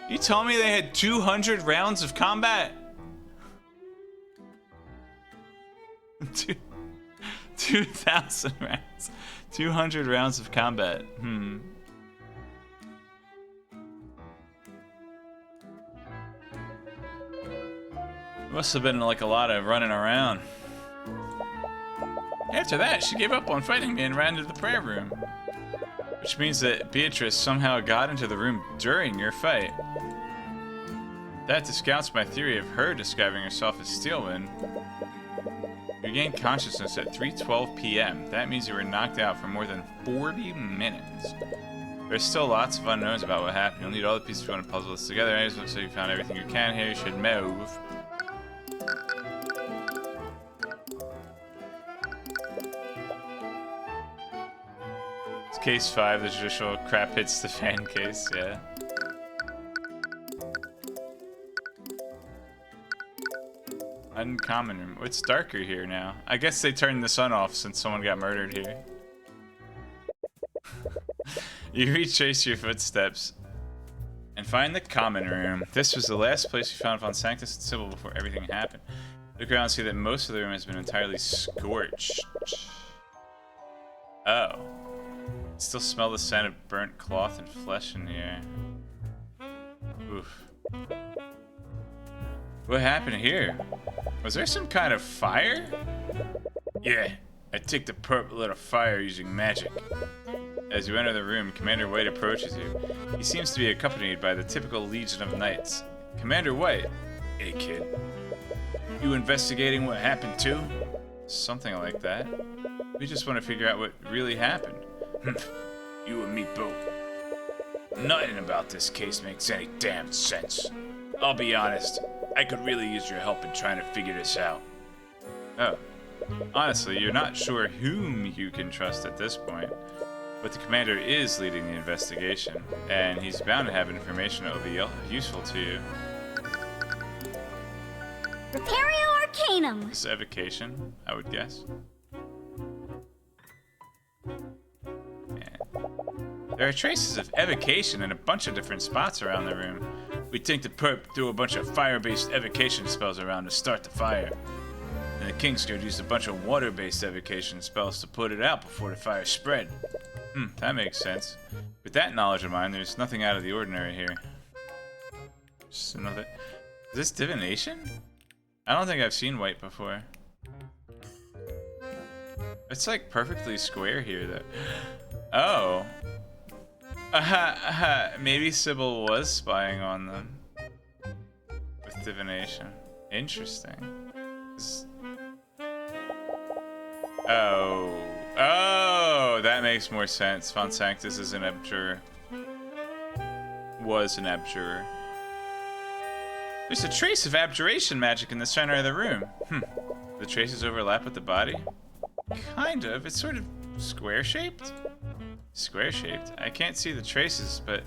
You told me they had 200 rounds of combat? 2,000 rounds. 200 rounds of combat. Must have been like a lot of running around. After that, she gave up on fighting me and ran to the prayer room. Which means that Beatrice somehow got into the room during your fight. That discounts my theory of her describing herself as Steelwind. You gained consciousness at 3:12 p.m. That means you were knocked out for more than 40 minutes. There's still lots of unknowns about what happened. You'll need all the pieces if you want to puzzle this together. Anyways, looks like you found everything you can here. You should move. It's case 5, the judicial crap hits the fan case, yeah. Uncommon room. It's darker here now. I guess they turned the sun off since someone got murdered here. You retrace your footsteps and find the common room. This was the last place you found Von Sanctus and Sybil before everything happened. Look around and see that most of the room has been entirely scorched. Oh. Still smell the scent of burnt cloth and flesh in here. Oof. What happened here? Was there some kind of fire? Yeah, I took the perp lit a fire using magic. As you enter the room, Commander White approaches you. He seems to be accompanied by the typical Legion of Knights. Commander White. Hey, kid. You investigating what happened too? Something like that. We just want to figure out what really happened. You and me both. Nothing about this case makes any damn sense. I'll be honest, I could really use your help in trying to figure this out. Oh. Honestly, you're not sure whom you can trust at this point. But the commander is leading the investigation, and he's bound to have information that will be useful to you. Repario Arcanum. This is evocation, I would guess. Yeah. There are traces of evocation in a bunch of different spots around the room. We think the perp threw a bunch of fire-based evocation spells around to start the fire. And the Kingsguard used a bunch of water-based evocation spells to put it out before the fire spread. That makes sense. With that knowledge of mine, there's nothing out of the ordinary here. Just another... Is this divination? I don't think I've seen white before. It's like perfectly square here, though. Oh. Maybe Sybil was spying on them. With divination. Interesting. Oh. Oh, that makes more sense. Von Sanctus is an abjurer. Was an abjurer. There's a trace of abjuration magic in the center of the room. The traces overlap with the body? Kind of. It's sort of square-shaped? Square-shaped? I can't see the traces, but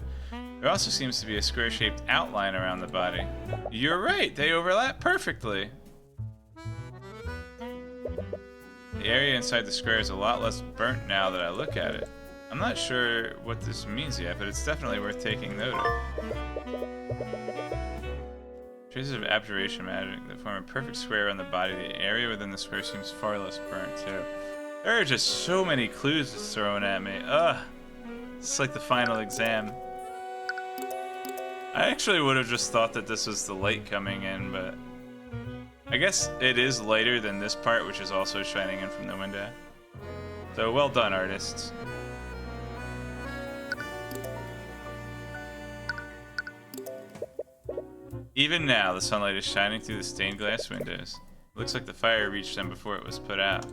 there also seems to be a square-shaped outline around the body. You're right, they overlap perfectly. The area inside the square is a lot less burnt now that I look at it. I'm not sure what this means yet, but it's definitely worth taking note of. Traces of abjuration magic that form a perfect square on the body. The area within the square seems far less burnt, too. There are just so many clues that's thrown at me. Ugh. It's like the final exam. I actually would have just thought that this was the light coming in, but... I guess it is lighter than this part, which is also shining in from the window. So well done, artists. Even now, the sunlight is shining through the stained glass windows. It looks like the fire reached them before it was put out.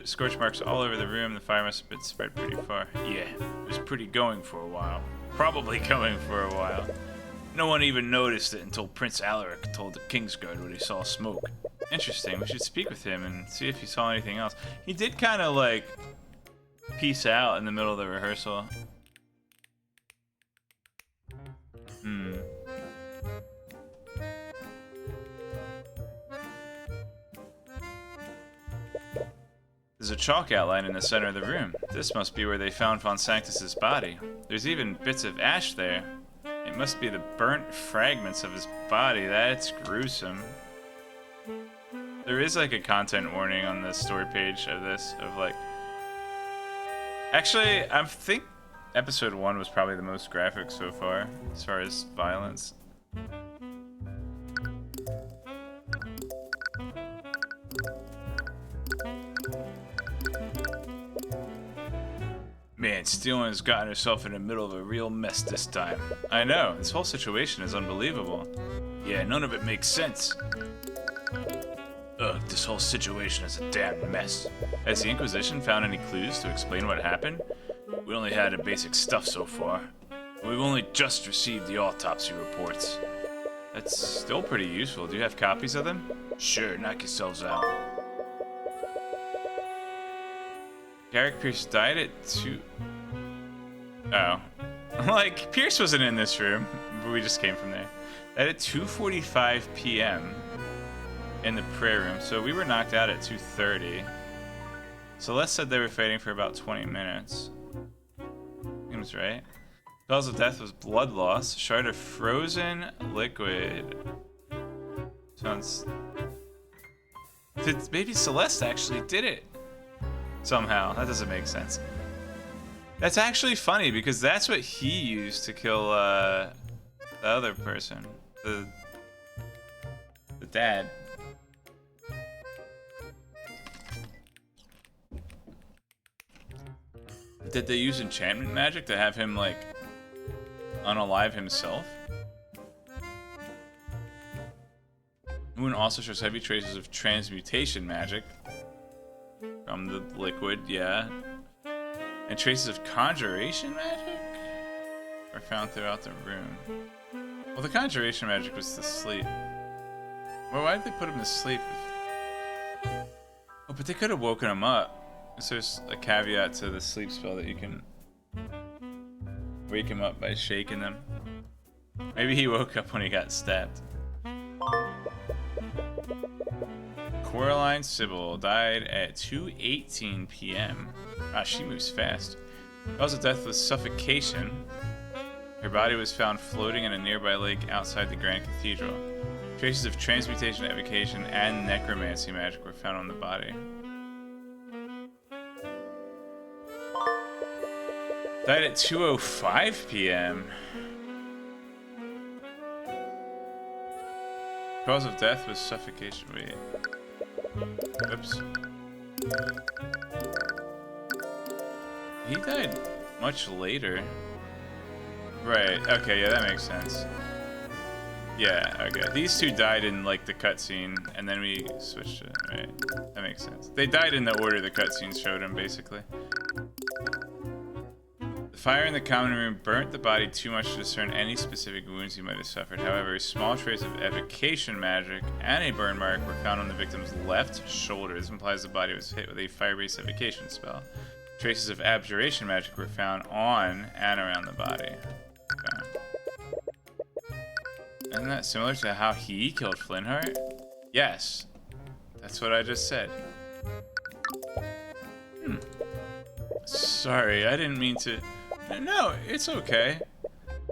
Scorch marks all over the room. The fire must have been spread pretty far. Yeah, it was pretty going for a while. Probably going for a while. No one even noticed it until Prince Alaric told the Kingsguard when he saw smoke. Interesting, we should speak with him and see if he saw anything else. He did kind of like peace out in the middle of the rehearsal. There's a chalk outline in the center of the room. This must be where they found Von Sanctus's body. There's even bits of ash there. It must be the burnt fragments of his body. That's gruesome. There is like a content warning on the story page of this, of like... Actually, I think episode 1 was probably the most graphic so far, as far as violence. Man, Steelman's gotten herself in the middle of a real mess this time. I know, this whole situation is unbelievable. Yeah, none of it makes sense. Ugh, this whole situation is a damn mess. Has the Inquisition found any clues to explain what happened? We only had the basic stuff so far. We've only just received the autopsy reports. That's still pretty useful. Do you have copies of them? Sure, knock yourselves out. Garrick Pierce died at 2... Oh. Like, Pierce wasn't in this room, but we just came from there. Died at 2:45 p.m. in the prayer room, so we were knocked out at 2:30. Celeste said they were fighting for about 20 minutes. Seems right. Cause of death was blood loss. Shard of frozen liquid. Sounds... Maybe Celeste actually did it. Somehow. That doesn't make sense. That's actually funny because that's what he used to kill the other person. The dad. Did they use enchantment magic to have him, like, unalive himself? Moon also shows heavy traces of transmutation magic from the liquid, yeah. And traces of conjuration magic are found throughout the room. Well, the conjuration magic was to sleep. Well, why did they put him to sleep? Oh, but they could have woken him up. So there's a caveat to the sleep spell that you can wake him up by shaking them. Maybe he woke up when he got stabbed. Coraline Sybil died at 2:18 p.m. Ah, she moves fast. Cause of death was suffocation. Her body was found floating in a nearby lake outside the Grand Cathedral. Traces of transmutation, evocation, and necromancy magic were found on the body. Died at 2:05 p.m. Cause of death was suffocation. Wait. Oops. He died much later. Right. Okay. Yeah, that makes sense. Yeah. Okay. These two died in like the cutscene, and then we switched it. Right. That makes sense. They died in the order the cutscenes showed them, basically. The fire in the common room burnt the body too much to discern any specific wounds he might have suffered. However, a small trace of evocation magic and a burn mark were found on the victim's left shoulder. This implies the body was hit with a fire-based evocation spell. Traces of abjuration magic were found on and around the body. Okay. Isn't that similar to how he killed Flintheart? Yes. That's what I just said. Sorry, I didn't mean to... No, it's okay.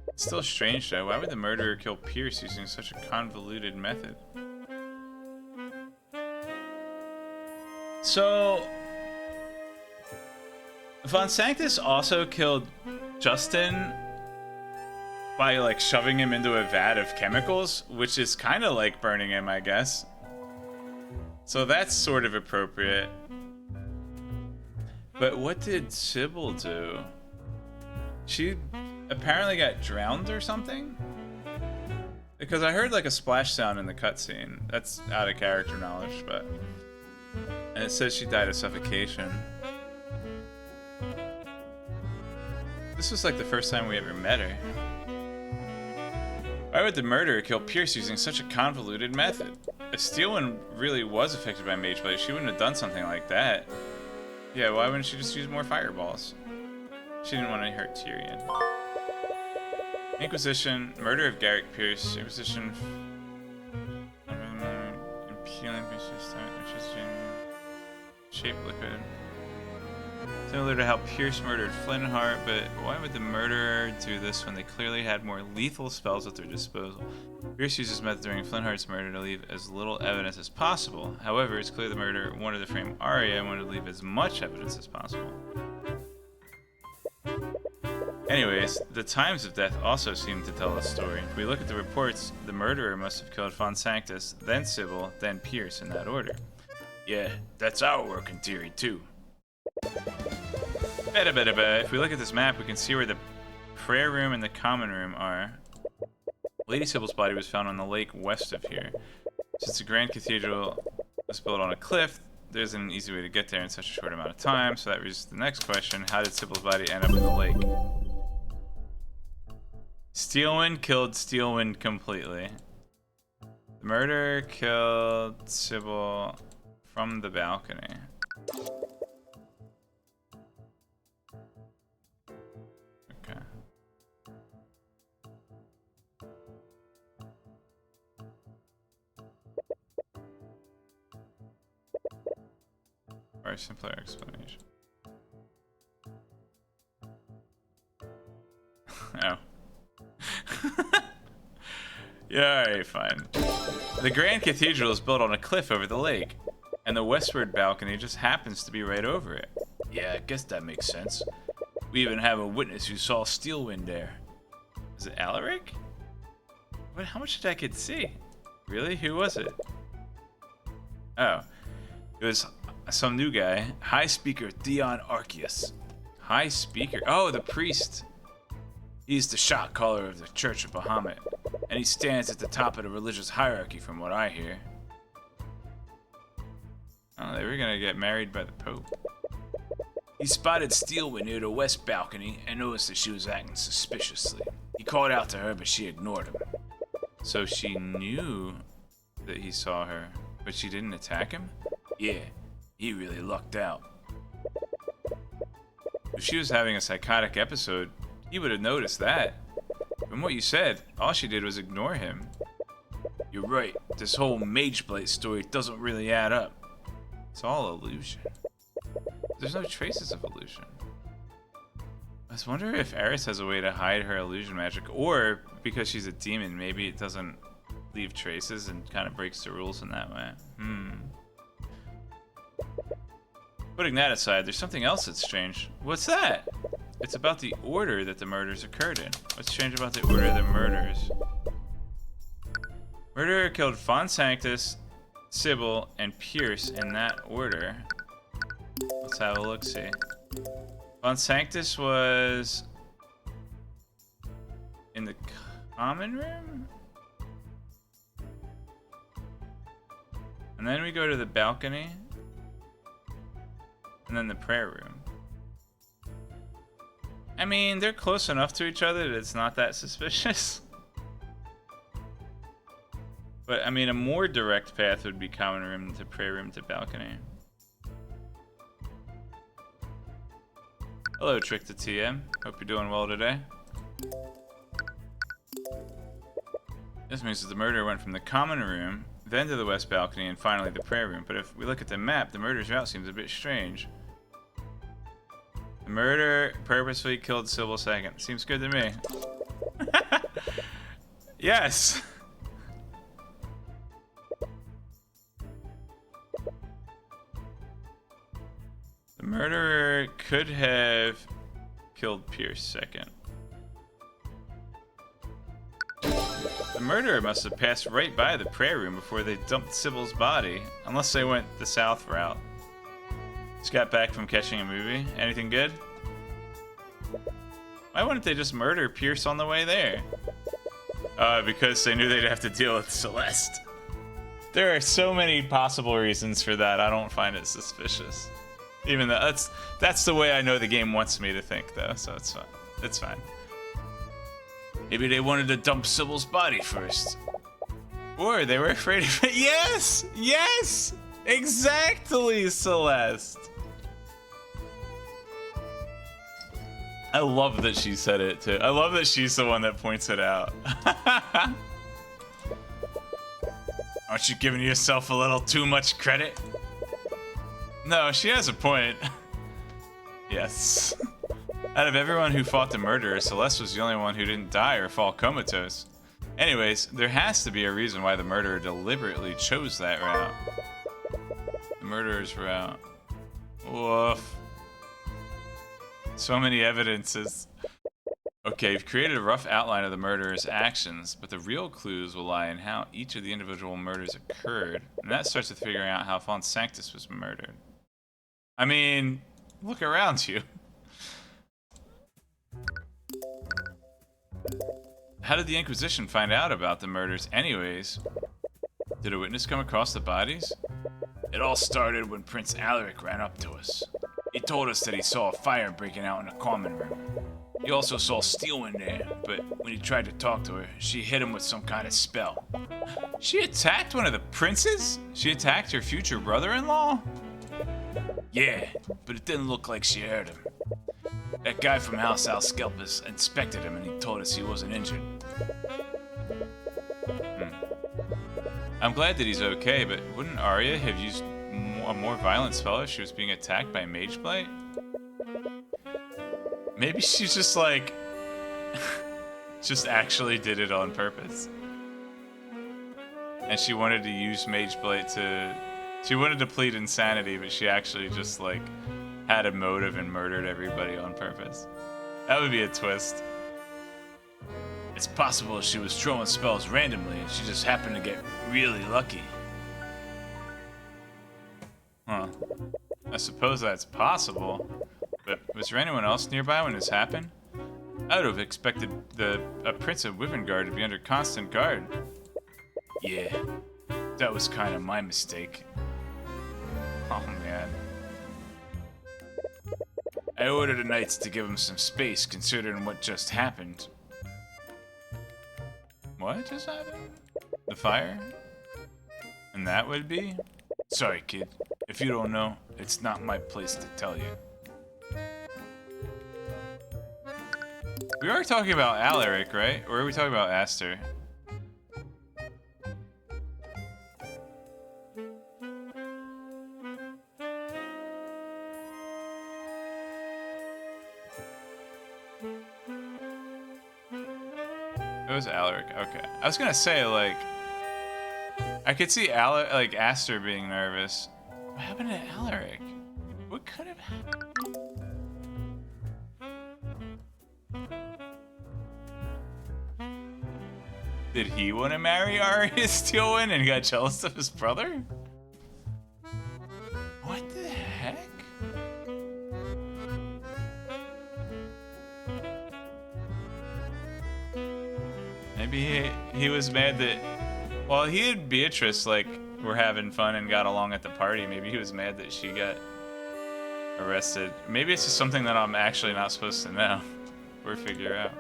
It's still strange though. Why would the murderer kill Pierce using such a convoluted method? So... Von Sanctus also killed Justin by like shoving him into a vat of chemicals, which is kind of like burning him, I guess. So that's sort of appropriate. But what did Sybil do? She apparently got drowned or something? Because I heard like a splash sound in the cutscene. That's out of character knowledge, but... And it says she died of suffocation. This was like the first time we ever met her. Why would the murderer kill Pierce using such a convoluted method? If Steelman really was affected by Mage Blade, she wouldn't have done something like that. Yeah, why wouldn't she just use more fireballs? She didn't want to hurt Tyrion. Inquisition, murder of Garrick Pierce, Inquisition... Impealing Pierce's which is shape liquid. Similar to how Pierce murdered Flintheart, but why would the murderer do this when they clearly had more lethal spells at their disposal? Pierce used this method during Flintheart's murder to leave as little evidence as possible. However, it's clear the murderer wanted to frame Arya and wanted to leave as much evidence as possible. Anyways, the times of death also seem to tell a story. If we look at the reports, the murderer must have killed Von Sanctus, then Sybil, then Pierce in that order. Yeah, that's our working theory too. If we look at this map, we can see where the prayer room and the common room are. Lady Sybil's body was found on the lake west of here. Since the Grand Cathedral was built on a cliff, there isn't an easy way to get there in such a short amount of time, so that raises the next question. How did Sybil's body end up in the lake? Steelwind killed Steelwind completely. The murderer killed Sybil from the balcony. Okay. Or a simpler explanation. Oh. Yeah, alright, fine. The Grand Cathedral is built on a cliff over the lake, and the westward balcony just happens to be right over it. Yeah, I guess that makes sense. We even have a witness who saw Steelwind there. Is it Alaric? What? How much did that kid see? Really? Who was it? Oh. It was some new guy. High Speaker Theon Arceus. High Speaker? Oh, the priest. He's the shot caller of the Church of Bahamut, and he stands at the top of the religious hierarchy from what I hear. Oh, they were gonna get married by the Pope. He spotted Steelwind near the west balcony and noticed that she was acting suspiciously. He called out to her, but she ignored him. So she knew that he saw her, but she didn't attack him? Yeah, he really lucked out. If she was having a psychotic episode, he would have noticed that. From what you said, all she did was ignore him. You're right, this whole Mageblade story doesn't really add up. It's all illusion. There's no traces of illusion. I was wondering if Eris has a way to hide her illusion magic, or because she's a demon, maybe it doesn't leave traces and kind of breaks the rules in that way. Putting that aside, there's something else that's strange. What's that? It's about the order that the murders occurred in. What's strange about the order of the murders? Murderer killed Fon Sanctus, Sybil, and Pierce in that order. Let's have a look-see. Fon Sanctus was in the common room? And then we go to the balcony. And then the prayer room. I mean, they're close enough to each other that it's not that suspicious. But, I mean, a more direct path would be common room to prayer room to balcony. Hello, Trick to TM. Hope you're doing well today. This means that the murderer went from the common room, then to the west balcony, and finally the prayer room. But if we look at the map, the murderer's route seems a bit strange. The murderer purposefully killed Sybil second. Seems good to me. Yes! The murderer could have killed Pierce second. The murderer must have passed right by the prayer room before they dumped Sybil's body, unless they went the south route. Just got back from catching a movie. Anything good? Why wouldn't they just murder Pierce on the way there? Because they knew they'd have to deal with Celeste. There are so many possible reasons for that. I don't find it suspicious. Even though that's the way I know the game wants me to think, though, so it's fine. It's fine. Maybe they wanted to dump Sybil's body first. Or they were afraid of it. Yes! Yes! Exactly, Celeste! I love that she said it, too. I love that she's the one that points it out. Aren't you giving yourself a little too much credit? No, she has a point. Yes. Out of everyone who fought the murderer, Celeste was the only one who didn't die or fall comatose. Anyways, there has to be a reason why the murderer deliberately chose that route. The murderer's route. Woof. So many evidences. Okay, you've created a rough outline of the murderer's actions, but the real clues will lie in how each of the individual murders occurred, and that starts with figuring out how Fon Sanctus was murdered. I mean, look around you. How did the Inquisition find out about the murders anyways? Did a witness come across the bodies? It all started when Prince Alaric ran up to us. He told us that he saw a fire breaking out in the common room. He also saw Steelwind there, but when he tried to talk to her, she hit him with some kind of spell. She attacked one of the princes? She attacked her future brother-in-law? Yeah, but it didn't look like she hurt him. That guy from House Alskelpus inspected him and he told us he wasn't injured. I'm glad that he's okay, but wouldn't Arya have used a more violent spell if she was being attacked by Mageblight? Maybe she's just like... just actually did it on purpose. And she wanted to use Mageblight to... She wanted to plead insanity, but she actually just, like, had a motive and murdered everybody on purpose. That would be a twist. It's possible she was throwing spells randomly and she just happened to get really lucky. Huh. I suppose that's possible. But was there anyone else nearby when this happened? I would have expected a Prince of Wyvernguard to be under constant guard. Yeah, that was kind of my mistake. Oh man. I ordered the knights to give him some space considering what just happened. What just happened? The fire? And that would be? Sorry, kid. If you don't know, it's not my place to tell you. We are talking about Alaric, right? Or are we talking about Aster? It was Alaric. Okay. I was gonna say, like, I could see Aster being nervous. What happened to Alaric? What could have happened? Did he want to marry Arya Steelwind and got jealous of his brother? What the heck? Maybe he was mad that... Well, he and Beatrice, like, were having fun and got along at the party. Maybe he was mad that she got arrested. Maybe it's just something that I'm actually not supposed to know or figure out.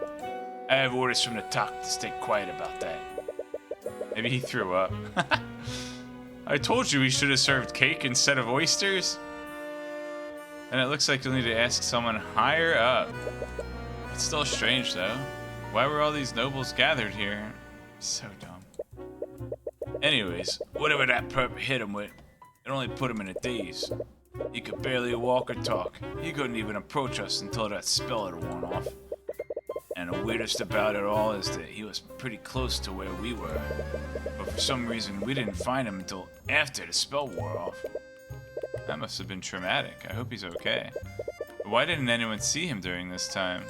I have orders from the top to stay quiet about that. Maybe he threw up. I told you we should have served cake instead of oysters. And it looks like you'll need to ask someone higher up. It's still strange, though. Why were all these nobles gathered here? So dumb. Anyways, whatever that perp hit him with, it only put him in a daze. He could barely walk or talk. He couldn't even approach us until that spell had worn off. And the weirdest about it all is that he was pretty close to where we were. But for some reason, we didn't find him until after the spell wore off. That must have been traumatic. I hope he's okay. But why didn't anyone see him during this time?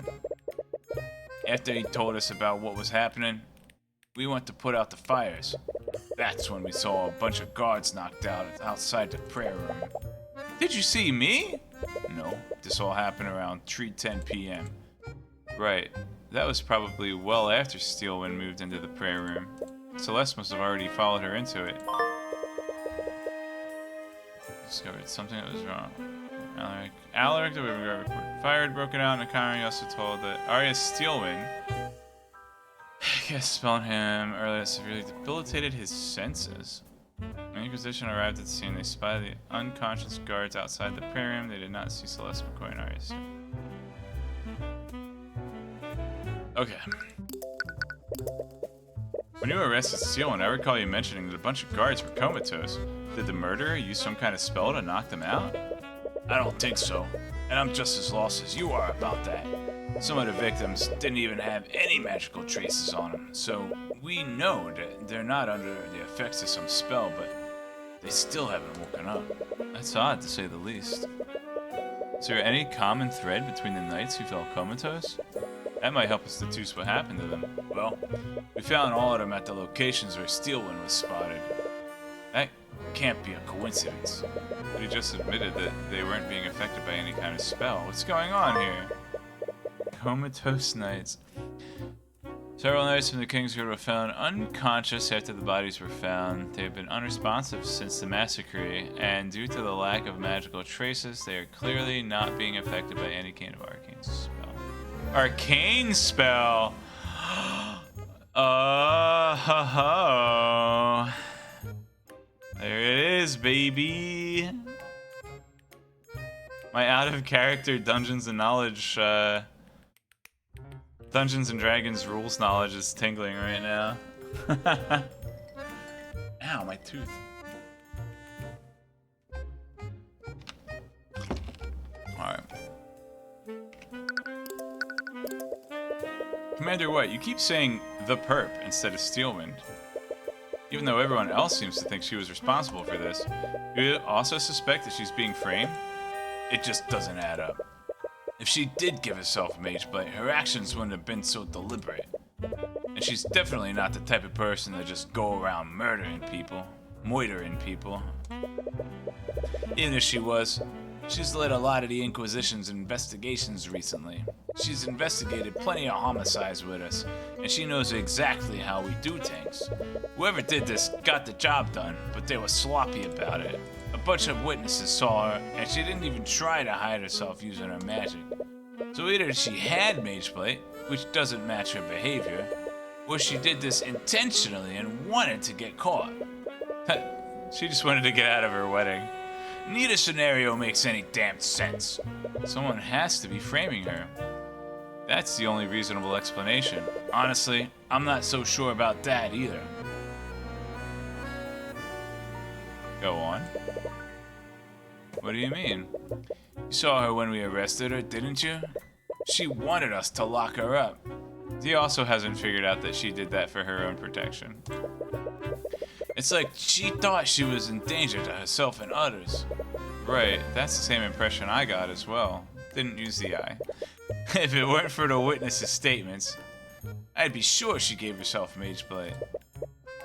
After he told us about what was happening, we went to put out the fires. That's when we saw a bunch of guards knocked out outside the prayer room. Did you see me? No, this all happened around 3:10 p.m. Right. That was probably well after Steelwind moved into the prayer room. Celeste must have already followed her into it. Discovered something that was wrong. Alaric, the Wyvernguard report. Fire had broken out, and Connery also told that Arya Steelwind, I guess spelling him earlier, severely debilitated his senses. When the Inquisition arrived at the scene, they spied the unconscious guards outside the prayer room. They did not see Celeste McCoy and Arya Steelwind. Okay. When you arrested Steelwind, I recall you mentioning that a bunch of guards were comatose. Did the murderer use some kind of spell to knock them out? I don't think so, and I'm just as lost as you are about that. Some of the victims didn't even have any magical traces on them, so we know that they're not under the effects of some spell, but they still haven't woken up. That's odd, to say the least. Is there any common thread between the knights who fell comatose? That might help us deduce what happened to them. Well, we found all of them at the locations where Steelwind was spotted. That can't be a coincidence. But he just admitted that they weren't being affected by any kind of spell. What's going on here? Comatose knights. Is Several knights from the King's Guard were found unconscious after the bodies were found. They have been unresponsive since the massacre, and due to the lack of magical traces, they are clearly not being affected by any kind of arcane spell. Arcane spell! Oh, ho, ho. There it is, baby. My out-of-character Dungeons and Knowledge, Dungeons and Dragons rules knowledge is tingling right now. Ow, my tooth. Alright. Commander White, you keep saying the perp instead of Steelwind. Even though everyone else seems to think she was responsible for this, you also suspect that she's being framed? It just doesn't add up. If she did give herself a mage blade, her actions wouldn't have been so deliberate. And she's definitely not the type of person that just go around murdering people, moitering people. Even if she was, she's led a lot of the Inquisition's investigations recently. She's investigated plenty of homicides with us, and she knows exactly how we do things. Whoever did this got the job done, but they were sloppy about it. A bunch of witnesses saw her, and she didn't even try to hide herself using her magic. So either she had mageplate, which doesn't match her behavior, or she did this intentionally and wanted to get caught. She just wanted to get out of her wedding. Neither scenario makes any damn sense. Someone has to be framing her. That's the only reasonable explanation. Honestly, I'm not so sure about that either. Go on. What do you mean? You saw her when we arrested her, didn't you? She wanted us to lock her up. He also hasn't figured out that she did that for her own protection. It's like she thought she was in danger to herself and others. Right, that's the same impression I got as well. Didn't use the eye. If it weren't for the witnesses' statements, I'd be sure she gave herself mage blade.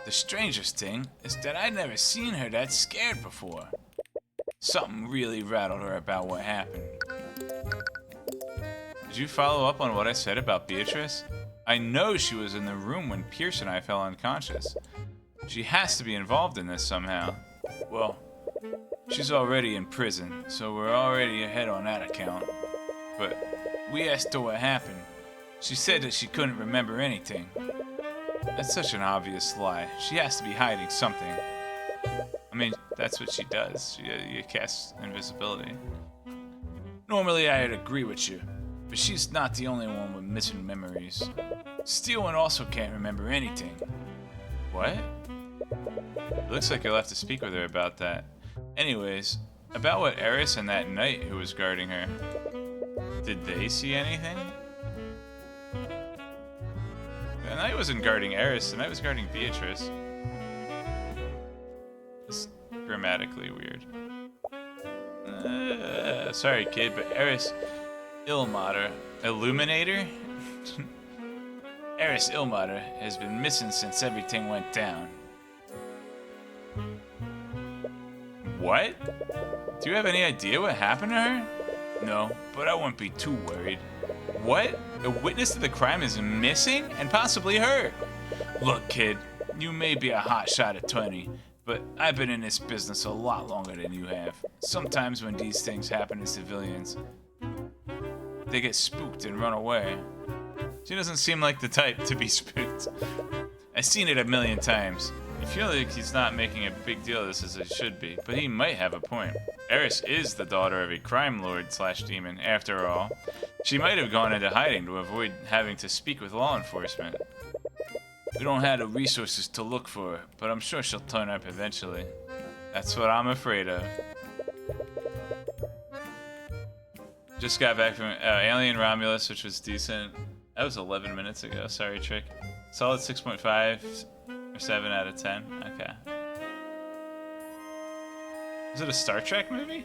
The strangest thing is that I'd never seen her that scared before. Something really rattled her about what happened. Did you follow up on what I said about Beatrice? I know she was in the room when Pierce and I fell unconscious. She has to be involved in this somehow. Well, she's already in prison, so we're already ahead on that account. But we asked her what happened. She said that she couldn't remember anything. That's such an obvious lie. She has to be hiding something. I mean, that's what she does. She casts invisibility. Normally I'd agree with you, but she's not the only one with missing memories. Steelwind also can't remember anything. What? It looks like you'll have to speak with her about that. Anyways, about what Eris and that knight who was guarding her. Did they see anything? The knight wasn't guarding Eris, the knight was guarding Beatrice. It's grammatically weird. Sorry kid, but Eris Illuminator? Eris Ilmater has been missing since everything went down. What? Do you have any idea what happened to her? No, but I wouldn't be too worried. What? A witness to the crime is missing and possibly hurt? Look, kid, you may be a hotshot at 20, but I've been in this business a lot longer than you have. Sometimes when these things happen to civilians, they get spooked and run away. She doesn't seem like the type to be spooked. I've seen it a million times. I feel like he's not making a big deal of this as he should be, but he might have a point. Eris is the daughter of a crime lord / demon, after all. She might have gone into hiding to avoid having to speak with law enforcement. We don't have the resources to look for her, but I'm sure she'll turn up eventually. That's what I'm afraid of. Just got back from Alien Romulus, which was decent. That was 11 minutes ago. Sorry, Trick. Solid 6.5 or 7 out of 10. Okay. Is it a Star Trek movie?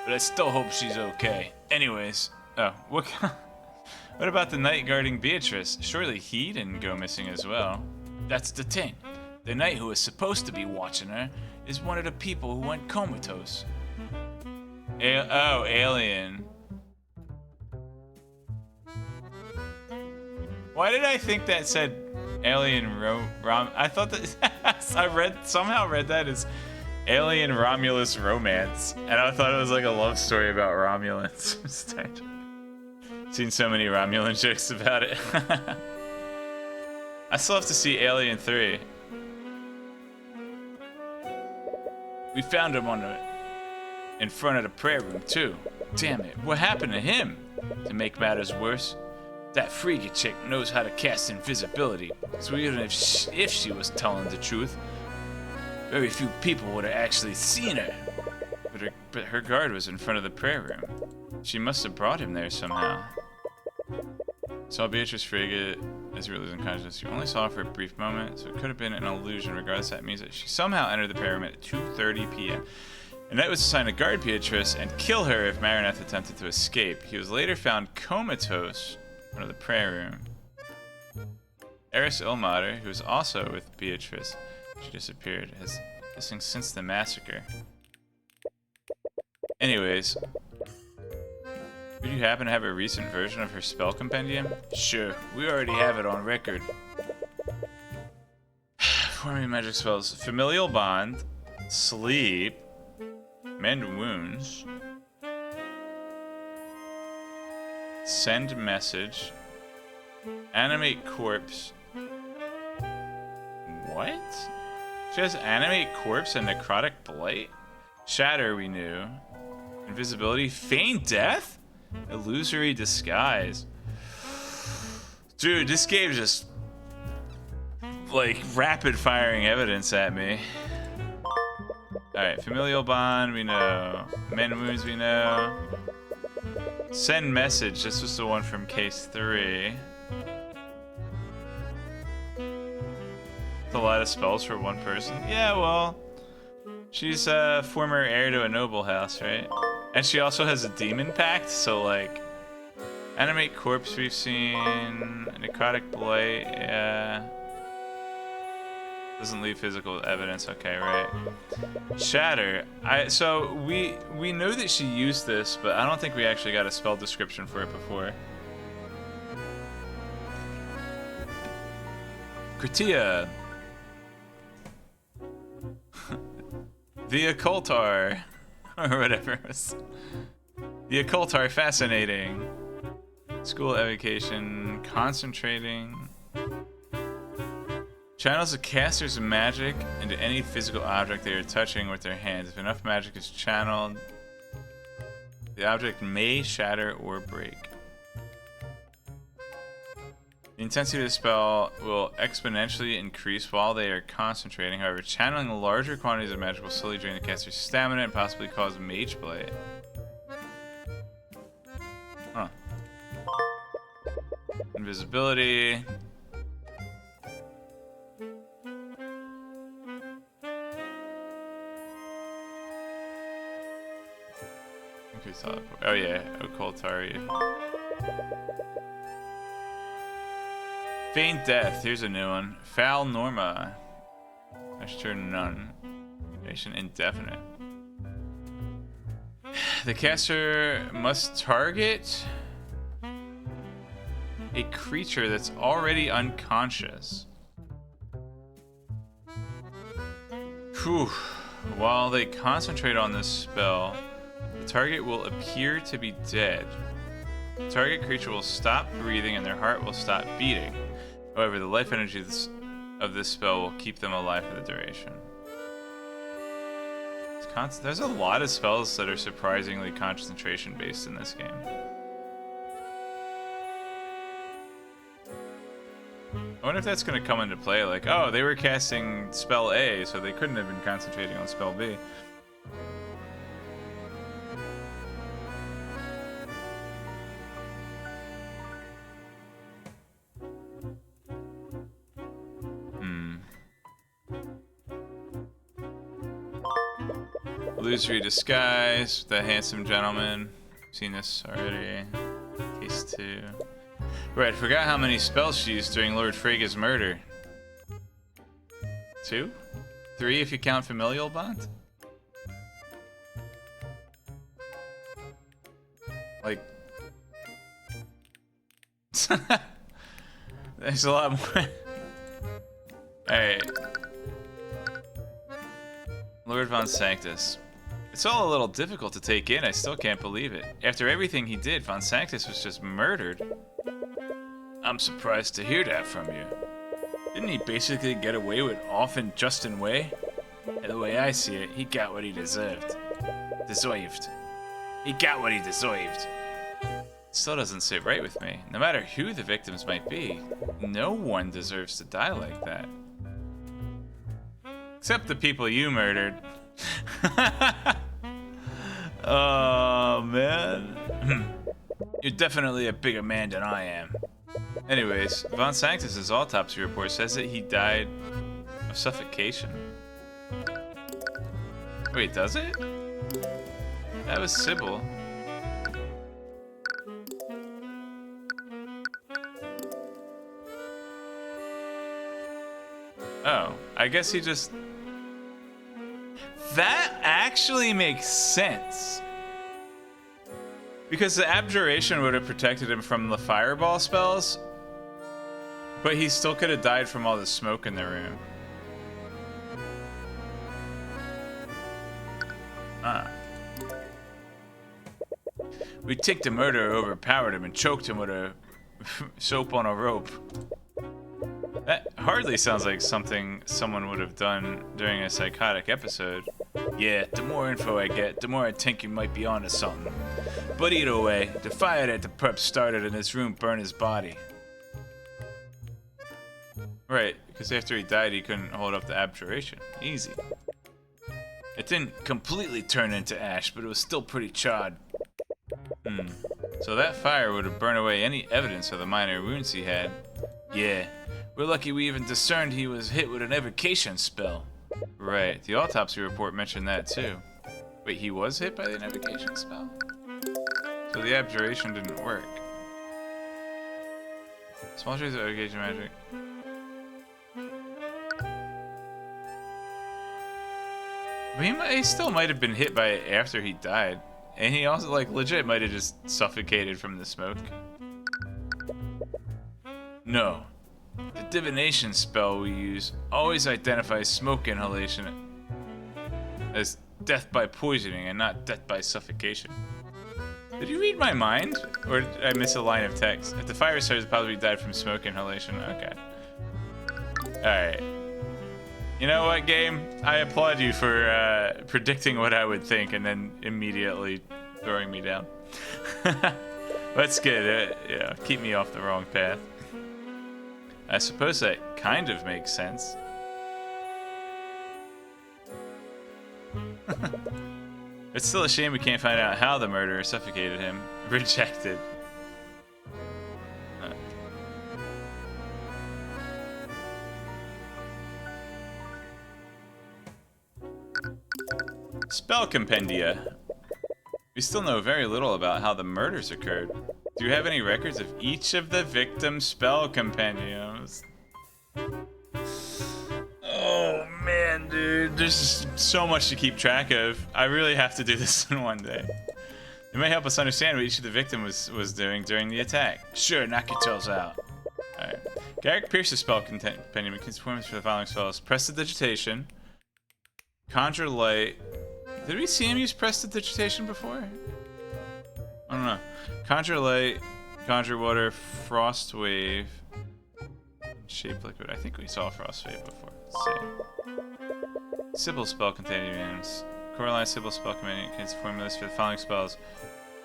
But I still hope she's okay. Anyways, what about the knight guarding Beatrice? Surely he didn't go missing as well. That's the thing. The knight who is supposed to be watching her is one of the people who went comatose. Oh, alien. Why did I think that said alien Rom? I thought that somehow read that as alien Romulus romance, and I thought it was like a love story about Romulans. Seen so many Romulan jokes about it. I still have to see Alien 3. We found him in front of the prayer room too. Damn it, what happened to him? To make matters worse, that freaky chick knows how to cast invisibility, so even if she was telling the truth, very few people would have actually seen her. But her guard was in front of the prayer room. She must have brought him there somehow. Saw Beatrice Frigate as you were losing consciousness. You only saw her for a brief moment, so it could have been an illusion. Regardless, that means that she somehow entered the prayer room at 2:30 p.m. And that was assigned to guard Beatrice and kill her if Marinette attempted to escape. He was later found comatose in front of the prayer room. Eris Ilmater, who was also with Beatrice, she disappeared, has missing since the massacre. Anyways, would you happen to have a recent version of her spell compendium? Sure, we already have it on record. Forming magic spells: Familial Bond, Sleep, Mend Wounds, Send Message, Animate Corpse. What? She has Animate Corpse and Necrotic Blight? Shatter, we knew. Invisibility, Feign Death? Illusory Disguise. Dude, this game just like rapid firing evidence at me. Alright, Familial Bond, we know. Mend Wounds, we know. Send Message, this was the one from case 3. A lot of spells for one person. Yeah, well, she's a former heir to a noble house, right? And she also has a demon pact, so like, Animate Corpse we've seen, Necrotic Blight, yeah. Doesn't leave physical evidence, okay, right? Shatter, so we know that she used this, but I don't think we actually got a spell description for it before. Kritia. The Occultar, or whatever. The Occultar, fascinating. School evocation, concentrating. Channels the caster's magic into any physical object they are touching with their hands. If enough magic is channeled, the object may shatter or break. The intensity of the spell will exponentially increase while they are concentrating. However, channeling larger quantities of magic will slowly drain the caster's stamina and possibly cause Mage Blight. Huh. Invisibility. Oh yeah, Occultari. Feign Death, here's a new one. Foul Norma. Extra none. Duration indefinite. The caster must target a creature that's already unconscious. Whew. While they concentrate on this spell, the target will appear to be dead. The target creature will stop breathing and their heart will stop beating. However, the life energy of this spell will keep them alive for the duration. There's a lot of spells that are surprisingly concentration based in this game. I wonder if that's going to come into play, like, oh, they were casting spell A, so they couldn't have been concentrating on spell B. Illusory Disguise, the handsome gentleman. Seen this already. Case 2. Right, forgot how many spells she used during Lord Frega's murder. 2? 3 if you count Familial Bond? There's a lot more. Alright. Lord Von Sanctus. It's all a little difficult to take in, I still can't believe it. After everything he did, Von Sanctus was just murdered. I'm surprised to hear that from you. Didn't he basically get away with off and Justin way? The way I see it, he got what he deserved. He got what he deserved. Still doesn't sit right with me. No matter who the victims might be, no one deserves to die like that. Except the people you murdered. Oh, man. You're definitely a bigger man than I am. Anyways, Von Sanctus's autopsy report says that he died of suffocation. Wait, does it? That was Sybil. Oh, I guess he just... That actually makes sense. Because the abjuration would have protected him from the fireball spells, but he still could have died from all the smoke in the room. We think the murderer overpowered him and choked him with a soap on a rope. That hardly sounds like something someone would have done during a psychotic episode. Yeah, the more info I get, the more I think you might be onto something. But either way, the fire that the prep started in this room burned his body. Right, because after he died, he couldn't hold up the abjuration. Easy. It didn't completely turn into ash, but it was still pretty charred. So that fire would have burned away any evidence of the minor wounds he had. Yeah, we're lucky we even discerned he was hit with an evocation spell. Right, the autopsy report mentioned that too. Wait, he was hit by an evocation spell? So the abjuration didn't work. Small trace of evocation magic. But he still might have been hit by it after he died. And he also, like, legit might have just suffocated from the smoke. No. The divination spell we use always identifies smoke inhalation as death by poisoning and not death by suffocation. Did you read my mind? Or did I miss a line of text? If the fire started, probably died from smoke inhalation. Okay. Alright. You know what, game? I applaud you for predicting what I would think and then immediately throwing me down. That's good. Keep me off the wrong path. I suppose that kind of makes sense. It's still a shame we can't find out how the murderer suffocated him. Rejected. Spell Compendia. We still know very little about how the murders occurred. Do you have any records of each of the victims' spell compendiums? Oh man, dude, there's just so much to keep track of. I really have to do this in one day. It may help us understand what each of the victims was doing during the attack. Sure, knock your toes out. Alright. Garrick Pierce's spell compendium contains performance for the following spells: Prestidigitation, Conjure Light. Did we see him use Prestidigitation before? I don't know. Conjure Light, Conjure Water, Frost Wave, Shape Liquid. I think we saw Frost Wave before. Let's see. Sybil spell compendiums. Coraline Sybil spell compendium contains formulas for the following spells: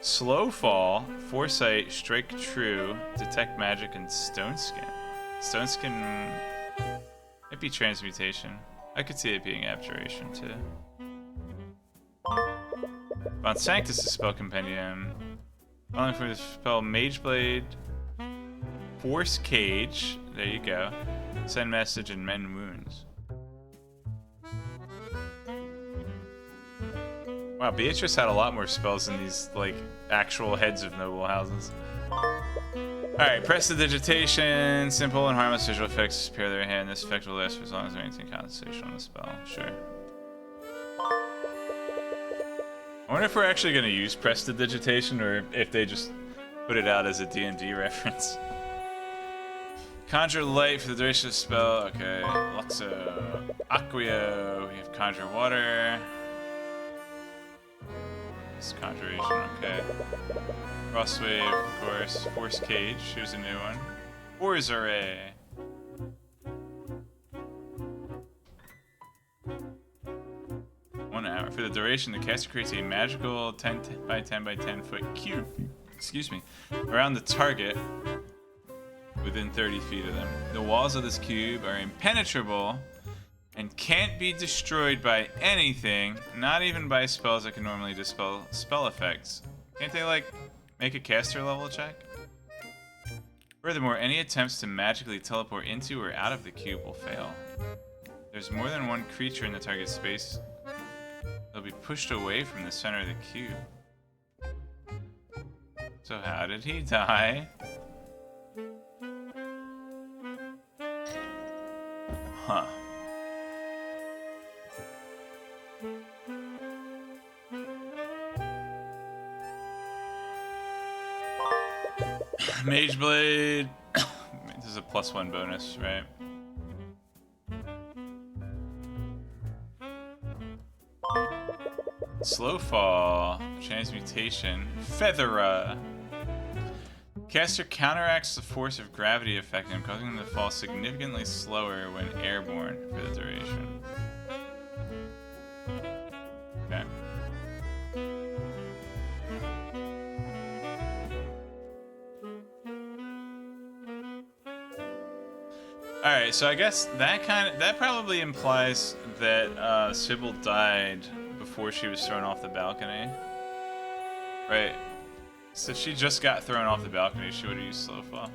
Slow Fall, Foresight, Strike True, Detect Magic, and Stone Skin. Stone Skin might be Transmutation. I could see it being Abjuration too. Von Sanctus' spell compendium. Calling for the spell Mage Blade, Force Cage. There you go. Send Message and Mend Wounds. Wow, Beatrice had a lot more spells than these, like, actual heads of noble houses. Alright, Prestidigitation. Simple and harmless visual effects appear in their hand. This effect will last for as long as there is any concentration on the spell. Sure. I wonder if we're actually going to use Prestidigitation or if they just put it out as a D&D reference. Conjure light for the duration of the spell. Okay. Luxo. Acquio. We have conjure water. This conjuration, okay. Frostwave, of course. Force Cage, here's a new one. Force Array. For the duration, the caster creates a magical 10 by 10 by 10 foot cube, excuse me, around the target within 30 feet of them. The walls of this cube are impenetrable and can't be destroyed by anything, not even by spells that can normally dispel spell effects. Can't they, like, make a caster level check? Furthermore, any attempts to magically teleport into or out of the cube will fail. There's more than one creature in the target space. They'll be pushed away from the center of the cube. So how did he die? Huh. Mage Blade. This is a +1 bonus, right? Slow Fall, Transmutation, Feathera. Caster counteracts the force of gravity affecting him, causing him to fall significantly slower when airborne for the duration. Okay. Alright, so I guess that probably implies that Sybil died before she was thrown off the balcony. Right. So she just got thrown off the balcony, she would have used Slow Fall.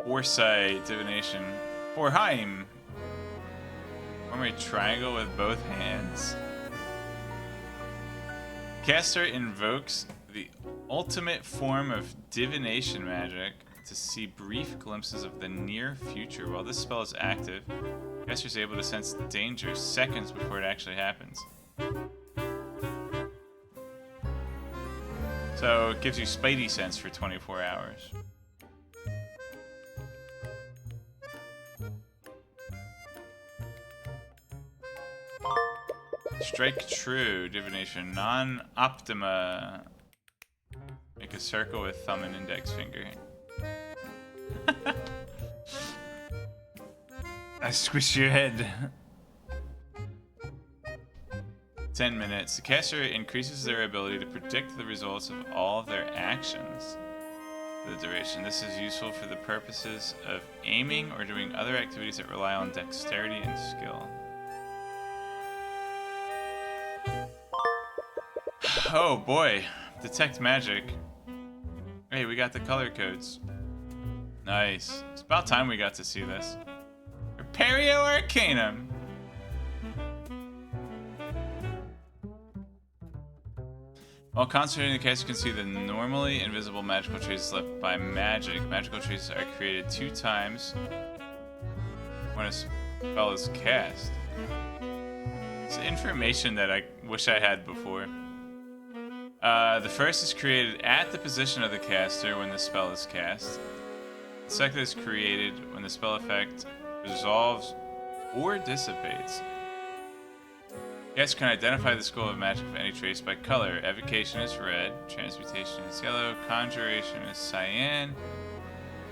Foresight, Divination. Forheim. Form a triangle with both hands. Caster invokes the ultimate form of divination magic to see brief glimpses of the near future. While this spell is active, caster is able to sense danger seconds before it actually happens. So it gives you Spidey sense for 24 hours. Strike True, Divination, Non-Optima. Make a circle with thumb and index finger. I squish your head. 10 minutes. The caster increases their ability to predict the results of all of their actions for the duration. This is useful for the purposes of aiming or doing other activities that rely on dexterity and skill. Oh boy. Detect magic. Hey, we got the color codes. Nice. It's about time we got to see this. Repario Arcanum. While concentrating, the caster can see the normally invisible magical traces left by magic. Magical traces are created 2 times when a spell is cast. It's information that I wish I had before. The first is created at the position of the caster when the spell is cast. The second is created when the spell effect resolves or dissipates. Caster can identify the school of magic of any trace by color. Evocation is red, Transmutation is yellow, Conjuration is cyan,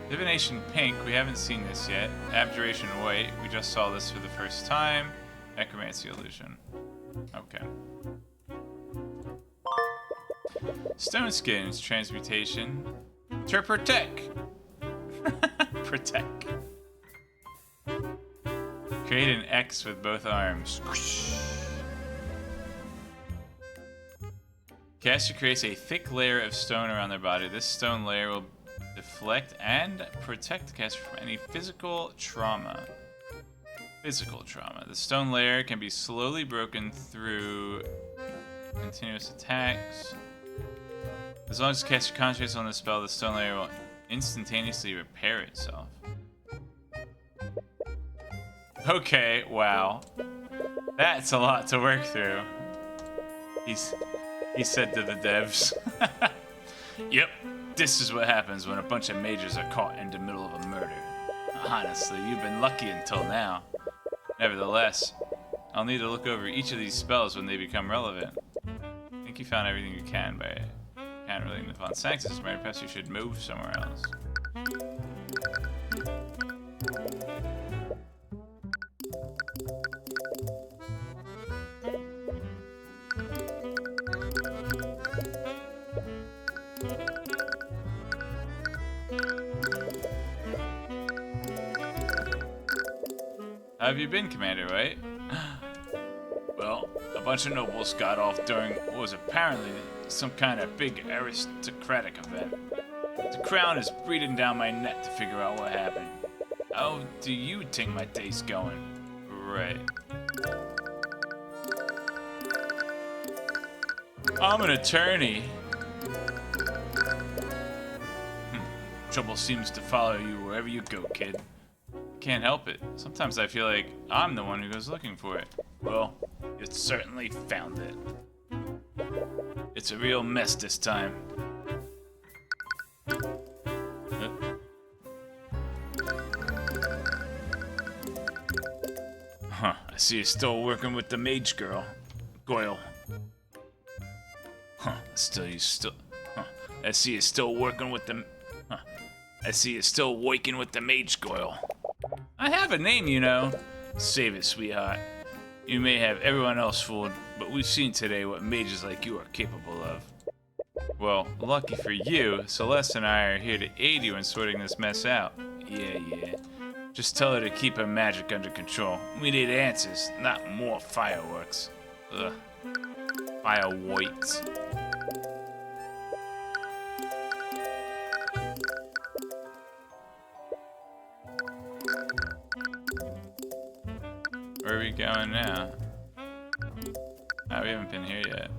Divination pink, we haven't seen this yet, Abjuration white, we just saw this for the first time, Necromancy illusion. Okay. Stone Skins, Transmutation, Protect. Protect. Create an X with both arms. Caster creates a thick layer of stone around their body. This stone layer will deflect and protect the caster from any physical trauma. The stone layer can be slowly broken through continuous attacks. As long as the caster concentrates on the spell, the stone layer will instantaneously repair itself. Okay, wow. That's a lot to work through. He said to the devs. Yep, this is what happens when a bunch of mages are caught in the middle of a murder. Honestly, you've been lucky until now. Nevertheless, I'll need to look over each of these spells when they become relevant. I think you found everything you can by relating to Von Sanctus. Perhaps you should move somewhere else. How have you been, Commander White? Well, a bunch of nobles got off during what was apparently some kind of big aristocratic event. The crown is breathing down my neck to figure out what happened. How do you think my day's going? Right. I'm an attorney. Trouble seems to follow you wherever you go, kid. Can't help it. Sometimes I feel like I'm the one who goes looking for it. Well, you certainly found it. It's a real mess this time. Huh, I see you're still working with the mage girl, Goyle. Huh, I see you're still working with the... I see you're still working with the mage Goyle. I have a name, you know. Save it, sweetheart. You may have everyone else fooled, but we've seen today what mages like you are capable of. Well, lucky for you, Celeste and I are here to aid you in sorting this mess out. Yeah. Just tell her to keep her magic under control. We need answers, not more fireworks. Ugh. Fireworks. Where are we going now? Oh, we haven't been here yet.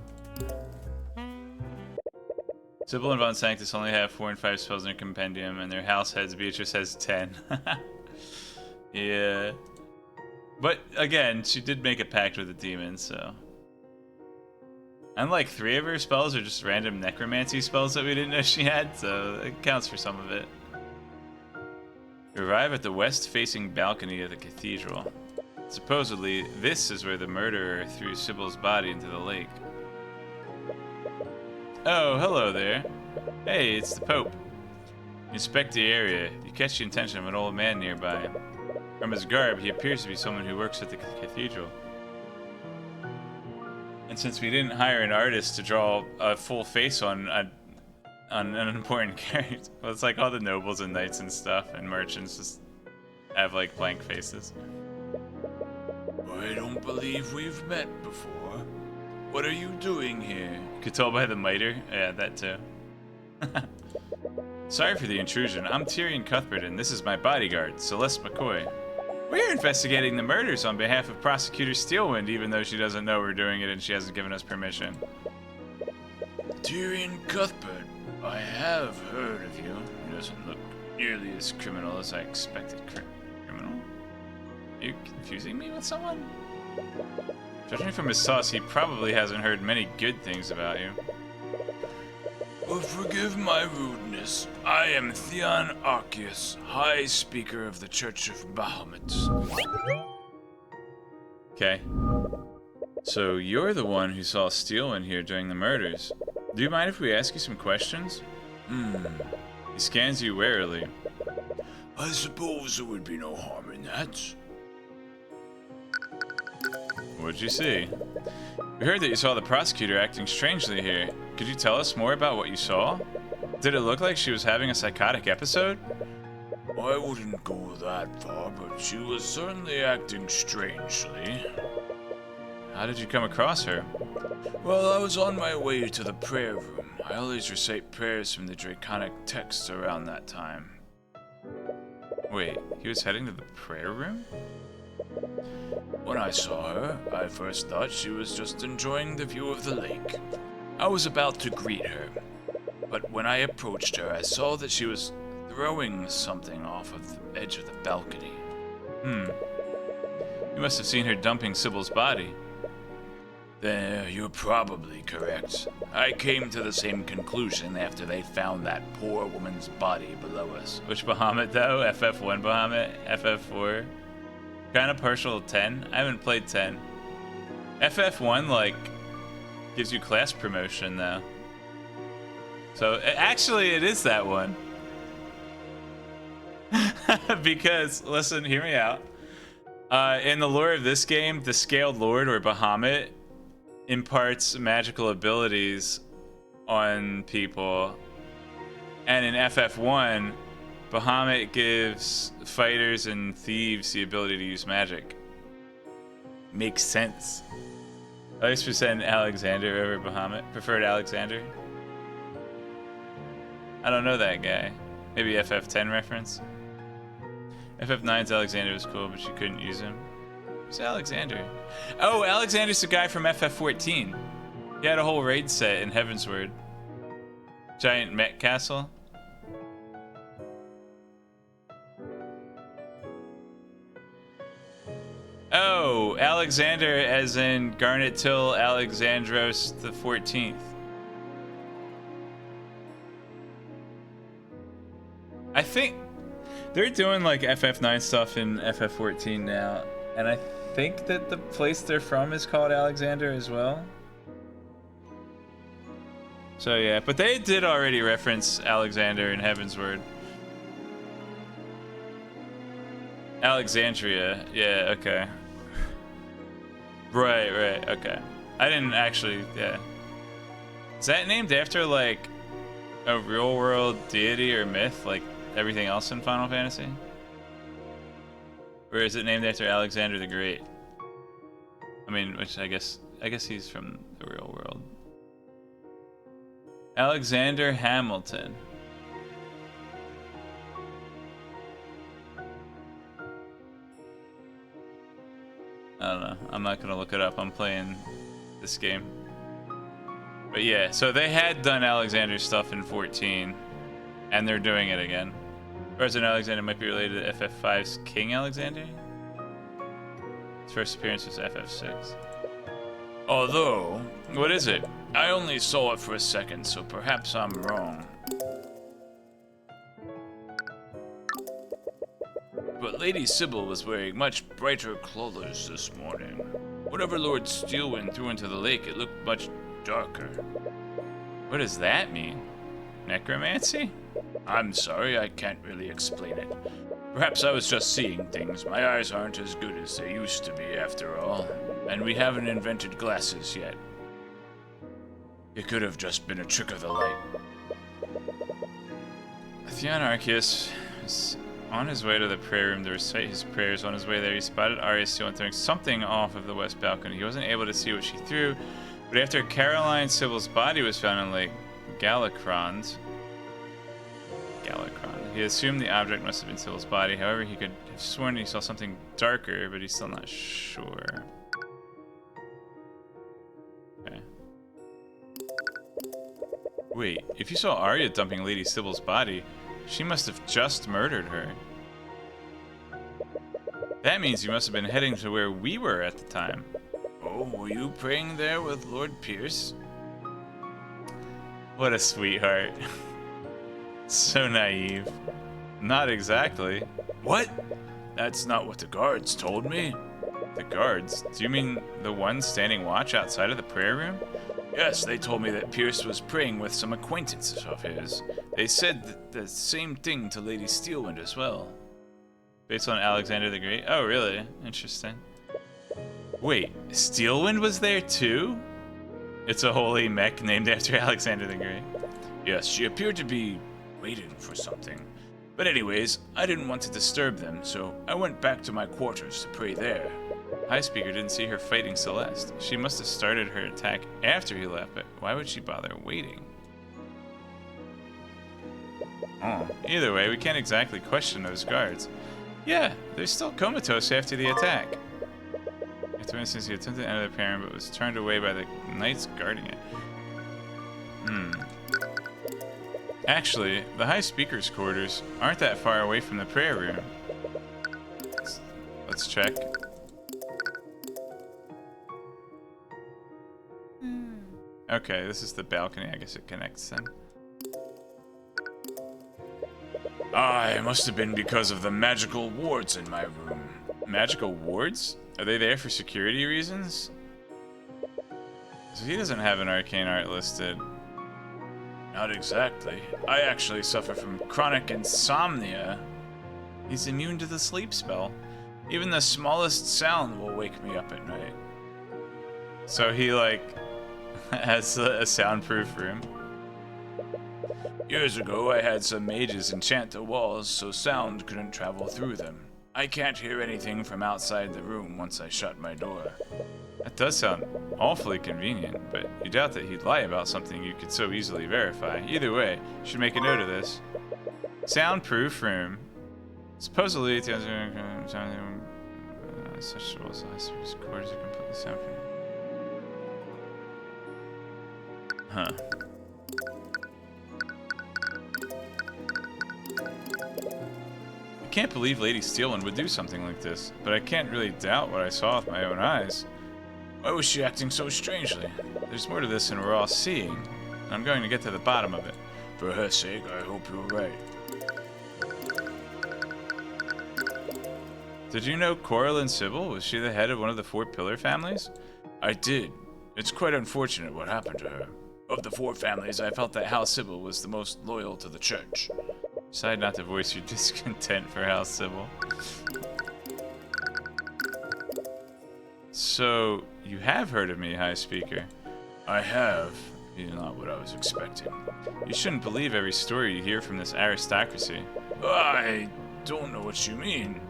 Sybil and Von Sanctus only have 4 and 5 spells in their compendium, and their house heads, Beatrice, has 10. Yeah. But, again, she did make a pact with the demon, so... And, like, 3 of her spells are just random necromancy spells that we didn't know she had, so it counts for some of it. We arrive at the west-facing balcony of the cathedral. Supposedly, this is where the murderer threw Sybil's body into the lake. Oh, hello there. Hey, it's the Pope. You inspect the area. You catch the attention of an old man nearby. From his garb, he appears to be someone who works at the cathedral. And since we didn't hire an artist to draw a full face on an important character, well, it's like all the nobles and knights and stuff and merchants just have like blank faces. I don't believe we've met before. What are you doing here? Could tell by the miter. Yeah, that too. Sorry for the intrusion. I'm Tyrion Cuthbert, and this is my bodyguard, Celeste McCoy. We're investigating the murders on behalf of Prosecutor Steelwind, even though she doesn't know we're doing it and she hasn't given us permission. Tyrion Cuthbert, I have heard of you. He doesn't look nearly as criminal as I expected. Criminal? Are you confusing me with someone? Judging from his sauce, he probably hasn't heard many good things about you. Well, forgive my rudeness. I am Theon Arceus, High Speaker of the Church of Bahamut. Okay. So you're the one who saw Steelwind here during the murders. Do you mind if we ask you some questions? He scans you warily. I suppose there would be no harm in that. What'd you see? We heard that you saw the prosecutor acting strangely here. Could you tell us more about what you saw? Did it look like she was having a psychotic episode? I wouldn't go that far, but she was certainly acting strangely. How did you come across her? Well, I was on my way to the prayer room. I always recite prayers from the Draconic texts around that time. Wait, he was heading to the prayer room? When I saw her, I first thought she was just enjoying the view of the lake. I was about to greet her, but when I approached her, I saw that she was throwing something off of the edge of the balcony. You must have seen her dumping Sybil's body. Then you're probably correct. I came to the same conclusion after they found that poor woman's body below us. Which Bahamut though? FF1 Bahamut? FF4? Kind of partial to 10. I haven't played 10. FF1 like gives you class promotion though. So actually it is that one. Because listen, hear me out. In the lore of this game, the Scaled Lord or Bahamut imparts magical abilities on people, and in FF1, Bahamut gives fighters and thieves the ability to use magic. Makes sense. At least percent Alexander over Bahamut. Preferred Alexander. I don't know that guy. Maybe FF10 reference. FF9's Alexander was cool, but you couldn't use him. Who's Alexander? Oh, Alexander's the guy from FF14. He had a whole raid set in Heavensward. Giant Met Castle. Oh, Alexander as in Garnet Till Alexandros the 14th. I think they're doing like FF9 stuff in FF14 now, and I think that the place they're from is called Alexander as well. So yeah, but they did already reference Alexander in Heavensward. Alexandria, yeah, okay. Right, okay. I didn't actually, yeah. Is that named after like a real world deity or myth, like everything else in Final Fantasy? Or is it named after Alexander the Great? I mean, which I guess he's from the real world. Alexander Hamilton. I don't know. I'm not gonna look it up. I'm playing this game. But yeah, so they had done Alexander stuff in 14, and they're doing it again. President Alexander might be related to FF5's King Alexander. His first appearance was FF6. Although, What is it? I only saw it for a second, so perhaps I'm wrong. But Lady Sybil was wearing much brighter clothes this morning. Whatever Lord Steelwind threw into the lake, it looked much darker. What does that mean? Necromancy? I'm sorry, I can't really explain it. Perhaps I was just seeing things. My eyes aren't as good as they used to be, after all. And we haven't invented glasses yet. It could have just been a trick of the light. Theon Arceus was on his way to the prayer room to recite his prayers. On his way there, he spotted Arya Steelwind throwing something off of the west balcony. He wasn't able to see what she threw, but after Caroline Sybil's body was found in Lake Galacron, he assumed the object must have been Sybil's body. However, he could have sworn he saw something darker, but he's still not sure. Okay. Wait, if you saw Arya dumping Lady Sybil's body, she must have just murdered her. That means you must have been heading to where we were at the time. Oh, were you praying there with Lord Pierce? What a sweetheart. So naive. Not exactly. What? That's not what the guards told me. The guards? Do you mean the ones standing watch outside of the prayer room? Yes, they told me that Pierce was praying with some acquaintances of his. They said the same thing to Lady Steelwind as well. Based on Alexander the Great? Oh, really? Interesting. Wait, Steelwind was there too? It's a holy mech named after Alexander the Great. Yes, she appeared to be waiting for something. But anyways, I didn't want to disturb them, so I went back to my quarters to pray there. High Speaker didn't see her fighting Celeste. She must have started her attack after he left, but why would she bother waiting? Oh, either way, we can't exactly question those guards. Yeah, they're still comatose after the attack. After instance, he attempted to enter the prayer room, but was turned away by the knights guarding it. Actually, the High Speaker's quarters aren't that far away from the prayer room. Let's check. Okay, this is the balcony. I guess it connects then. It must have been because of the magical wards in my room. Magical wards? Are they there for security reasons? So he doesn't have an arcane art listed. Not exactly. I actually suffer from chronic insomnia. He's immune to the sleep spell. Even the smallest sound will wake me up at night. So he, like, has a soundproof room. Years ago, I had some mages enchant the walls so sound couldn't travel through them. I can't hear anything from outside the room once I shut my door. That does sound awfully convenient, but you doubt that he'd lie about something you could so easily verify. Either way, you should make a note of this. Soundproof room. Supposedly, such walls quarters are completely soundproof. Huh. I can't believe Lady Steelwind would do something like this, but I can't really doubt what I saw with my own eyes. Why was she acting so strangely? There's more to this than we're all seeing, and I'm going to get to the bottom of it. For her sake, I hope you're right. Did you know Coraline Sybil? Was she the head of one of the 4 pillar families? I did. It's quite unfortunate what happened to her. Of the 4 families, I felt that House Sybil was the most loyal to the church. Decide not to voice your discontent for House Sybil. So, you have heard of me, High Speaker? I have. You're not what I was expecting. You shouldn't believe every story you hear from this aristocracy. I don't know what you mean.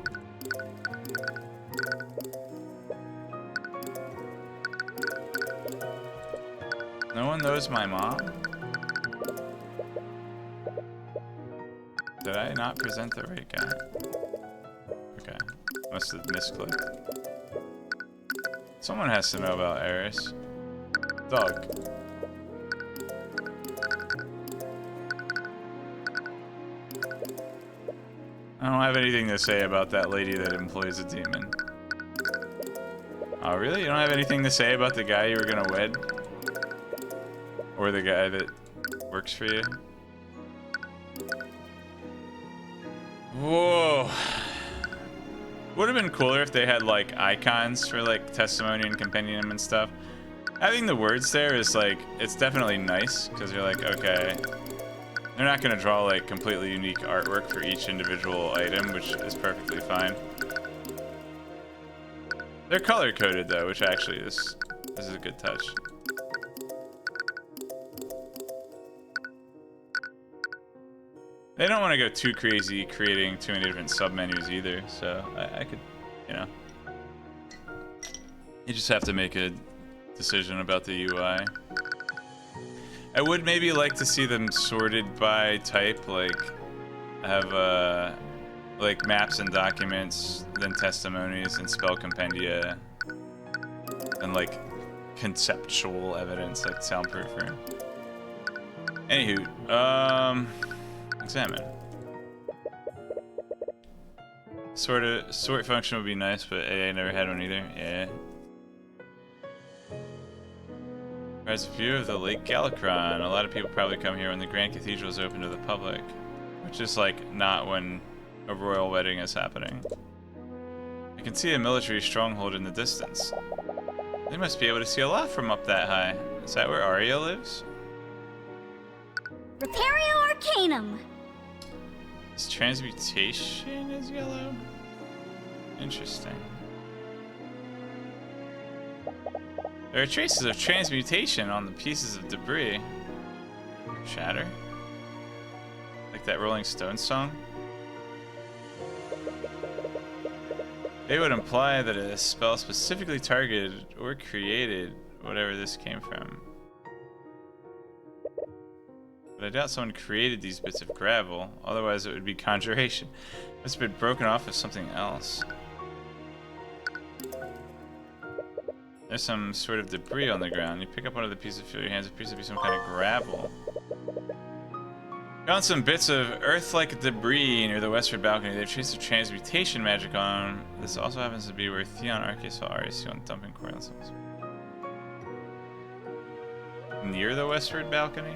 No one knows my mom? Did I not present the right guy? Okay. Must have misclicked. Someone has to know about Eris. Doug. I don't have anything to say about that lady that employs a demon. Oh, really? You don't have anything to say about the guy you were gonna wed? Or the guy that works for you? Whoa. Would have been cooler if they had like icons for like testimony and compendium and stuff. Having the words there is like, it's definitely nice because you're like, okay. They're not going to draw like completely unique artwork for each individual item, which is perfectly fine. They're color coded though, which actually is a good touch. They don't want to go too crazy creating too many different sub-menus either, so I could, you know. You just have to make a decision about the UI. I would maybe like to see them sorted by type, like have like maps and documents, then testimonies and spell compendia, and like conceptual evidence like soundproof room. Anywho, examine. Sort function would be nice, but AA never had one either. Yeah. There's a view of the Lake Galacron. A lot of people probably come here when the Grand Cathedral is open to the public, which is like not when a royal wedding is happening. I can see a military stronghold in the distance. They must be able to see a lot from up that high. Is that where Arya lives? Repario Arcanum. This transmutation is yellow? Interesting. There are traces of transmutation on the pieces of debris. Shatter? Like that Rolling Stones song? They would imply that a spell specifically targeted or created whatever this came from. But I doubt someone created these bits of gravel, otherwise it would be conjuration. It must have been broken off of something else. There's some sort of debris on the ground. You pick up one of the pieces, feel your hands, it appears to be some kind of gravel. Found some bits of earth-like debris near the westward balcony. They've traced of transmutation magic on them. This also happens to be where Theon Arceus saw Arceus dumping Coraline. near the westward balcony?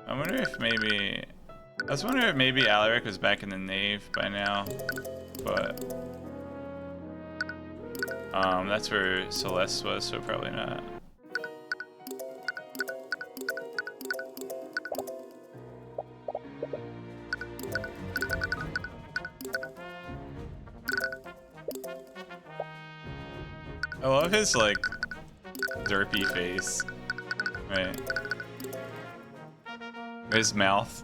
I wonder if maybe... I was wondering if maybe Alaric was back in the nave by now, but... that's where Celeste was, so probably not. I love his, like, derpy face. Right. His mouth.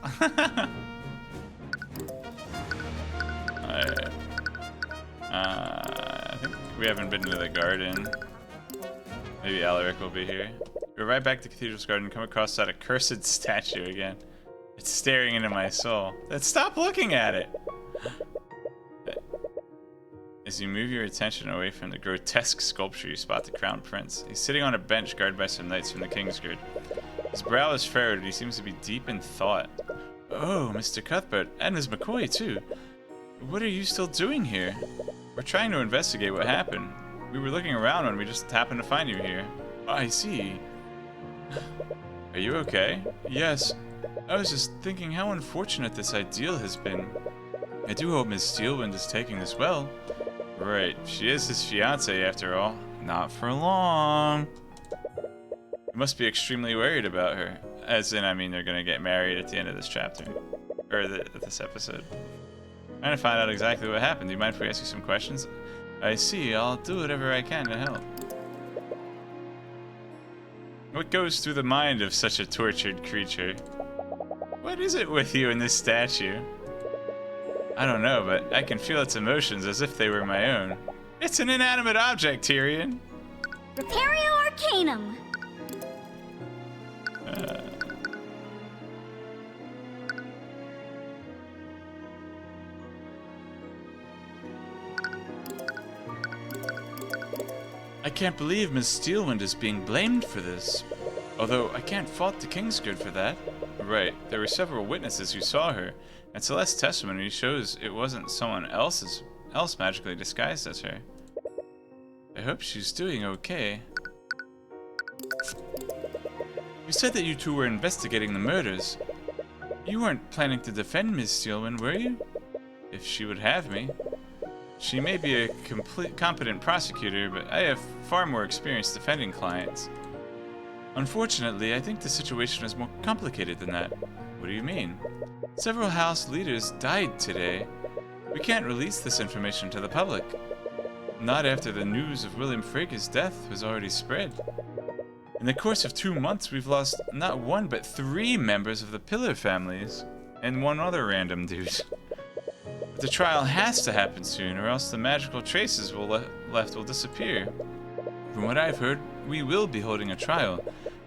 Alright. I think we haven't been to the garden. Maybe Alaric will be here. We're right back to Cathedral's garden. Come across that accursed statue again. It's staring into my soul. Let's stop looking at it! As you move your attention away from the grotesque sculpture, you spot the crown prince. He's sitting on a bench guarded by some knights from the Kingsguard. His brow is furrowed, and he seems to be deep in thought. Oh, Mr. Cuthbert, and Ms. McCoy, too. What are you still doing here? We're trying to investigate what happened. We were looking around when we just happened to find you here. I see. Are you okay? Yes. I was just thinking how unfortunate this ideal has been. I do hope Ms. Steelwind is taking this well. Right, she is his fiancée after all. Not for long. You must be extremely worried about her. As in, I mean, they're gonna get married at the end of this chapter. Or this episode. I'm trying to find out exactly what happened. Do you mind if we ask you some questions? I see, I'll do whatever I can to help. What goes through the mind of such a tortured creature? What is it with you and this statue? I don't know, but I can feel its emotions as if they were my own. It's an inanimate object, Tyrion. Repario Arcanum. I can't believe Miss Steelwind is being blamed for this. Although I can't fault the Kingsguard for that. Right, there were several witnesses who saw her, and Celeste's testimony shows it wasn't someone else magically disguised as her. I hope she's doing okay. You said that you two were investigating the murders. You weren't planning to defend Miss Steelwind, were you? If she would have me. She may be a competent prosecutor, but I have far more experience defending clients. Unfortunately, I think the situation is more complicated than that. What do you mean? Several house leaders died today. We can't release this information to the public. Not after the news of William Fraker's death was already spread. In the course of 2 months, we've lost not one but 3 members of the Pillar families, and one other random dude. But the trial has to happen soon, or else the magical traces left will disappear. From what I've heard, we will be holding a trial,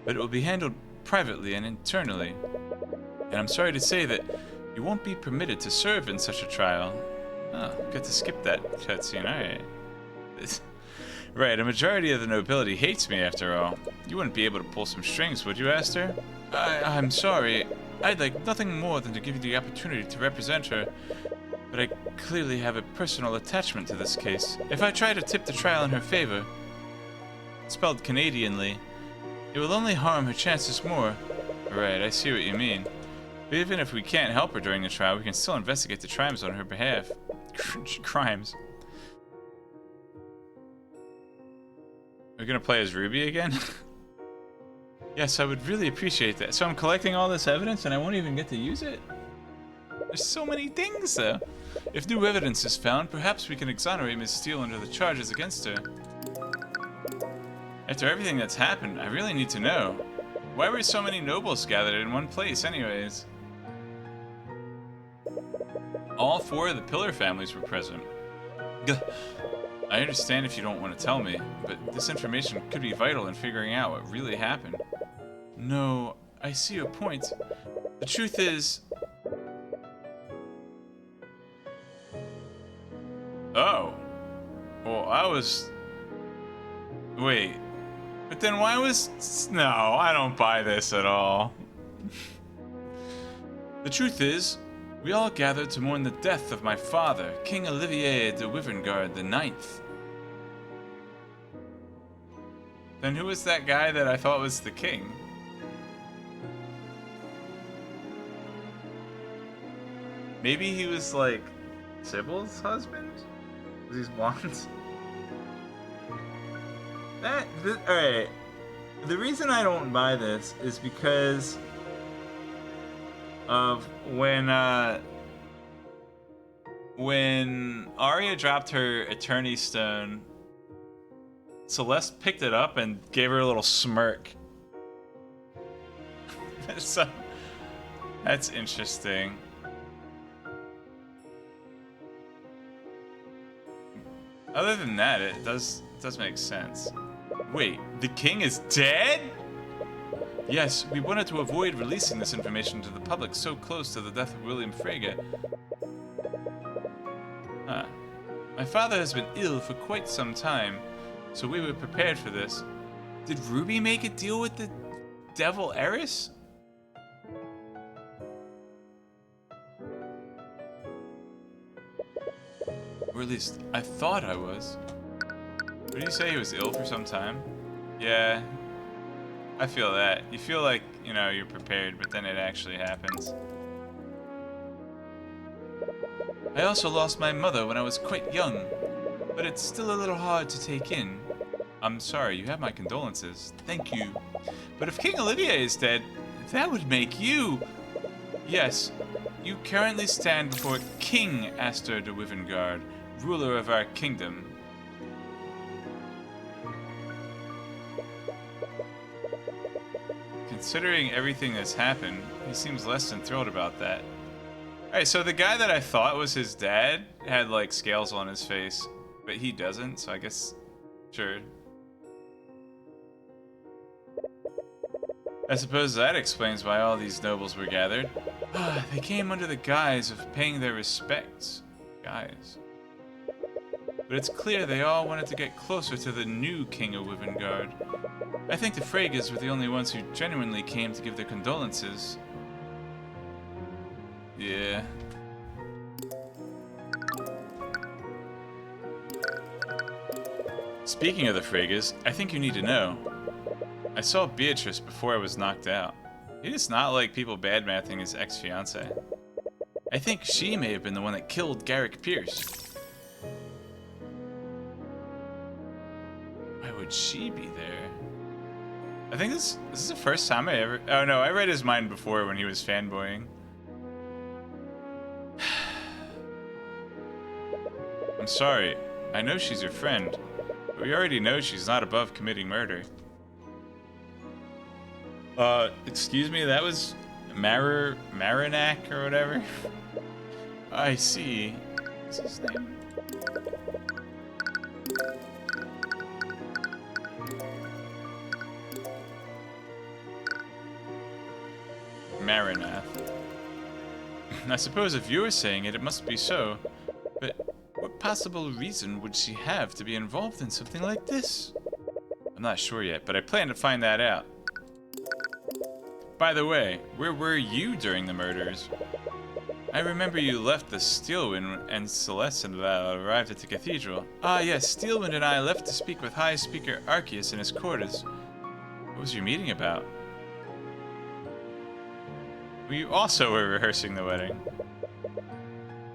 but it will be handled privately and internally. And I'm sorry to say that you won't be permitted to serve in such a trial. Oh, got to skip that cutscene, alright. Right, a majority of the nobility hates me after all. You wouldn't be able to pull some strings, would you, Esther? I'm sorry. I'd like nothing more than to give you the opportunity to represent her. But I clearly have a personal attachment to this case. If I try to tip the trial in her favor, spelled Canadianly, it will only harm her chances more. Right, I see what you mean. But even if we can't help her during the trial, we can still investigate the crimes on her behalf. Crimes. Are we gonna play as Ruby again? Yes, I would really appreciate that. So I'm collecting all this evidence and I won't even get to use it? There's so many things though. If new evidence is found, perhaps we can exonerate Miss Steele under the charges against her. After everything that's happened, I really need to know. Why were so many nobles gathered in one place anyways? All 4 of the Pillar families were present. I understand if you don't want to tell me, but this information could be vital in figuring out what really happened. No, I see your point. The truth is... Oh. Well, I was... Wait. But then why was... No, I don't buy this at all. The truth is, We all gathered to mourn the death of my father, King Olivier de Wyverngard the Ninth. Then who was that guy that I thought was the king? Maybe he was like Sybil's husband? Because he's blonde? Alright. The reason I don't buy this is because of when Arya dropped her Eternity Stone, Celeste picked it up and gave her a little smirk. So, that's interesting. Other than that, it does make sense. Wait, the king is dead? Yes, we wanted to avoid releasing this information to the public so close to the death of William Frege. Huh. My father has been ill for quite some time, so we were prepared for this. Did Ruby make a deal with the devil Eris? Or at least, I thought I was. What did you say, he was ill for some time? Yeah, I feel that. You feel like, you know, you're prepared, but then it actually happens. I also lost my mother when I was quite young, but it's still a little hard to take in. I'm sorry, you have my condolences. Thank you. But if King Olivier is dead, that would make you... Yes, you currently stand before King Astor de Wyverngard, ruler of our kingdom. Considering everything that's happened, he seems less than thrilled about that. Alright, so the guy that I thought was his dad had, like, scales on his face, but he doesn't, so I guess, sure. I suppose that explains why all these nobles were gathered. They came under the guise of paying their respects. Guys. But it's clear they all wanted to get closer to the new King of Wyverngard. I think the Fregas were the only ones who genuinely came to give their condolences. Yeah. Speaking of the Fregas, I think you need to know. I saw Beatrice before I was knocked out. He does not like people bad-mouthing his ex-fiancée. I think she may have been the one that killed Garrick Pierce. Why would she be there? I think this is the first time I ever... Oh no, I read his mind before when he was fanboying. I'm sorry. I know she's your friend, but we already know she's not above committing murder. Excuse me, that was Marinac or whatever? I see. What's his name? Marinath. I suppose if you're saying it, it must be so. But what possible reason would she have to be involved in something like this? I'm not sure yet, but I plan to find that out. By the way, where were you during the murders? I remember you left the Steelwind and Celeste arrived at the cathedral. Ah yes, Steelwind and I left to speak with High Speaker Arceus in his quarters. What was your meeting about? We also were rehearsing the wedding.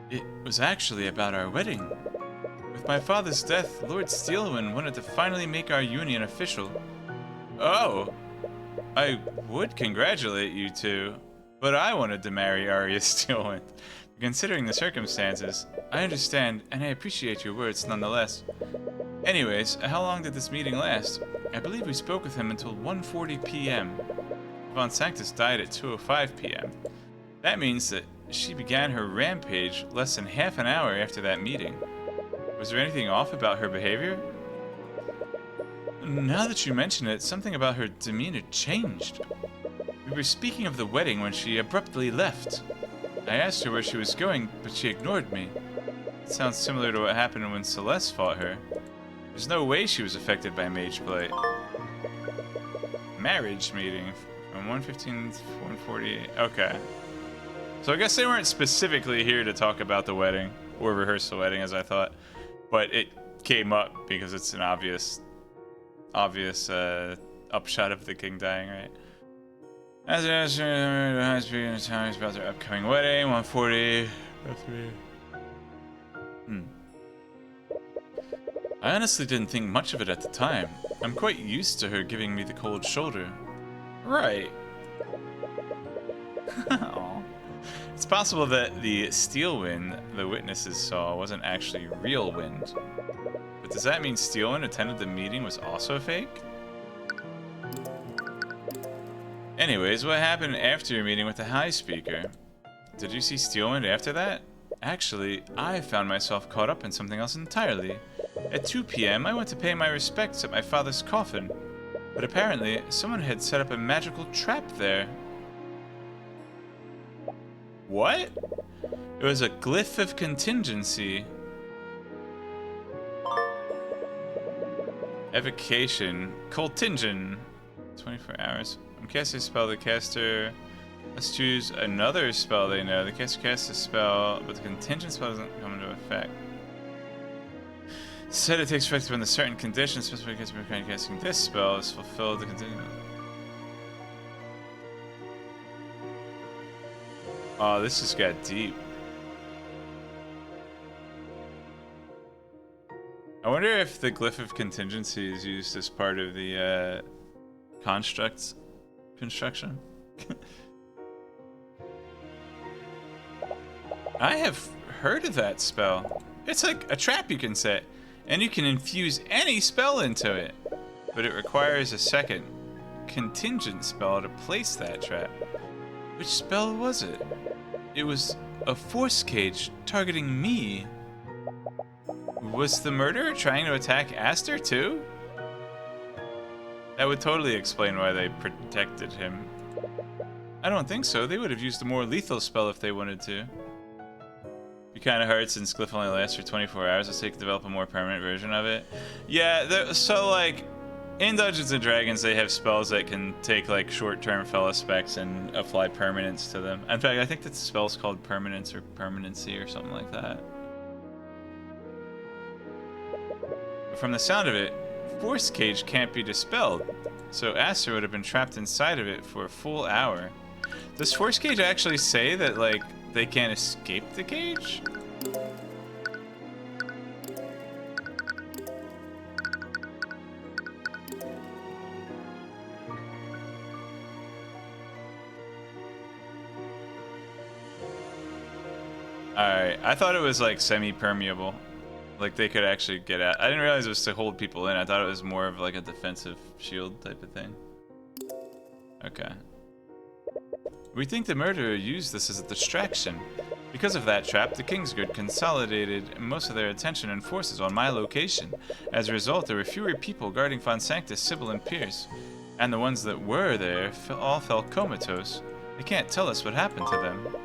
It was actually about our wedding. With my father's death, Lord Steelwind wanted to finally make our union official. Oh! I would congratulate you two, but I wanted to marry Arya Steelwind. Considering the circumstances, I understand, and I appreciate your words nonetheless. Anyways, how long did this meeting last? I believe we spoke with him until 1:40 p.m. Von Sanctus died at 2:05 p.m. That means that she began her rampage less than half an hour after that meeting. Was there anything off about her behavior? Now that you mention it, something about her demeanor changed. We were speaking of the wedding when she abruptly left. I asked her where she was going, but she ignored me. It sounds similar to what happened when Celeste fought her. There's no way she was affected by Mage Blight. Marriage meeting from 1:15 to 1:48. Okay. So I guess they weren't specifically here to talk about the wedding or rehearse the wedding, as I thought, but it came up because it's an obvious upshot of the king dying, right? As high speed and times about their upcoming wedding, 140. I honestly didn't think much of it at the time. I'm quite used to her giving me the cold shoulder. Right. It's possible that the steel wind the witnesses saw wasn't actually real wind. But does that mean Steelwind attended the meeting was also fake? Anyways, what happened after your meeting with the High Speaker? Did you see Steelwind after that? Actually, I found myself caught up in something else entirely. At 2 p.m., I went to pay my respects at my father's coffin. But apparently, someone had set up a magical trap there. What? It was a glyph of contingency. Evocation. Contingent. 24 hours. I'm casting a spell. The caster must choose another spell they know. The caster casts a spell, but the contingent spell doesn't come into effect. Said it takes effect when the certain conditions specified against casting this spell is fulfilled. The contingent. Oh, this just got deep. I wonder if the glyph of contingency is used as part of the construction. I have heard of that spell. It's like a trap you can set, and you can infuse any spell into it. But it requires a second contingent spell to place that trap. Which spell was it? It was a force cage targeting me. Was the murderer trying to attack Aster too? That would totally explain why they protected him. I don't think so. They would have used a more lethal spell if they wanted to. Be kind of hard since Glyph only lasts for 24 hours. Let's say you could develop a more permanent version of it. Yeah, so like in Dungeons and Dragons, they have spells that can take like short-term fella specs and apply permanence to them. In fact, I think that spell's called permanence or permanency or something like that. But from the sound of it, Force Cage can't be dispelled, so Aster would have been trapped inside of it for a full hour. Does Force Cage actually say that, like, they can't escape the cage? Alright, I thought it was, like, semi-permeable. Like, they could actually get out. I didn't realize it was to hold people in. I thought it was more of, like, a defensive shield type of thing. Okay. We think the murderer used this as a distraction. Because of that trap, the Kingsguard consolidated most of their attention and forces on my location. As a result, there were fewer people guarding Von Sanctus, Sybil, and Pierce. And the ones that were there all fell comatose. They can't tell us what happened to them.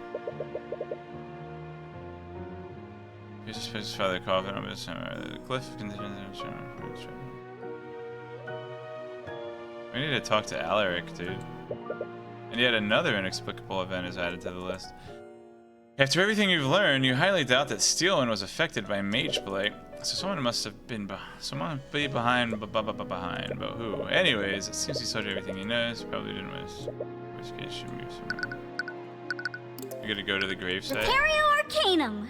Pierce's father coffin over the glyph continues. We need to talk to Alaric, dude. And yet another inexplicable event is added to the list. After everything you've learned, you highly doubt that Steelwind was affected by Mage Blight. So someone must have been behind, but who? Anyways, it seems he told you everything he knows. Probably didn't miss. Worst case, should move somewhere. You're gonna go to the gravesite. Repario Arcanum.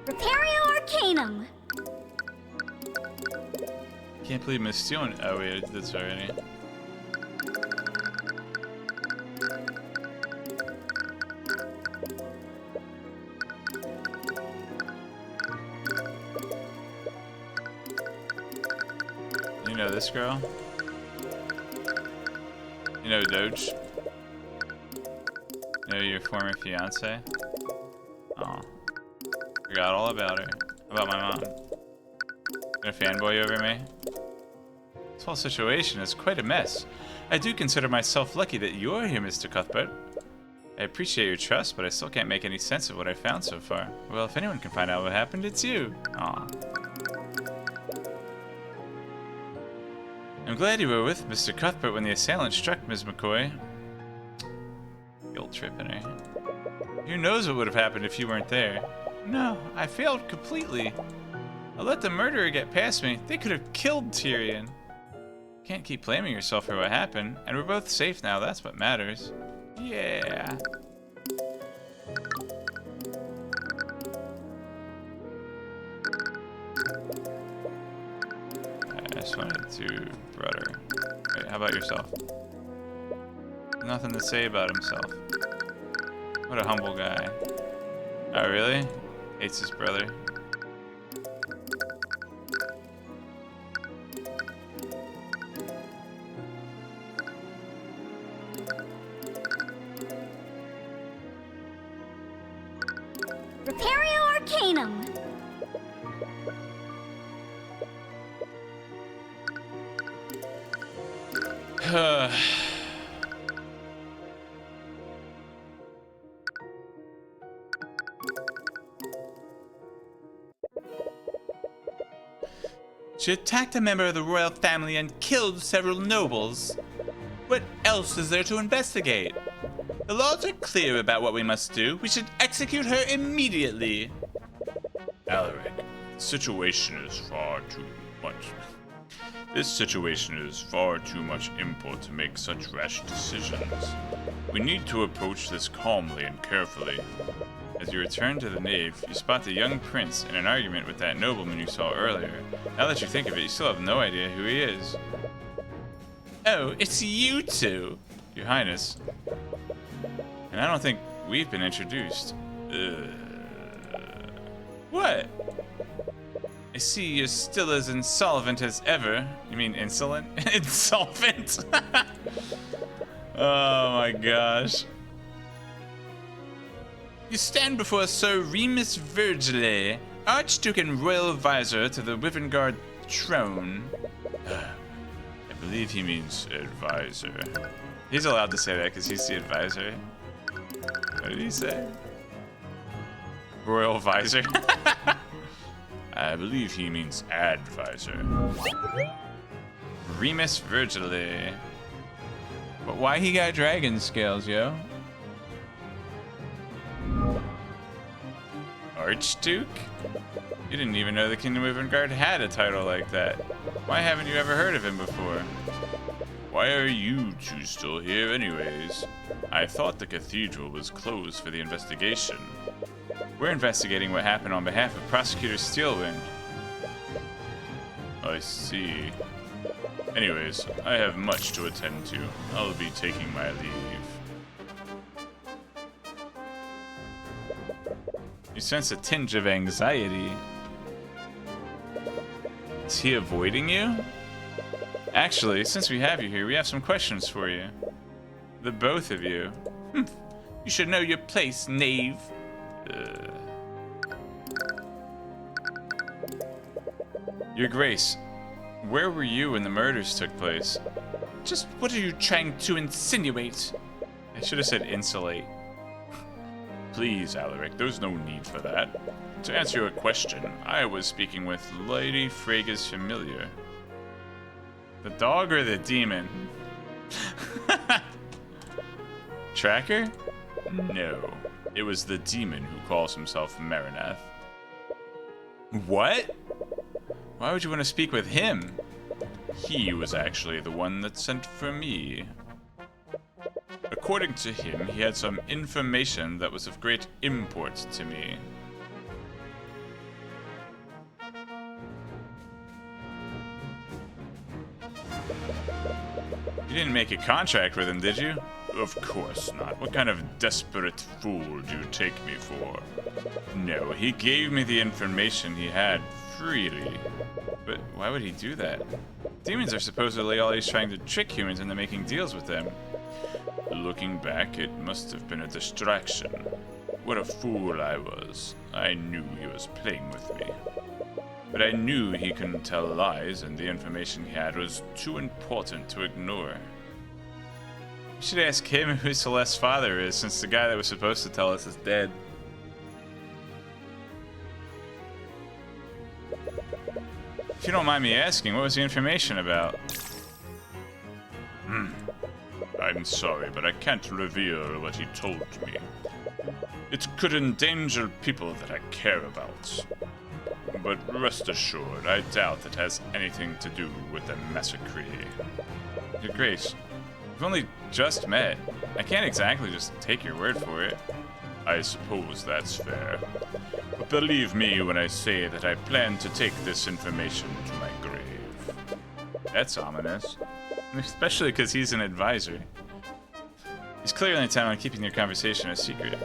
Repario Arcanum. Can't believe Miss Steelwind. Oh wait, I did this already. You know this girl? You know Doge? You know your former fiance? Oh. Forgot all about her. About my mom. Gonna fanboy over me? This whole situation is quite a mess. I do consider myself lucky that you're here, Mr. Cuthbert. I appreciate your trust, but I still can't make any sense of what I found so far. Well, if anyone can find out what happened, it's you. Aw. I'm glad you were with Mr. Cuthbert when the assailant struck Ms. McCoy. Guilt tripping her. Who knows what would have happened if you weren't there? No, I failed completely. I let the murderer get past me. They could have killed Tyrion. Can't keep blaming yourself for what happened, and we're both safe now, that's what matters. Yeah. I just wanted to brother. Wait, how about yourself? Nothing to say about himself. What a humble guy. Oh, really? Hates his brother. Repario Arcanum. She attacked a member of the royal family and killed several nobles. What else is there to investigate? The laws are clear about what we must do. We should execute her immediately. Alaric, the situation is far too much. This situation is far too much import to make such rash decisions. We need to approach this calmly and carefully. As you return to the nave, you spot the young prince in an argument with that nobleman you saw earlier. Now that you think of it, you still have no idea who he is. Oh, it's you two. Your Highness. And I don't think we've been introduced. What? I see you're still as insolvent as ever. You mean insolent? Insolvent? Oh my gosh. You stand before Sir Remus Virgile, Archduke and Royal Advisor to the Wyvernguard throne. I believe he means advisor. He's allowed to say that because he's the advisor. What did he say? Royal Visor? I believe he means advisor. Remus Virgile. But why he got dragon scales, yo? Archduke? You didn't even know the Kingdom of Wyvernguard had a title like that. Why haven't you ever heard of him before? Why are you two still here anyways? I thought the cathedral was closed for the investigation. We're investigating what happened on behalf of Prosecutor Steelwind. I see. Anyways, I have much to attend to. I'll be taking my leave. You sense a tinge of anxiety. Is he avoiding you? Actually, since we have you here, we have some questions for you. The both of you. You should know your place, knave. Your Grace, where were you when the murders took place? Just what are you trying to insinuate? I should have said insulate. Please, Alaric, there's no need for that. To answer your question, I was speaking with Lady Frega's familiar. The dog or the demon? Tracker? No. It was the demon who calls himself Marinath. What? Why would you want to speak with him? He was actually the one that sent for me. According to him, he had some information that was of great import to me. You didn't make a contract with him, did you? Of course not. What kind of desperate fool do you take me for? No, he gave me the information he had freely. But why would he do that? Demons are supposedly always trying to trick humans into making deals with them. Looking back, it must have been a distraction. What a fool I was. I knew he was playing with me. But I knew he couldn't tell lies, and the information he had was too important to ignore. We should ask him who Celeste's father is, since the guy that was supposed to tell us is dead. If you don't mind me asking, what was the information about? I'm sorry, but I can't reveal what he told me. It could endanger people that I care about. But rest assured, I doubt it has anything to do with the massacre. Your Grace, we've only just met. I can't exactly just take your word for it. I suppose that's fair. But believe me when I say that I plan to take this information to my grave. That's ominous. Especially because he's an advisor. He's clearly intent on keeping your conversation a secret.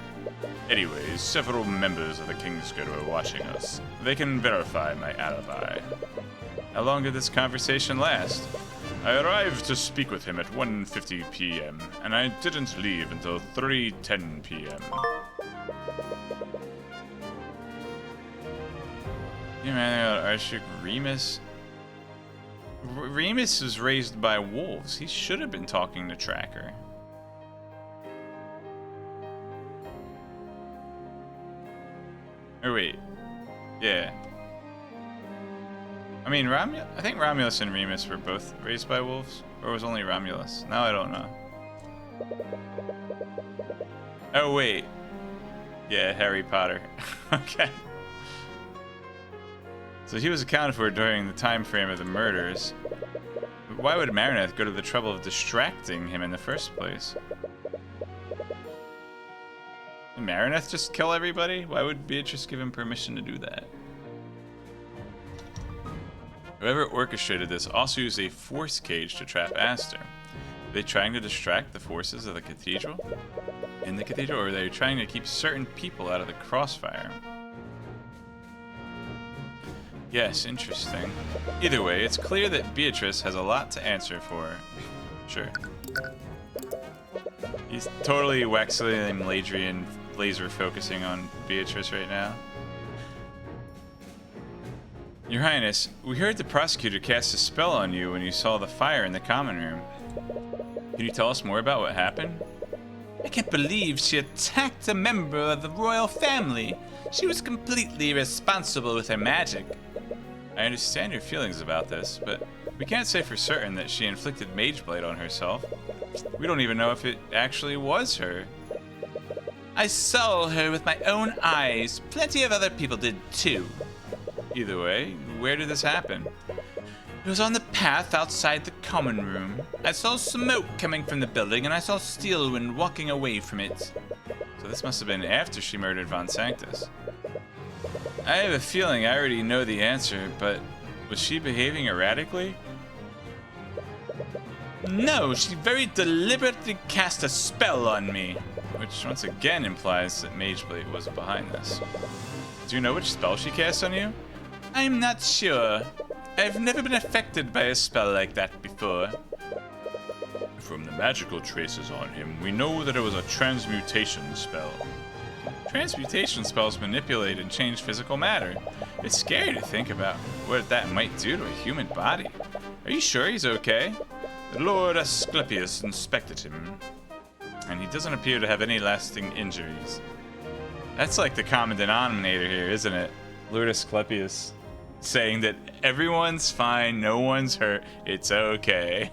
Anyways, several members of the Kingsguard are watching us. They can verify my alibi. How long did this conversation last? I arrived to speak with him at 1:50 p.m., and I didn't leave until 3:10 p.m. You man, Archduke Remus. Remus was raised by wolves. He should have been talking to Tracker. Or wait. Yeah. I mean, I think Romulus and Remus were both raised by wolves. Or was only Romulus? Now I don't know. Oh, wait. Yeah, Harry Potter. Okay. So he was accounted for during the time frame of the murders. But why would Marineth go to the trouble of distracting him in the first place? Did Marineth just kill everybody? Why would Beatrice give him permission to do that? Whoever orchestrated this also used a force cage to trap Aster. Are they trying to distract the forces of the cathedral? In the cathedral, or are they trying to keep certain people out of the crossfire? Yes, interesting. Either way, it's clear that Beatrice has a lot to answer for. Sure. He's totally Wexley and Ladrian laser focusing on Beatrice right now. Your Highness, we heard the prosecutor cast a spell on you when you saw the fire in the common room. Can you tell us more about what happened? I can't believe she attacked a member of the royal family. She was completely irresponsible with her magic. I understand your feelings about this, but we can't say for certain that she inflicted Mage Blade on herself. We don't even know if it actually was her. I saw her with my own eyes. Plenty of other people did too. Either way, where did this happen? It was on the path outside the common room. I saw smoke coming from the building, and I saw Steelwind walking away from it. So this must have been after she murdered Von Sanctus. I have a feeling I already know the answer, but was she behaving erratically? No, she very deliberately cast a spell on me, which once again implies that Mageblade was behind this. Do you know which spell she cast on you? I'm not sure. I've never been affected by a spell like that before. From the magical traces on him, we know that it was a transmutation spell. Transmutation spells manipulate and change physical matter. It's scary to think about what that might do to a human body. Are you sure he's okay? The Lord Asclepius inspected him, and he doesn't appear to have any lasting injuries. That's like the common denominator here, isn't it? Lord Asclepius saying that everyone's fine, no one's hurt, it's okay.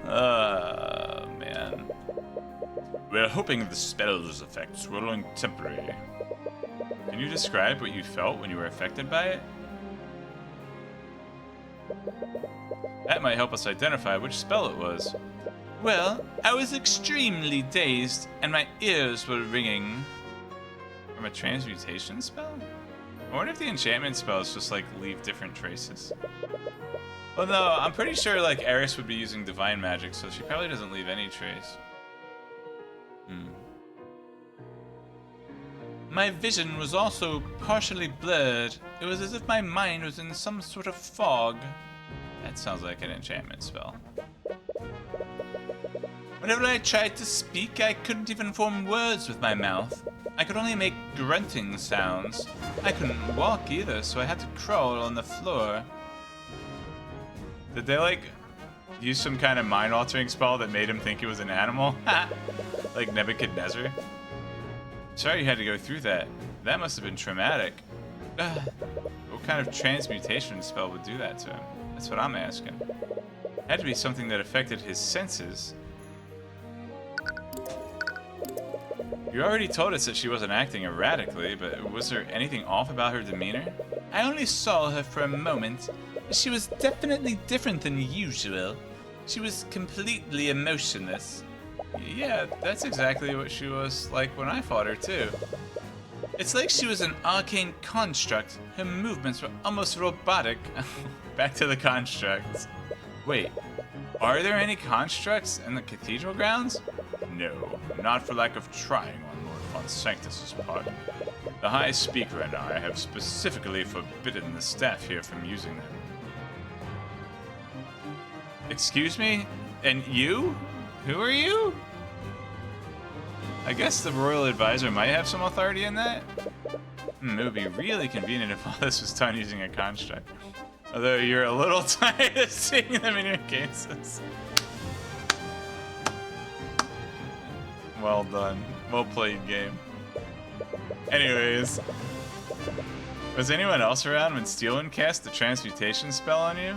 Oh, man. We're hoping the spell's effects were only temporary. Can you describe what you felt when you were affected by it? That might help us identify which spell it was. Well, I was extremely dazed, and my ears were ringing. From a transmutation spell? I wonder if the enchantment spells just, like, leave different traces. Well, no, I'm pretty sure, like, Eris would be using divine magic, so she probably doesn't leave any trace. My vision was also partially blurred. It was as if my mind was in some sort of fog. That sounds like an enchantment spell. Whenever I tried to speak, I couldn't even form words with my mouth. I could only make grunting sounds. I couldn't walk either, so I had to crawl on the floor. Did they, like, use some kind of mind-altering spell that made him think he was an animal? Like Nebuchadnezzar? Sorry you had to go through that. That must have been traumatic. What kind of transmutation spell would do that to him? That's what I'm asking. Had to be something that affected his senses. You already told us that she wasn't acting erratically, but was there anything off about her demeanor? I only saw her for a moment. She was definitely different than usual. She was completely emotionless. Yeah, that's exactly what she was like when I fought her too. It's like she was an arcane construct. Her movements were almost robotic. Back to the constructs. Wait, are there any constructs in the cathedral grounds? No, not for lack of trying on Lord Von Sanctus's part. The High Speaker and I have specifically forbidden the staff here from using them. Excuse me? And you? Who are you? I guess the royal advisor might have some authority in that? It would be really convenient if all this was done using a construct. Although you're a little tired of seeing them in your cases. Well done. Well played, game. Anyways. Was anyone else around when Steelwind cast the transmutation spell on you?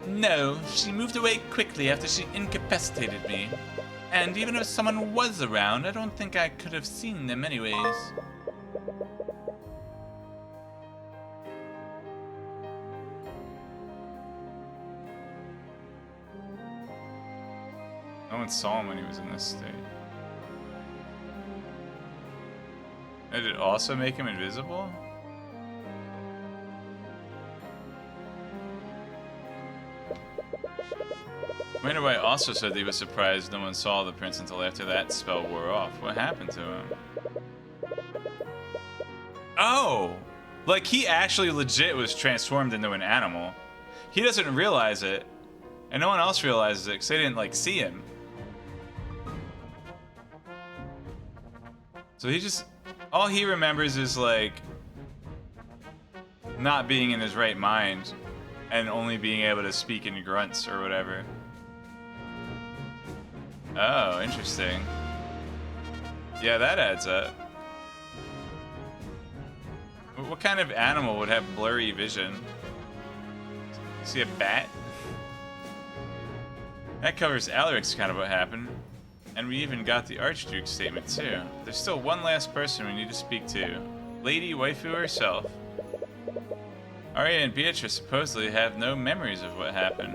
No, she moved away quickly after she incapacitated me. And even if someone was around, I don't think I could have seen them anyways. No one saw him when he was in this state. Did it also make him invisible? Why also said that he was surprised no one saw the prince until after that spell wore off. What happened to him? Oh! Like, he actually legit was transformed into an animal. He doesn't realize it, and no one else realizes it because they didn't, like, see him. So he just... all he remembers is, like, not being in his right mind and only being able to speak in grunts or whatever. Oh, interesting. Yeah, that adds up. What kind of animal would have blurry vision? See a bat? That covers Alaric's kind of what happened. And we even got the Archduke's statement too. There's still one last person we need to speak to. Lady Waifu herself. Arya and Beatrice supposedly have no memories of what happened.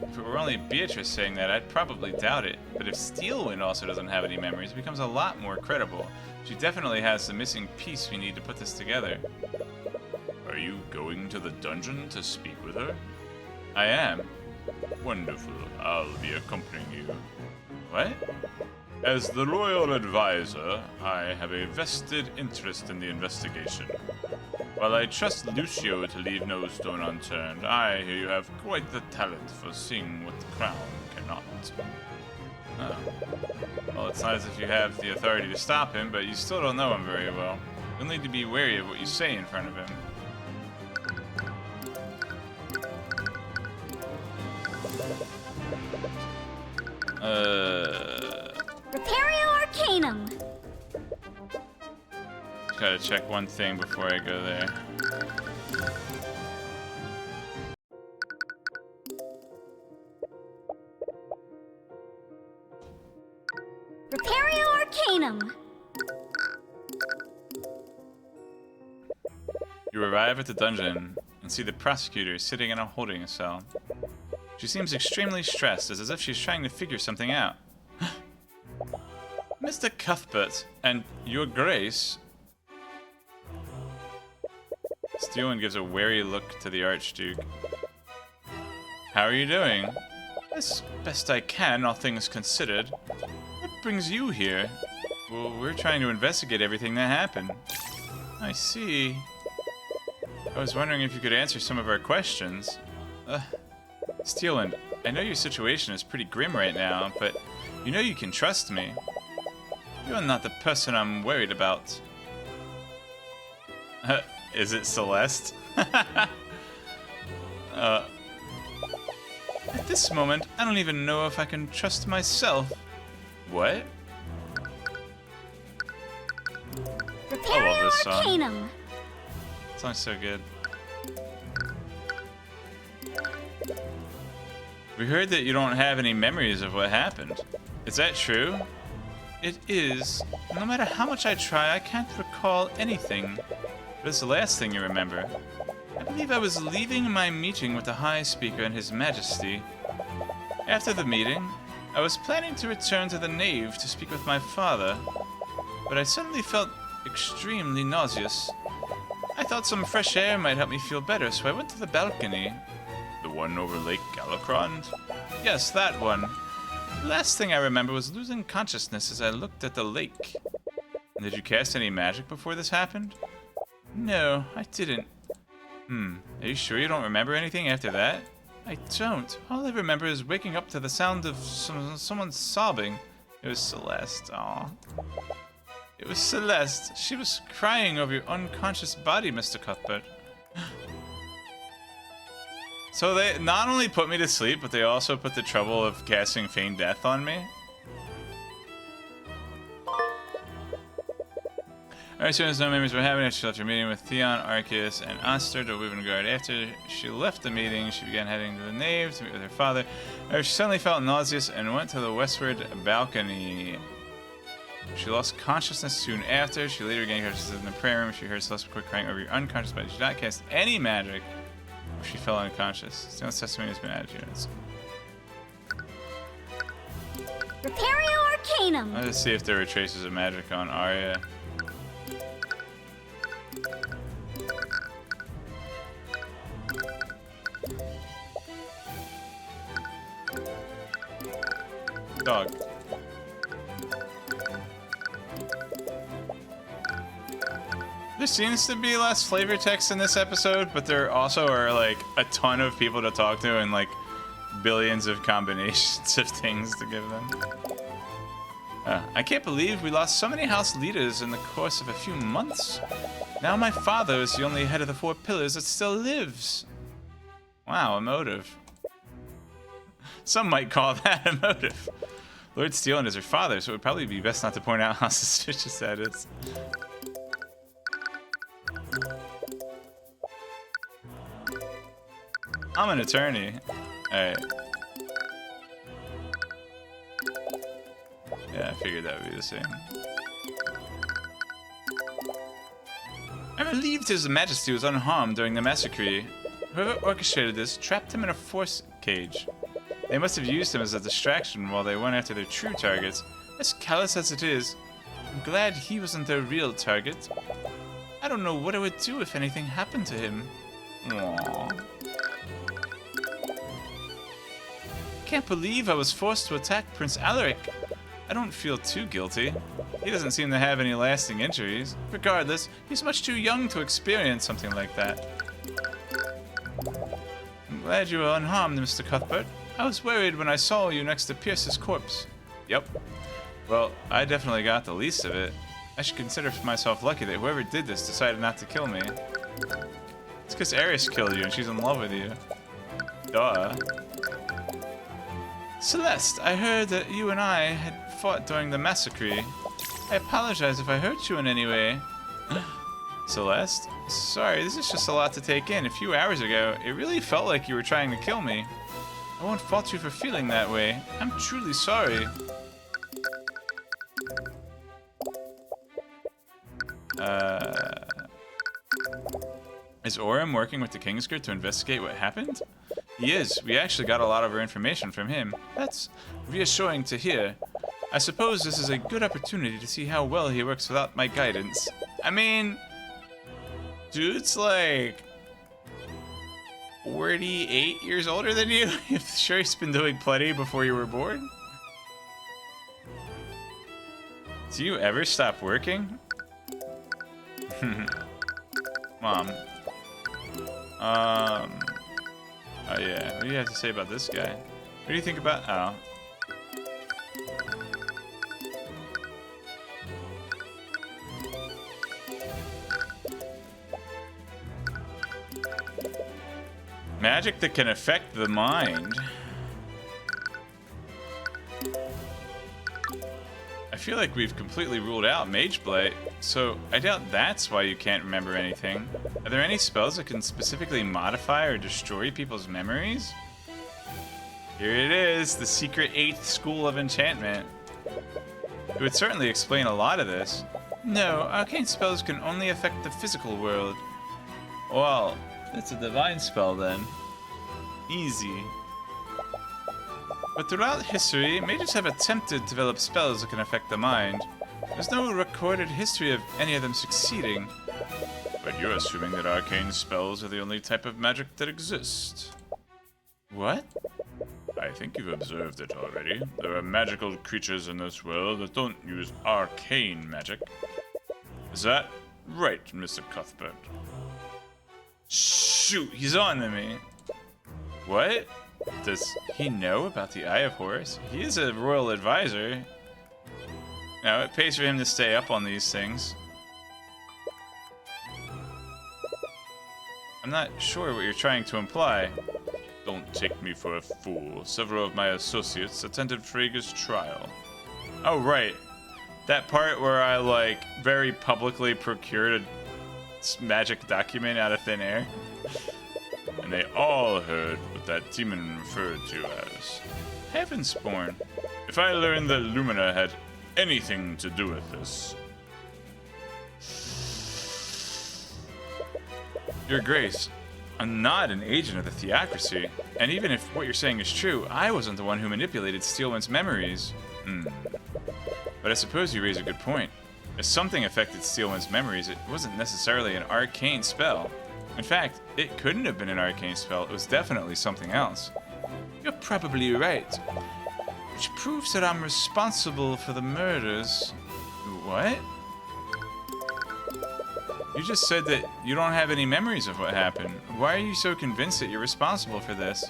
If it were only Beatrice saying that, I'd probably doubt it. But if Steelwind also doesn't have any memories, it becomes a lot more credible. She definitely has the missing piece we need to put this together. Are you going to the dungeon to speak with her? I am. Wonderful. I'll be accompanying you. What? As the royal advisor, I have a vested interest in the investigation. While I trust Lucio to leave no stone unturned, I hear you have quite the talent for seeing what the crown cannot. Oh. Well, it's not as if you have the authority to stop him, but you still don't know him very well. You'll need to be wary of what you say in front of him. Repario Arcanum. Gotta check one thing before I go there. Repario Arcanum. You arrive at the dungeon and see the prosecutor sitting in a holding cell. She seems extremely stressed, as if she's trying to figure something out. Mr. Cuthbert, and Your Grace... Steelwind gives a wary look to the Archduke. How are you doing? As best I can, all things considered. What brings you here? Well, we're trying to investigate everything that happened. I see. I was wondering if you could answer some of our questions. Steelwind, I know your situation is pretty grim right now, but you know you can trust me. You're not the person I'm worried about. Is it Celeste? At this moment, I don't even know if I can trust myself. What? I love this song. Arcanum. This song's so good. We heard that you don't have any memories of what happened. Is that true? It is. No matter how much I try, I can't recall anything. What is the last thing you remember? I believe I was leaving my meeting with the High Speaker and His Majesty. After the meeting, I was planning to return to the nave to speak with my father, but I suddenly felt extremely nauseous. I thought some fresh air might help me feel better, so I went to the balcony. The one over Lake Galacrond? Yes, that one. The last thing I remember was losing consciousness as I looked at the lake. Did you cast any magic before this happened? No, I didn't. Are you sure you don't remember anything after that? I don't. All I remember is waking up to the sound of someone sobbing. It was Celeste. Aw. It was Celeste. She was crying over your unconscious body, Mr. Cuthbert. So they not only put me to sleep, but they also put the trouble of casting Feign Death on me. Alright, so no memories were happening after she left her meeting with Theon, Arceus, and Oster to Wivengard. After she left the meeting, she began heading to the nave to meet with her father. She suddenly felt nauseous and went to the westward balcony. She lost consciousness soon after. She later gained consciousness in the prayer room. She heard Celeste quick crying over your unconscious body. She did not cast any magic. She fell unconscious. Steel's testimony has been added to units. Repario Arcanum. Let's see if there were traces of magic on Arya. Dog. There seems to be less flavor text in this episode, but there also are like a ton of people to talk to and like billions of combinations of things to give them. I can't believe we lost so many house leaders in the course of a few months. Now my father is the only head of the four pillars that still lives. Wow, emotive. Some might call that emotive. Lord Steelin is her father, so it would probably be best not to point out how suspicious that is. I'm an attorney. Alright. Yeah, I figured that would be the same. I believed His Majesty was unharmed during the massacre. Whoever orchestrated this trapped him in a force cage. They must have used him as a distraction while they went after their true targets. As callous as it is, I'm glad he wasn't their real target. I don't know what I would do if anything happened to him. Aww. Can't believe I was forced to attack Prince Alaric. I don't feel too guilty. He doesn't seem to have any lasting injuries. Regardless, he's much too young to experience something like that. I'm glad you were unharmed, Mr. Cuthbert. I was worried when I saw you next to Pierce's corpse. Yep. Well, I definitely got the least of it. I should consider myself lucky that whoever did this decided not to kill me. It's because Ares killed you and she's in love with you. Duh. Celeste, I heard that you and I had fought during the massacre. I apologize if I hurt you in any way. Celeste? Sorry, this is just a lot to take in. A few hours ago, it really felt like you were trying to kill me. I won't fault you for feeling that way. I'm truly sorry. Is Orem working with the Kingsguard to investigate what happened? He is. We actually got a lot of our information from him. That's reassuring to hear. I suppose this is a good opportunity to see how well he works without my guidance. I mean, dude's like 48 years older than you. I'm sure he's been doing plenty before you were born. Do you ever stop working? Mom. Oh yeah, what do you have to say about this guy? What do you think about, oh. Magic that can affect the mind. I feel like we've completely ruled out Mage Blight, so I doubt that's why you can't remember anything. Are there any spells that can specifically modify or destroy people's memories? Here it is, the secret 8th school of enchantment. It would certainly explain a lot of this. No, arcane spells can only affect the physical world. Well, it's a divine spell then. Easy. But throughout history, mages have attempted to develop spells that can affect the mind. There's no recorded history of any of them succeeding. But you're assuming that arcane spells are the only type of magic that exists. What? I think you've observed it already. There are magical creatures in this world that don't use arcane magic. Is that right, Mr. Cuthbert? Shoot, he's on to me. What? Does he know about the Eye of Horus? He is a royal advisor. Now, it pays for him to stay up on these things. I'm not sure what you're trying to imply. Don't take me for a fool. Several of my associates attended Frega's trial. Oh, right. That part where I, like, very publicly procured a magic document out of thin air. And they all heard what that demon referred to as Heavensborn. If I learned that Lumina had anything to do with this... Your Grace, I'm not an agent of the theocracy, and even if what you're saying is true, I wasn't the one who manipulated Steelwind's memories. But I suppose you raise a good point. If something affected Steelwind's memories, it wasn't necessarily an arcane spell. In fact, it couldn't have been an arcane spell, it was definitely something else. You're probably right. Which proves that I'm responsible for the murders. What? You just said that you don't have any memories of what happened. Why are you so convinced that you're responsible for this?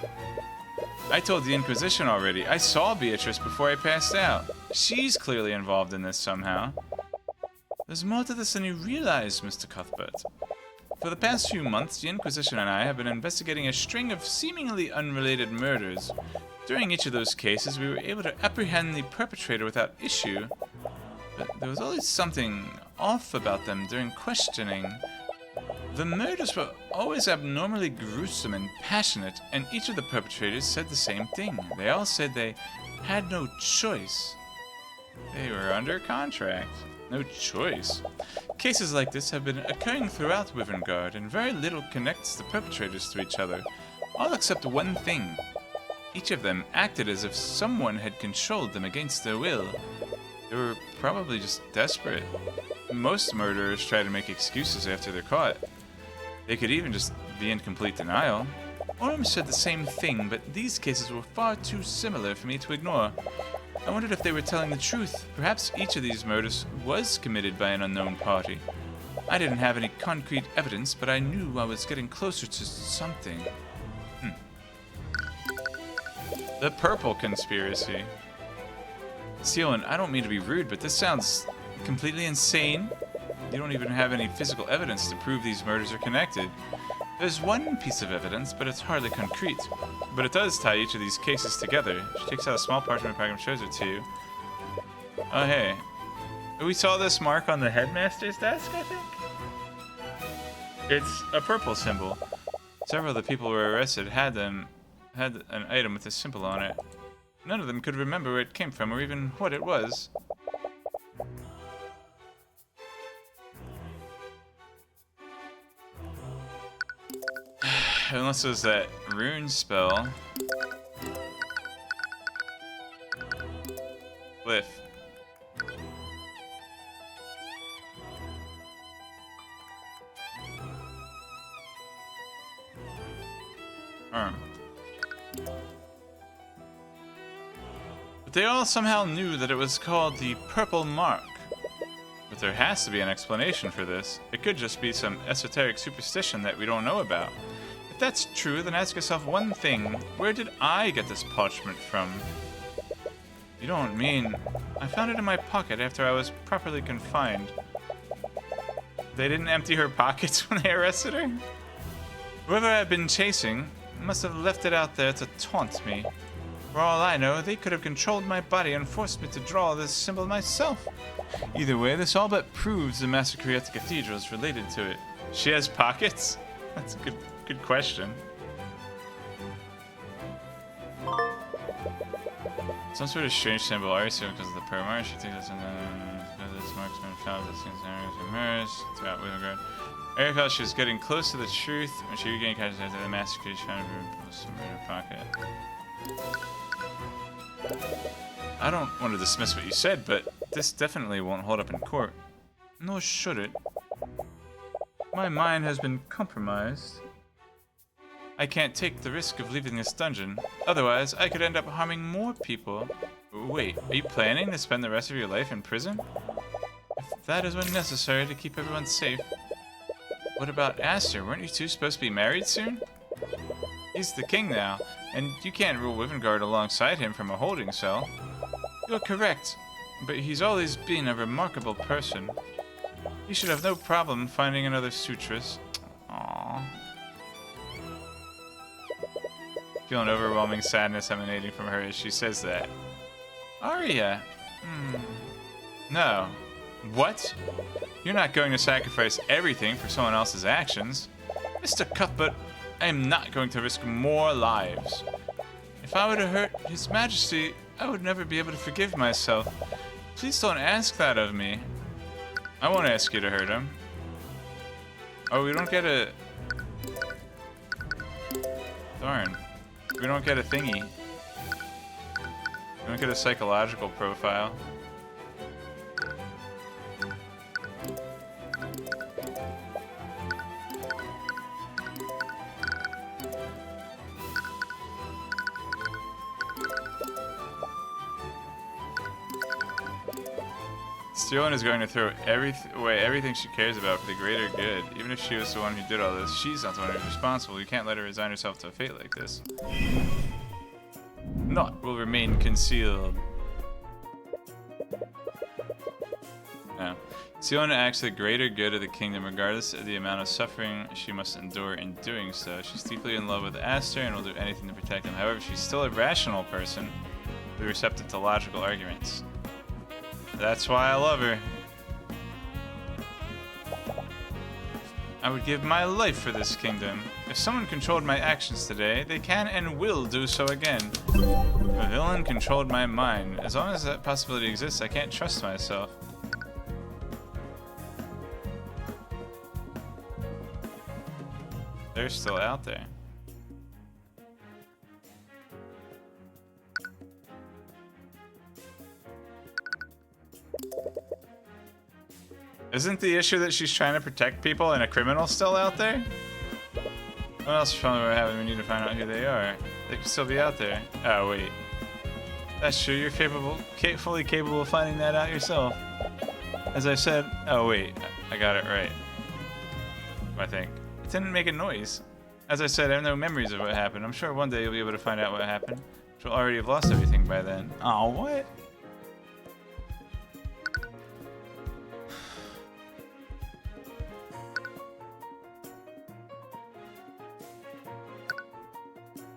I told the Inquisition already. I saw Beatrice before I passed out. She's clearly involved in this somehow. There's more to this than you realize, Mr. Cuthbert. For the past few months, the Inquisition and I have been investigating a string of seemingly unrelated murders. During each of those cases, we were able to apprehend the perpetrator without issue. But there was always something off about them during questioning. The murders were always abnormally gruesome and passionate, and each of the perpetrators said the same thing. They all said they had no choice. They were under contract. No choice. Cases like this have been occurring throughout Wyverngard, and very little connects the perpetrators to each other, all except one thing. Each of them acted as if someone had controlled them against their will. They were probably just desperate. Most murderers try to make excuses after they're caught. They could even just be in complete denial. Orm said the same thing, but these cases were far too similar for me to ignore. I wondered if they were telling the truth. Perhaps each of these murders was committed by an unknown party. I didn't have any concrete evidence, but I knew I was getting closer to something. The Purple Conspiracy. Steelwind, I don't mean to be rude, but this sounds completely insane. You don't even have any physical evidence to prove these murders are connected. There's one piece of evidence, but it's hardly concrete. But it does tie each of these cases together. She takes out a small parchment pack and shows it to you. Oh, hey. We saw this mark on the headmaster's desk, I think? It's a purple symbol. Several of the people who were arrested had an item with this symbol on it. None of them could remember where it came from or even what it was. Unless it was that rune spell. Cliff. But they all somehow knew that it was called the Purple Mark. But there has to be an explanation for this. It could just be some esoteric superstition that we don't know about. If that's true, then ask yourself one thing. Where did I get this parchment from? You don't mean... I found it in my pocket after I was properly confined. They didn't empty her pockets when they arrested her? Whoever I've been chasing must have left it out there to taunt me. For all I know, they could have controlled my body and forced me to draw this symbol myself. Either way, this all but proves the massacre at the cathedral is related to it. She has pockets? That's a good question. Some sort of strange symbol. Are you still because of the permar? She thinks that's because this marksman found that seems to mirrors throughout Wheelguard. Area felt she was getting close to the truth when she regained consciousness after the massacre. She found something in her pocket. I don't want to dismiss what you said, but this definitely won't hold up in court. Nor should it. My mind has been compromised. I can't take the risk of leaving this dungeon. Otherwise, I could end up harming more people. Wait, are you planning to spend the rest of your life in prison? If that is what necessary to keep everyone safe. What about Aster? Weren't you two supposed to be married soon? He's the king now, and you can't rule Wivengard alongside him from a holding cell. You're correct, but he's always been a remarkable person. He should have no problem finding another suitress. Aww. Feeling overwhelming sadness emanating from her as she says that. Arya? No. What? You're not going to sacrifice everything for someone else's actions. Mr. Cuthbert, I am not going to risk more lives. If I were to hurt His Majesty, I would never be able to forgive myself. Please don't ask that of me. I won't ask you to hurt him. Oh, we don't get a... Darn. We don't get a thingy. We don't get a psychological profile. Tyrion is going to throw away everything she cares about for the greater good. Even if she was the one who did all this, she's not the one who's responsible. You can't let her resign herself to a fate like this. Naught will remain concealed. No. Tyrion acts for the greater good of the kingdom, regardless of the amount of suffering she must endure in doing so. She's deeply in love with Aster and will do anything to protect him. However, she's still a rational person, who's receptive to logical arguments. That's why I love her. I would give my life for this kingdom. If someone controlled my actions today, they can and will do so again. If a villain controlled my mind, as long as that possibility exists, I can't trust myself. They're still out there. Isn't the issue that she's trying to protect people and a criminal still out there? What else fun we're having? We need to find out who they are. They could still be out there. Oh, wait. That's true. You're fully capable of finding that out yourself. As I said... Oh, wait. I got it right. I think. It didn't make a noise. As I said, I have no memories of what happened. I'm sure one day you'll be able to find out what happened. But you'll already have lost everything by then. Oh, what?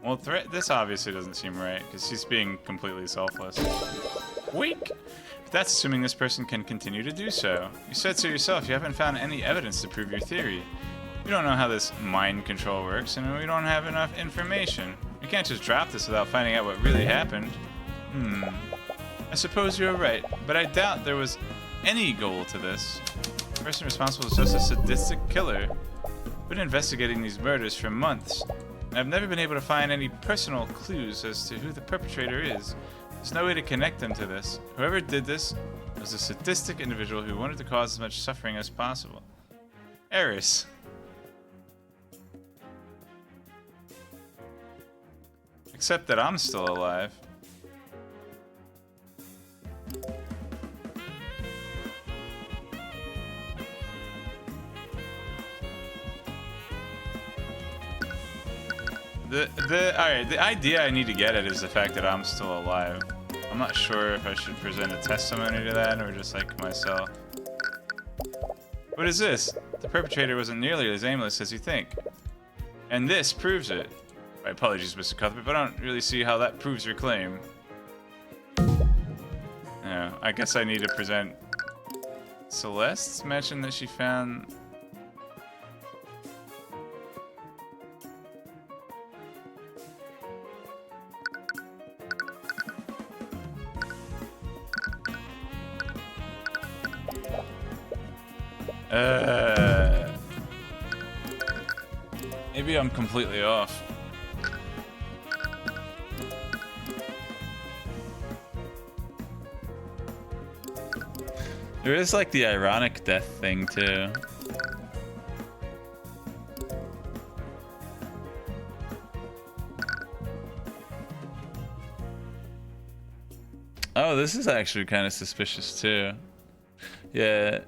Well, this obviously doesn't seem right, because she's being completely selfless. Weak! But that's assuming this person can continue to do so. You said so yourself, you haven't found any evidence to prove your theory. We don't know how this mind control works, and we don't have enough information. We can't just drop this without finding out what really happened. I suppose you're right, but I doubt there was any goal to this. The person responsible is just a sadistic killer. We've been investigating these murders for months. I've never been able to find any personal clues as to who the perpetrator is. There's no way to connect them to this. Whoever did this was a sadistic individual who wanted to cause as much suffering as possible. Eris. Except that I'm still alive. The idea I need to get at is the fact that I'm still alive. I'm not sure if I should present a testimony to that or just like myself. What is this? The perpetrator wasn't nearly as aimless as you think. And this proves it. My apologies, Mr. Cuthbert, but I don't really see how that proves your claim. No, I guess I need to present... Celeste mentioned that she found... Maybe I'm completely off. There is like the ironic death thing too. Oh, this is actually kind of suspicious too. Yeah,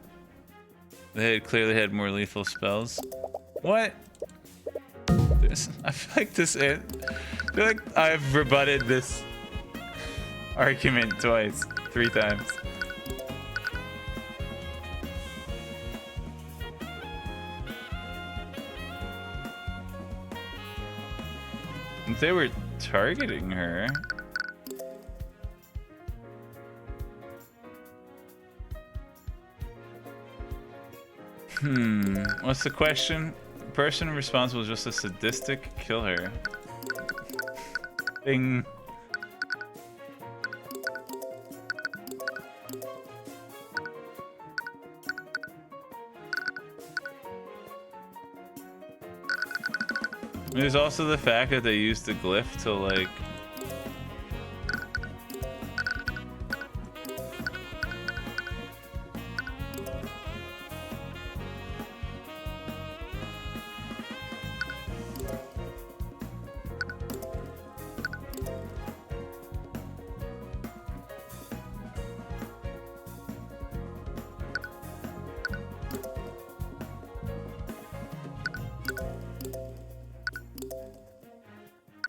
they had clearly had more lethal spells. What? I feel like I feel like I've rebutted this argument twice, 3 times. They were targeting her. What's the question? The person responsible is just a sadistic killer. Bing. There's also the fact that they used the glyph to like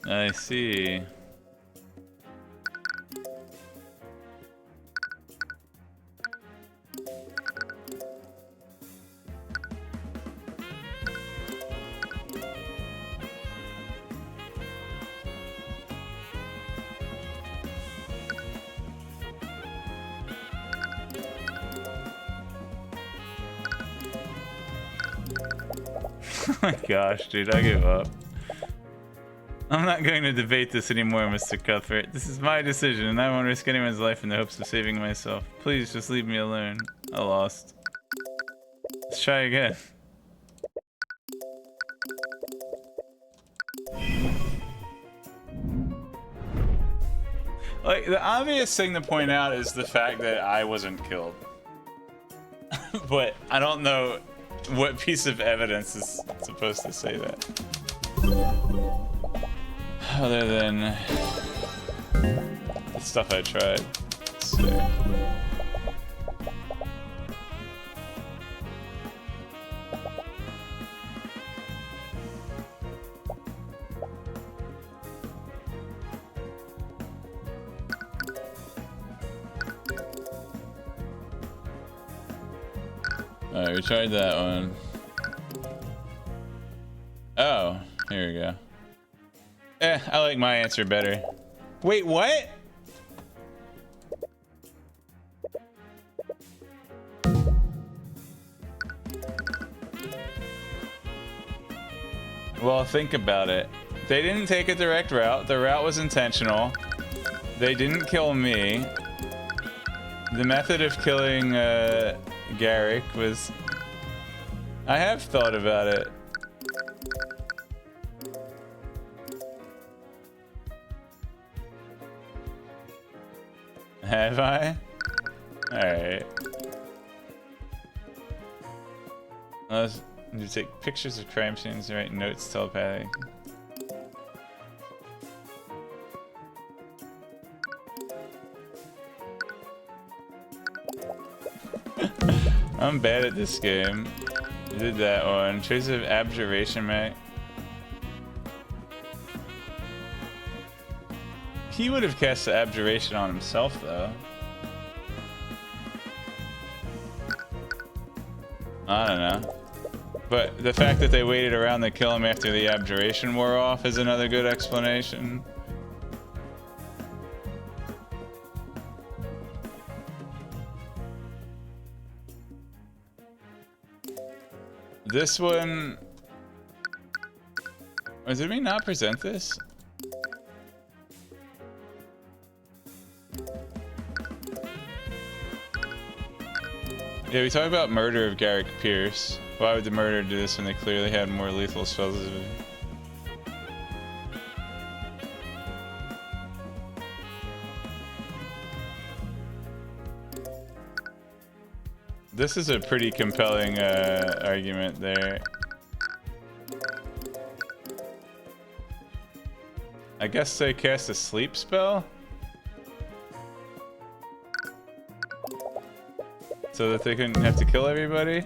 I see. Oh my gosh, dude, I give up. I'm not going to debate this anymore, Mr. Cuthbert. This is my decision, and I won't risk anyone's life in the hopes of saving myself. Please, just leave me alone. I lost. Let's try again. Like, the obvious thing to point out is the fact that I wasn't killed. But I don't know what piece of evidence is supposed to say that. Other than the stuff I tried. So. Alright, we tried that one. Oh, here we go. I like my answer better. Wait, what? Well, think about it. They didn't take a direct route. The route was intentional. They didn't kill me. The method of killing Garrick was... I have thought about it. Have I? Alright. You take pictures of crime scenes and write notes telepathic. I'm bad at this game. I did that one. Trace of abjuration, mate. He would have cast the abjuration on himself, though. I don't know. But the fact that they waited around to kill him after the abjuration wore off is another good explanation. This one... Or did we not present this? Yeah, we talked about murder of Garrick Pierce. Why would the murderer do this when they clearly had more lethal spells? This is a pretty compelling argument there. I guess they cast a sleep spell? So that they couldn't have to kill everybody?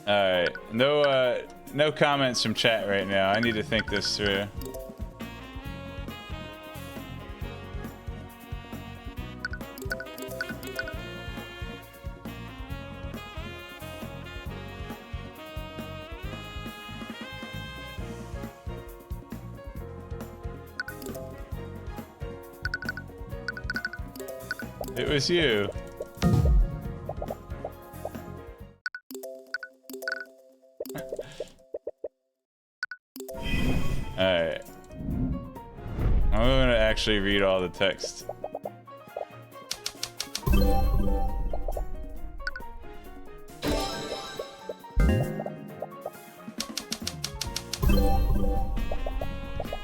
Alright, no comments from chat right now. I need to think this through. It was you. Alright. I'm gonna actually read all the text.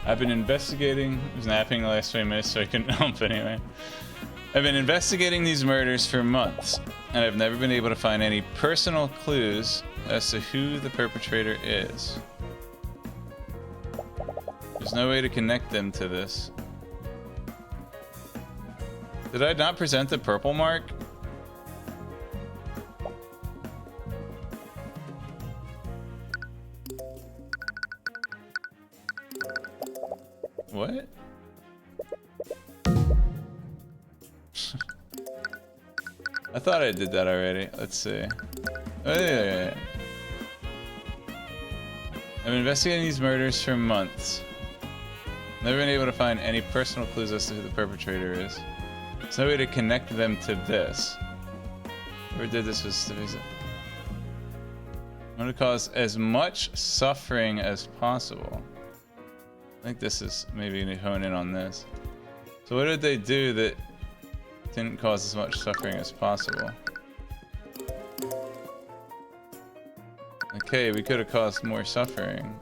I've been investigating. I was napping the last 20 minutes, so I couldn't help anyway. I've been investigating these murders for months, and I've never been able to find any personal clues as to who the perpetrator is. There's no way to connect them to this. Did I not present the purple mark? What? I thought I did that already. Let's see. Oh, yeah. I've been investigating these murders for months. Never been able to find any personal clues as to who the perpetrator is. There's no way to connect them to this. Whoever did this was to visit. I want to cause as much suffering as possible. I think this is maybe to hone in on this. So what did they do that didn't cause as much suffering as possible? Okay, we could have caused more suffering.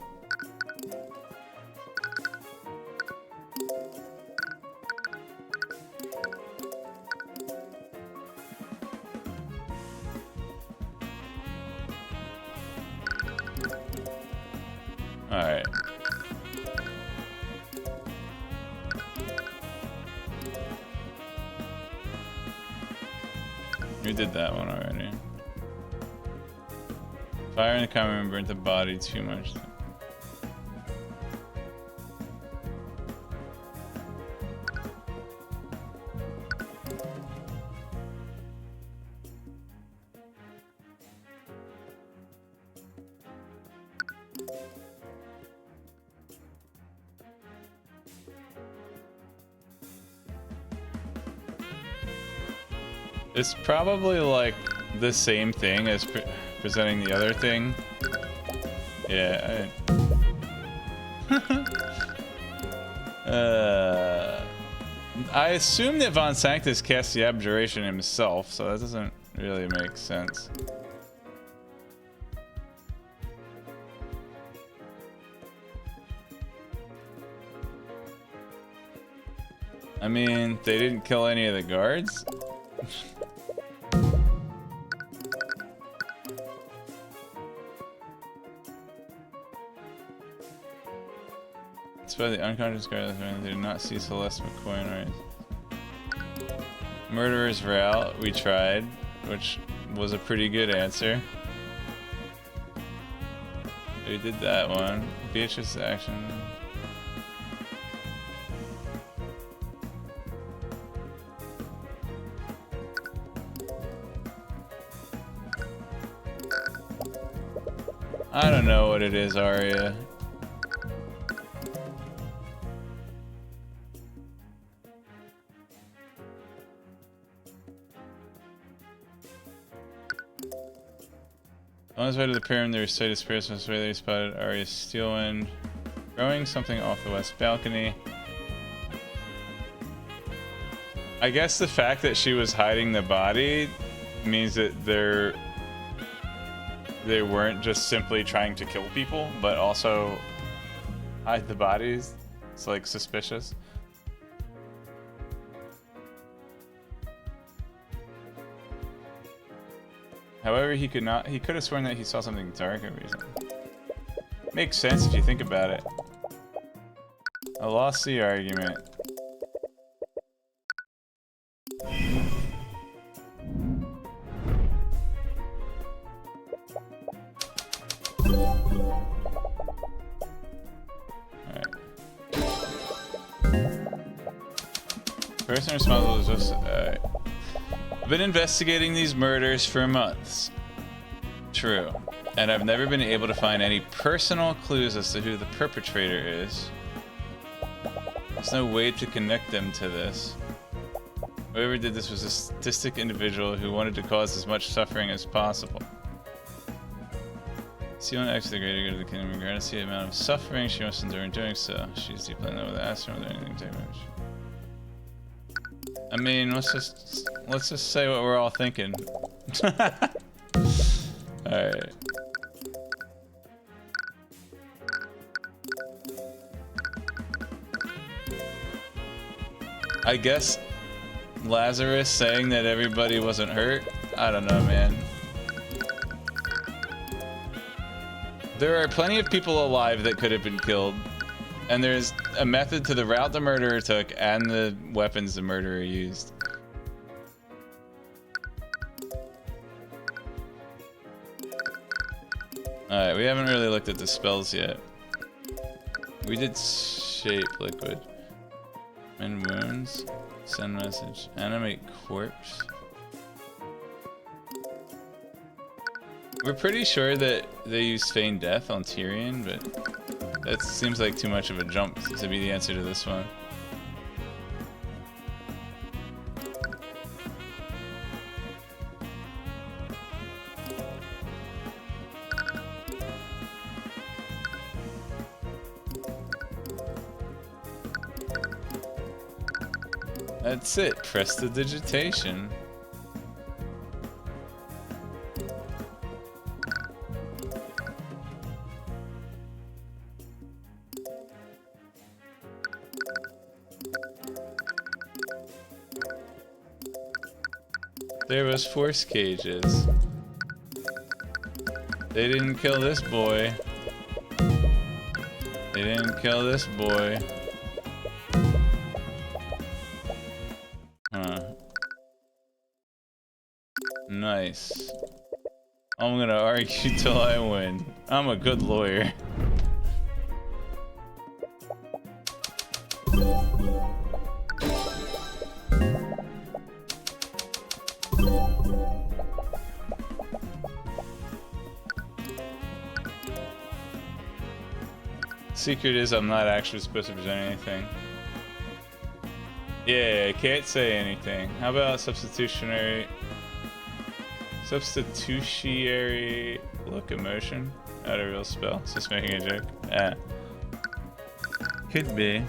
Alright. We did that one already. Fire in the common room burnt the body too much. It's probably like the same thing as presenting the other thing. Yeah. I assume that Von Sanctus cast the abjuration himself, so that doesn't really make sense. I mean, they didn't kill any of the guards? By the unconscious guard, they did not see Celeste McCoy right. Murderers were out. We tried, which was a pretty good answer. We did that one. Beatrice's action. I don't know what it is, Arya. On his way to the pyramid, there was sight of spirits. On his way there, he spotted Arya Steelwind throwing something off the west balcony. I guess the fact that she was hiding the body means that they weren't just simply trying to kill people, but also hide the bodies. It's like suspicious. However, he could have sworn that he saw something dark over something. Makes sense if you think about it. I lost the argument. Person responsible is just. I've been investigating these murders for months. True. And I've never been able to find any personal clues as to who the perpetrator is. There's no way to connect them to this. Whoever did this was a sadistic individual who wanted to cause as much suffering as possible. See one acts the greater good of the kingdom, regardless of the amount of suffering she must endure in doing so. She's deeply in love with the Astro without anything to take much. I mean, let's just say what we're all thinking. Alright. I guess Lazarus saying that everybody wasn't hurt? I don't know, man. There are plenty of people alive that could have been killed. And there's a method to the route the murderer took and the weapons the murderer used. Alright, we haven't really looked at the spells yet. We did shape liquid. Mend wounds. Send message. Animate corpse. We're pretty sure that they used feign death on Tyrion, but that seems like too much of a jump to be the answer to this one. That's it. Press the digitation. There was force cages. They didn't kill this boy. They didn't kill this boy. Huh. Nice. I'm gonna argue till I win. I'm a good lawyer. Secret is I'm not actually supposed to present anything. Yeah, I can't say anything. How about substitutionary locomotion? Not a real spell. It's just making a joke. Ah. Could be.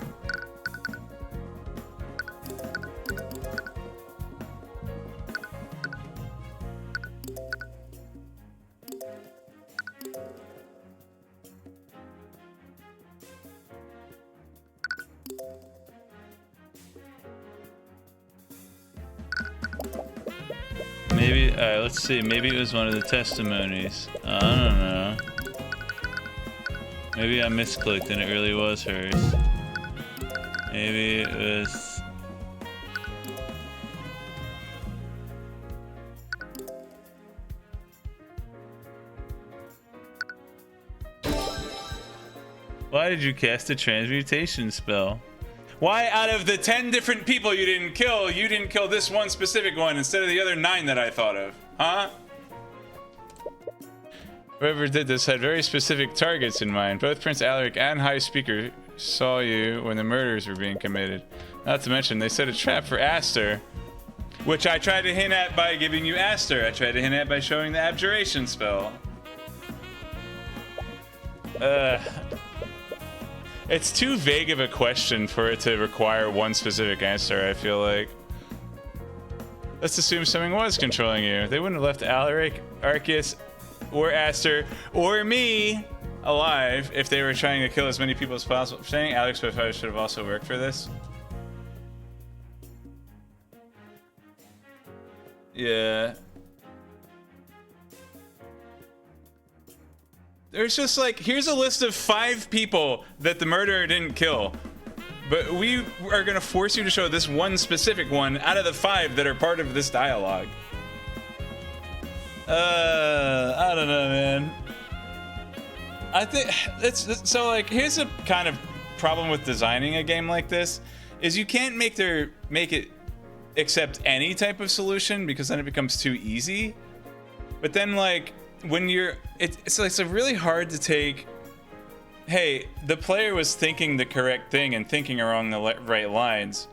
Maybe, let's see, maybe it was one of the testimonies. I don't know. Maybe I misclicked and it really was hers. Maybe it was... Why did you cast a transmutation spell? Why out of the 10 different people you didn't kill this one specific one instead of the other 9 that I thought of? Huh? Whoever did this had very specific targets in mind. Both Prince Alaric and High Speaker saw you when the murders were being committed. Not to mention, they set a trap for Aster, which I tried to hint at by giving you Aster. I tried to hint at by showing the Abjuration spell. It's too vague of a question for it to require one specific answer, I feel like. Let's assume something was controlling you. They wouldn't have left Alaric, Arceus, or Aster, or me alive if they were trying to kill as many people as possible. Saying Alex should have also worked for this. Yeah. There's just like, here's a list of 5 people that the murderer didn't kill. But we are gonna force you to show this one specific one out of the 5 that are part of this dialogue. I don't know, man. I think it's so like, here's a kind of problem with designing a game like this, is you can't make it accept any type of solution because then it becomes too easy. But then like, when you're, it's really hard to take, hey, the player was thinking the correct thing and thinking along the right lines,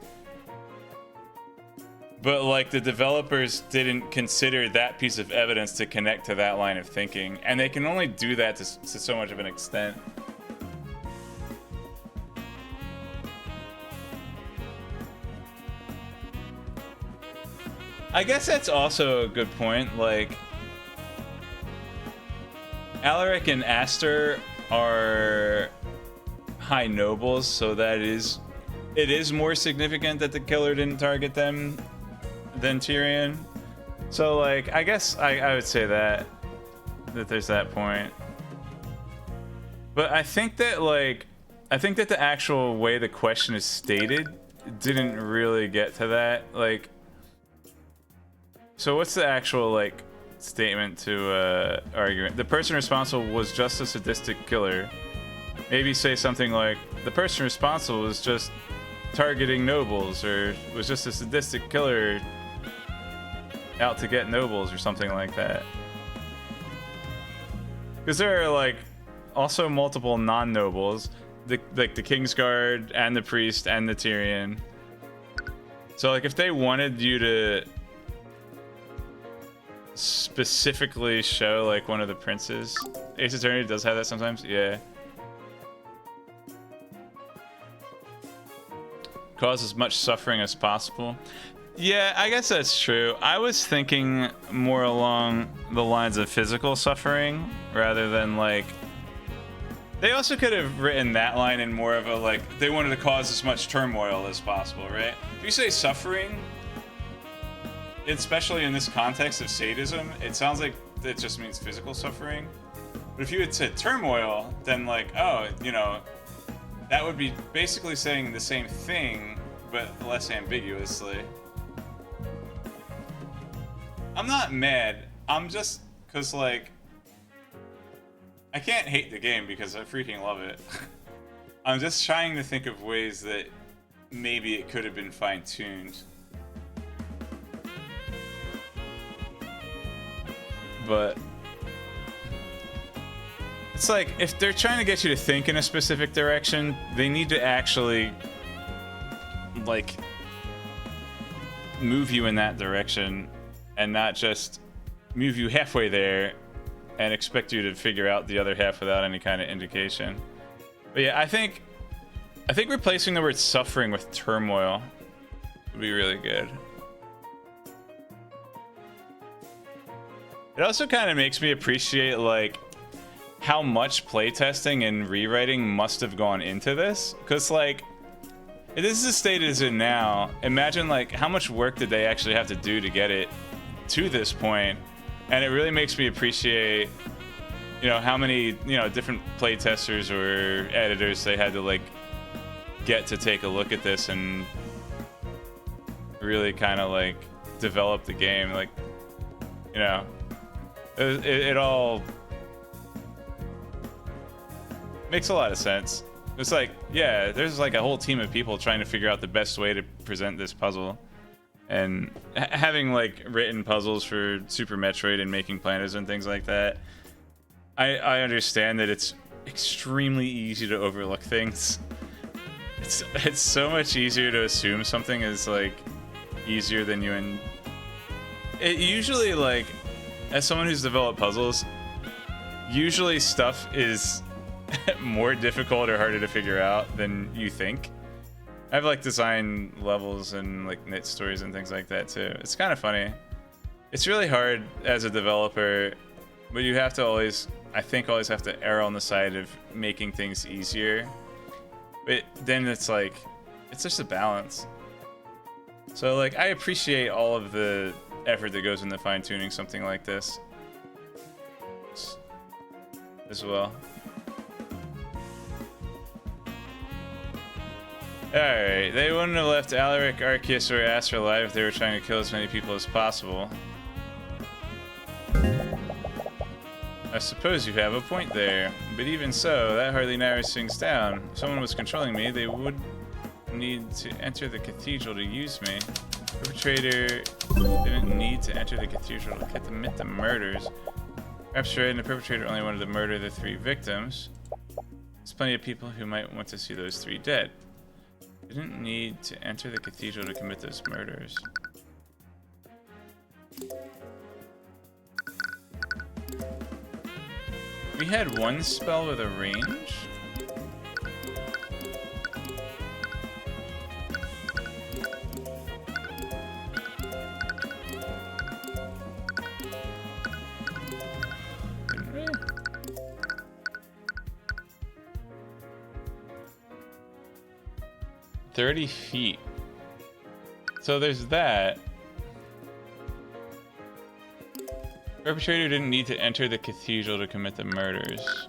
but like the developers didn't consider that piece of evidence to connect to that line of thinking, and they can only do that to so much of an extent. I guess that's also a good point. Like, Alaric and Aster are high nobles, so that it is more significant that the killer didn't target them than Tyrion. So like, I guess I would say that there's that point. But I think that the actual way the question is stated didn't really get to that. Like, so what's the actual like statement to argument? The person responsible was just a sadistic killer. Maybe say something like, the person responsible was just targeting nobles, or was just a sadistic killer out to get nobles, or something like that. Because there are like also multiple non-nobles, like the Kingsguard and the priest and the Tyrion. So like, if they wanted you to specifically show like one of the princes, Ace Attorney does have that sometimes, yeah. Cause as much suffering as possible. Yeah, I guess that's true. I was thinking more along the lines of physical suffering rather than like, they also could have written that line in more of a like, they wanted to cause as much turmoil as possible, right? If you say suffering, especially in this context of sadism, it sounds like it just means physical suffering. But if you had said turmoil, then like, oh, you know, that would be basically saying the same thing, but less ambiguously. I'm not mad. I'm just, cause like, I can't hate the game because I freaking love it. I'm just trying to think of ways that maybe it could have been fine-tuned. But it's like, if they're trying to get you to think in a specific direction, they need to actually like move you in that direction and not just move you halfway there and expect you to figure out the other half without any kind of indication. But yeah, I think replacing the word suffering with turmoil would be really good. It also kind of makes me appreciate like how much playtesting and rewriting must have gone into this, because like, if this is the state it is in now, imagine like how much work did they actually have to do to get it to this point. And it really makes me appreciate, you know, how many, you know, different playtesters or editors they had to like get to take a look at this and really kind of like develop the game. Like, you know, it all makes a lot of sense. It's like, yeah, there's like a whole team of people trying to figure out the best way to present this puzzle. And having like written puzzles for Super Metroid and making planners and things like that, I understand that it's extremely easy to overlook things. It's so much easier to assume something is like easier than you. And it usually, like, as someone who's developed puzzles, usually stuff is more difficult or harder to figure out than you think. I've like designed levels and like knit stories and things like that too. It's kind of funny. It's really hard as a developer, but you have to always, I think, always have to err on the side of making things easier. But then it's like, it's just a balance. So like, I appreciate all of the effort that goes into fine-tuning something like this as well. Alright, they wouldn't have left Alaric, Arceus, or Aster alive if they were trying to kill as many people as possible. I suppose you have a point there, but even so, that hardly narrows things down. If someone was controlling me, they would need to enter the cathedral to use me. The perpetrator didn't need to enter the cathedral to commit the murders. Perhaps Red and the perpetrator only wanted to murder the 3 victims. There's plenty of people who might want to see those 3 dead. They didn't need to enter the cathedral to commit those murders. We had one spell with a range? Didn't we? "30 feet. So there's that. Perpetrator didn't need to enter the cathedral to commit the murders.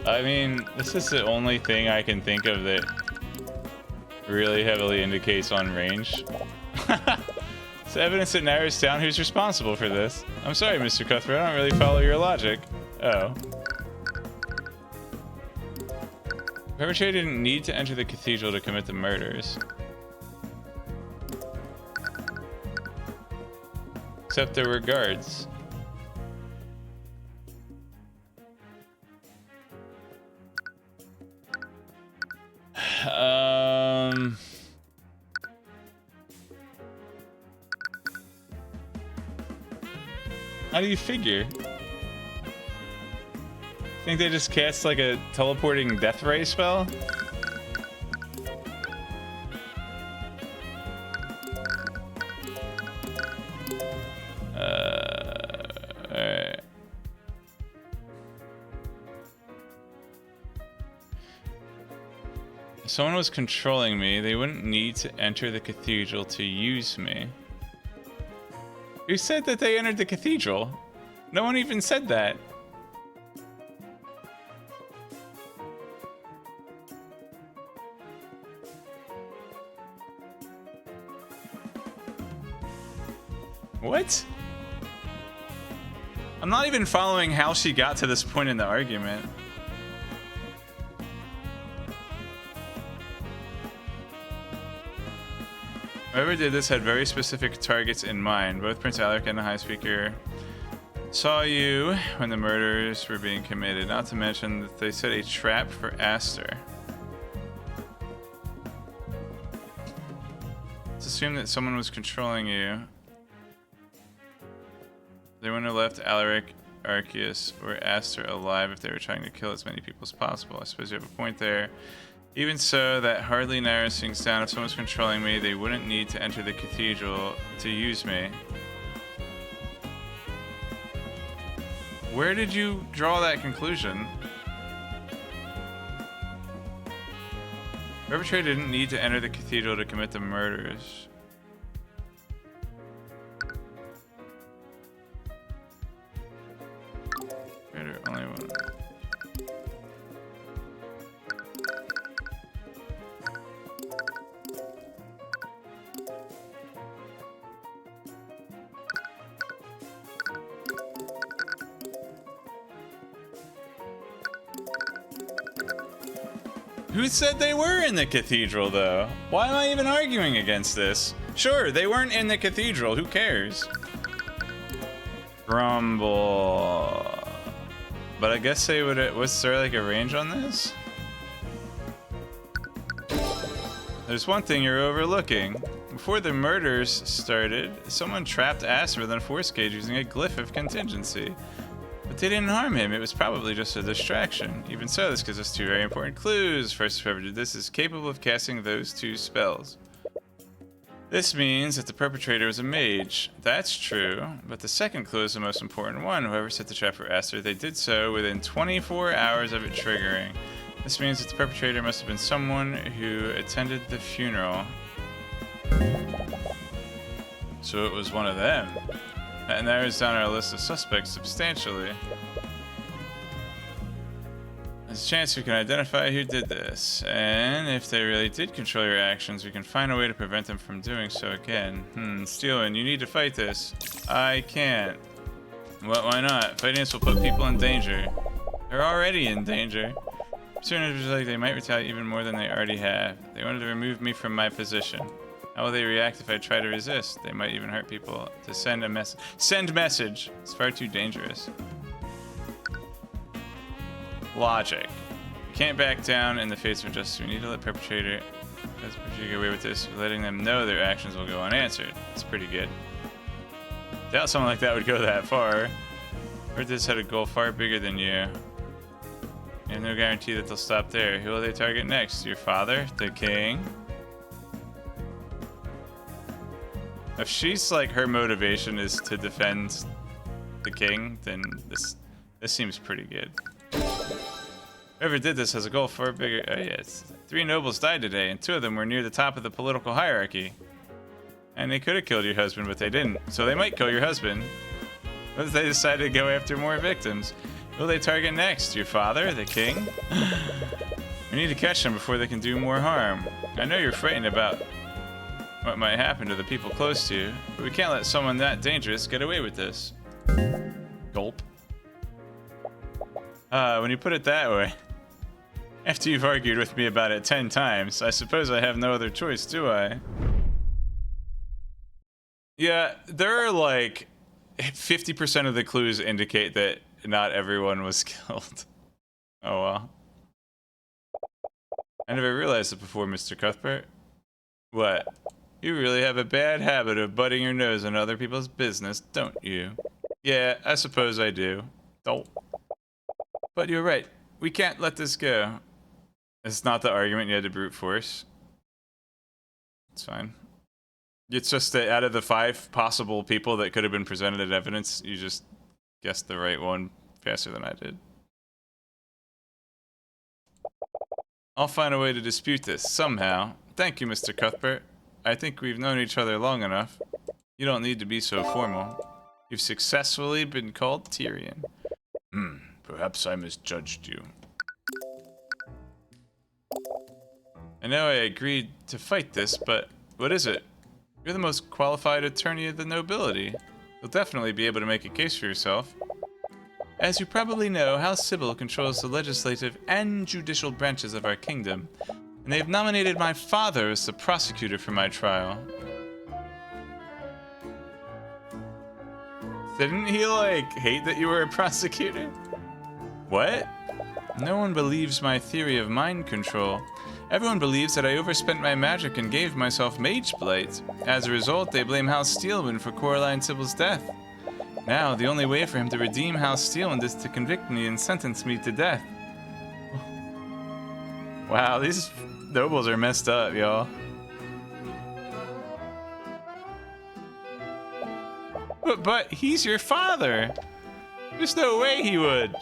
I mean, this is the only thing I can think of that really heavily indicates on range. It's evidence that narrows down who's responsible for this. I'm sorry, Mr. Cuthbert, I don't really follow your logic. Oh. Perpetrator didn't need to enter the cathedral to commit the murders. Except there were guards. How do you figure? Think they just cast like a teleporting death ray spell? Alright. If someone was controlling me, they wouldn't need to enter the cathedral to use me. Who said that they entered the cathedral? No one even said that. What? I'm not even following how she got to this point in the argument. Whoever did this had very specific targets in mind. Both Prince Alaric and the High Speaker saw you when the murders were being committed. Not to mention that they set a trap for Aster. Let's assume that someone was controlling you. They wouldn't have left Alaric, Arceus, or Aster alive if they were trying to kill as many people as possible. I suppose you have a point there. Even so, that hardly narrows things down. If someone's controlling me, they wouldn't need to enter the cathedral to use me. Where did you draw that conclusion? Perpetrator didn't need to enter the cathedral to commit the murders. Perpetrator only one. Who said they were in the cathedral, though? Why am I even arguing against this? Sure, they weren't in the cathedral. Who cares? Grumble. But I guess they would. Was there like a range on this? There's one thing you're overlooking. Before the murders started, someone trapped Aster within a force cage using a glyph of contingency. But they didn't harm him, it was probably just a distraction. Even so, this gives us two very important clues. First, whoever did this is capable of casting those two spells. This means that the perpetrator was a mage. That's true, but the second clue is the most important one. Whoever set the trap for Aster, they did so within 24 hours of it triggering. This means that the perpetrator must have been someone who attended the funeral. So it was one of them. That narrows down our list of suspects substantially. There's a chance we can identify who did this, and if they really did control your actions, we can find a way to prevent them from doing so again. Steelwind, you need to fight this. I can't. Well, why not? Fighting this will put people in danger. They're already in danger. Soon like they might retaliate even more than they already have. They wanted to remove me from my position. How will they react if I try to resist? They might even hurt people. To send a message. Send message! It's far too dangerous. Logic. We can't back down in the face of justice. We need to let the perpetrator get away with this, letting them know their actions will go unanswered. It's pretty good. Doubt someone like that would go that far. Heard this had a goal far bigger than you. You have no guarantee that they'll stop there. Who will they target next? Your father? The king? If she's like, her motivation is to defend the king, then this seems pretty good. Whoever did this has a goal far bigger. Oh yeah, 3 nobles died today, and 2 of them were near the top of the political hierarchy. And they could have killed your husband, but they didn't. So they might kill your husband. What if they decided to go after more victims? Who will they target next? Your father? The king? We need to catch them before they can do more harm. I know you're frightened about what might happen to the people close to you, but we can't let someone that dangerous get away with this. Gulp. When you put it that way, after you've argued with me about it 10 times, I suppose I have no other choice, do I? Yeah, there are like 50% of the clues indicate that not everyone was killed. Oh well. I never realized it before, Mr. Cuthbert. What? You really have a bad habit of butting your nose in other people's business, don't you? Yeah, I suppose I do. Don't. But you're right. We can't let this go. It's not the argument you had to brute force. It's fine. It's just that out of the 5 possible people that could have been presented as evidence, you just guessed the right one faster than I did. I'll find a way to dispute this, somehow. Thank you, Mr. Cuthbert. I think we've known each other long enough. You don't need to be so formal. You've successfully been called Tyrion. Perhaps I misjudged you. I know I agreed to fight this, but what is it? You're the most qualified attorney of the nobility. You'll definitely be able to make a case for yourself. As you probably know, House Sybil controls the legislative and judicial branches of our kingdom, and they have nominated my father as the prosecutor for my trial. Didn't he, like, hate that you were a prosecutor? What? No one believes my theory of mind control. Everyone believes that I overspent my magic and gave myself mage blight. As a result, they blame House Steelwind for Coraline Sybil's death. Now, the only way for him to redeem House Steelwind is to convict me and sentence me to death. Wow, these nobles are messed up, y'all. But he's your father. There's no way he would.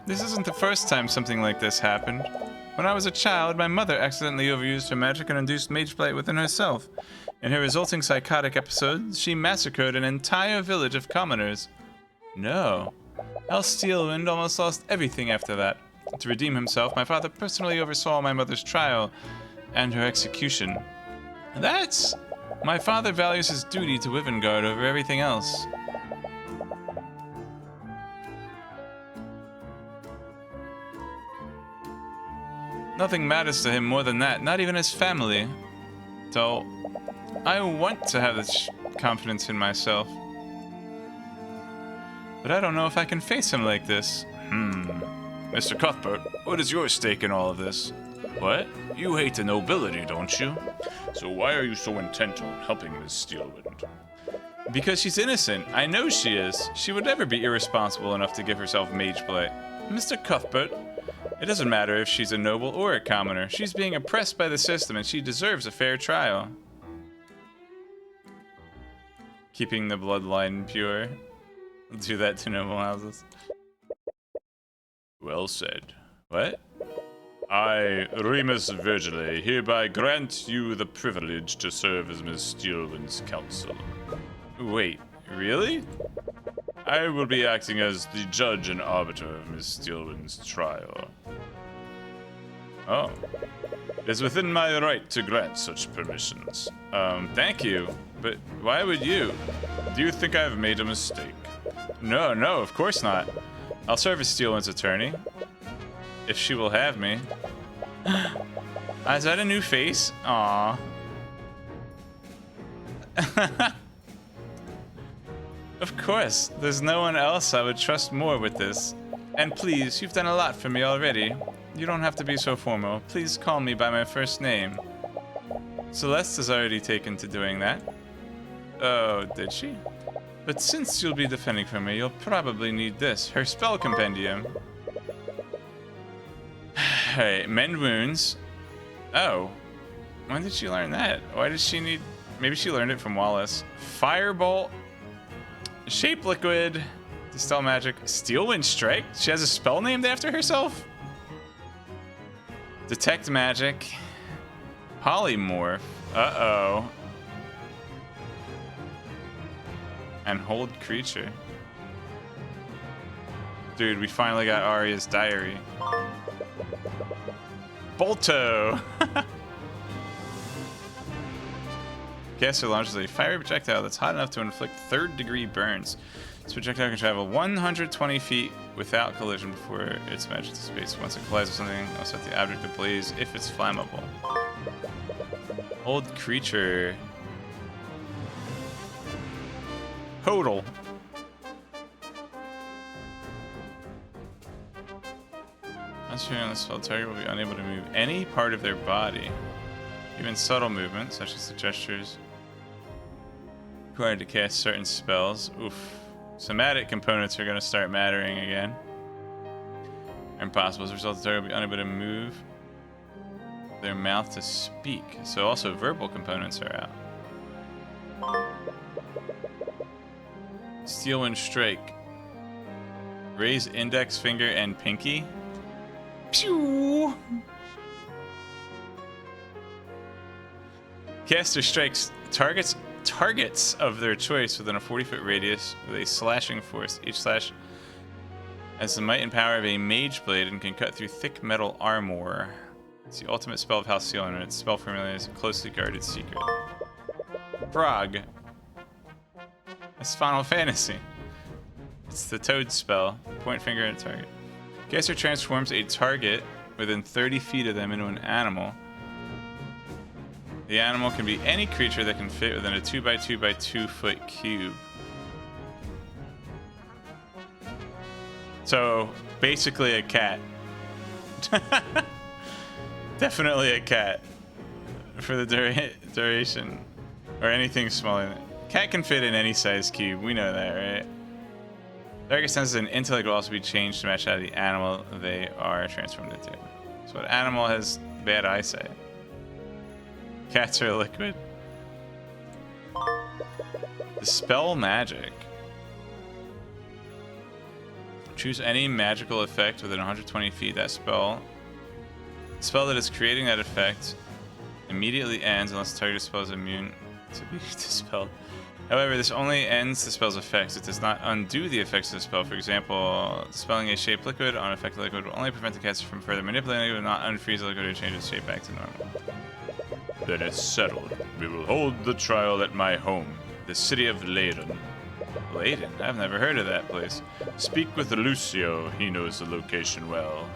This isn't the first time something like this happened. When I was a child, my mother accidentally overused her magic and induced mage blight within herself. In her resulting psychotic episode, she massacred an entire village of commoners. No. House Steelwind almost lost everything after that. To redeem himself, my father personally oversaw my mother's trial and her execution. That's... My father values his duty to Wivengard over everything else. Nothing matters to him more than that, not even his family. So, I want to have this confidence in myself. But I don't know if I can face him like this. Mr. Cuthbert, what is your stake in all of this? What? You hate the nobility, don't you? So why are you so intent on helping Miss Steelwind? Because she's innocent. I know she is. She would never be irresponsible enough to give herself mageblade. Mr. Cuthbert, it doesn't matter if she's a noble or a commoner. She's being oppressed by the system and she deserves a fair trial. Keeping the bloodline pure. Do that to noble houses. Well said. What? I, Remus Virgile, hereby grant you the privilege to serve as Miss Steelwind's counsel. Wait, really? I will be acting as the judge and arbiter of Miss Steelwind's trial. Oh. It is within my right to grant such permissions. Thank you. But why would you? Do you think I've made a mistake? No, of course not. I'll serve as Steelwind's attorney. If she will have me. Is that a new face? Aww. Of course, there's no one else I would trust more with this. And please, you've done a lot for me already. You don't have to be so formal. Please call me by my first name. Celeste has already taken to doing that. Oh, did she? But since you'll be defending for me, you'll probably need this, her spell compendium. Hey, mend wounds. Oh. When did she learn that? Why does she need... Maybe she learned it from Wallace. Firebolt. Shape liquid. Dispel magic. Steelwind strike? She has a spell named after herself? Detect magic. Polymorph. Uh-oh. And hold creature. Dude, we finally got Arya's diary. Bolto! Caster launches a fiery projectile that's hot enough to inflict third-degree burns. This projectile can travel 120 feet without collision before its magic dissipates. Once it collides with something, it'll set the object ablaze if it's flammable. Hold creature. Total. Once you're on the spell, target will be unable to move any part of their body. Even subtle movements, such as the gestures required to cast certain spells. Oof. Somatic components are going to start mattering again. Impossible. As a result, the target will be unable to move their mouth to speak. So also verbal components are out. Steelwind Strike. Raise index finger and pinky. Pew! Caster strikes targets of their choice within a 40-foot radius with a slashing force. Each slash has the might and power of a mage blade and can cut through thick metal armor. It's the ultimate spell of Halcyon, and its spell formula is a closely guarded secret. Frog. It's Final Fantasy. It's the Toad spell. Point finger at a target. Caster transforms a target within 30 feet of them into an animal. The animal can be any creature that can fit within a 2x2x2 foot cube. So, basically a cat. Definitely a cat. For the duration. Or anything smaller than that. Cat can fit in any size cube. We know that, right? Target senses and intellect will also be changed to match out of the animal they are transformed into. So what animal has bad eyesight? Cats are liquid. Dispel magic. Choose any magical effect within 120 feet. That spell. The spell that is creating that effect immediately ends unless the target spell is immune to be dispelled. However, this only ends the spell's effects. It does not undo the effects of the spell. For example, dispelling a shaped liquid on affected liquid will only prevent the caster from further manipulating the liquid, not unfreeze the liquid or change its shape back to normal. Then it's settled. We will hold the trial at my home, the city of Leyden. Leyden? I've never heard of that place. Speak with Lucio. He knows the location well.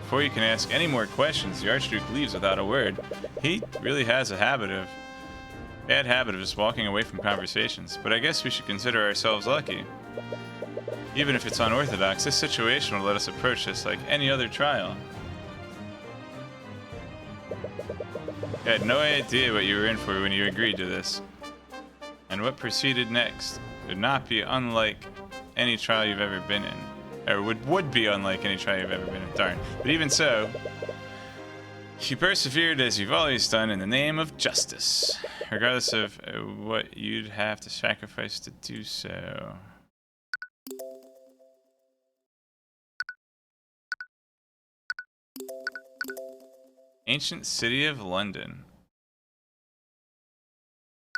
Before you can ask any more questions, the Archduke leaves without a word. He really has a bad habit of just walking away from conversations, but I guess we should consider ourselves lucky. Even if it's unorthodox, this situation will let us approach this like any other trial. You had no idea what you were in for when you agreed to this. And what proceeded next would not be unlike any trial you've ever been in. Or would be unlike any trial you've ever been in. Darn. But even so, you persevered as you've always done in the name of justice, regardless of what you'd have to sacrifice to do so. Ancient city of London.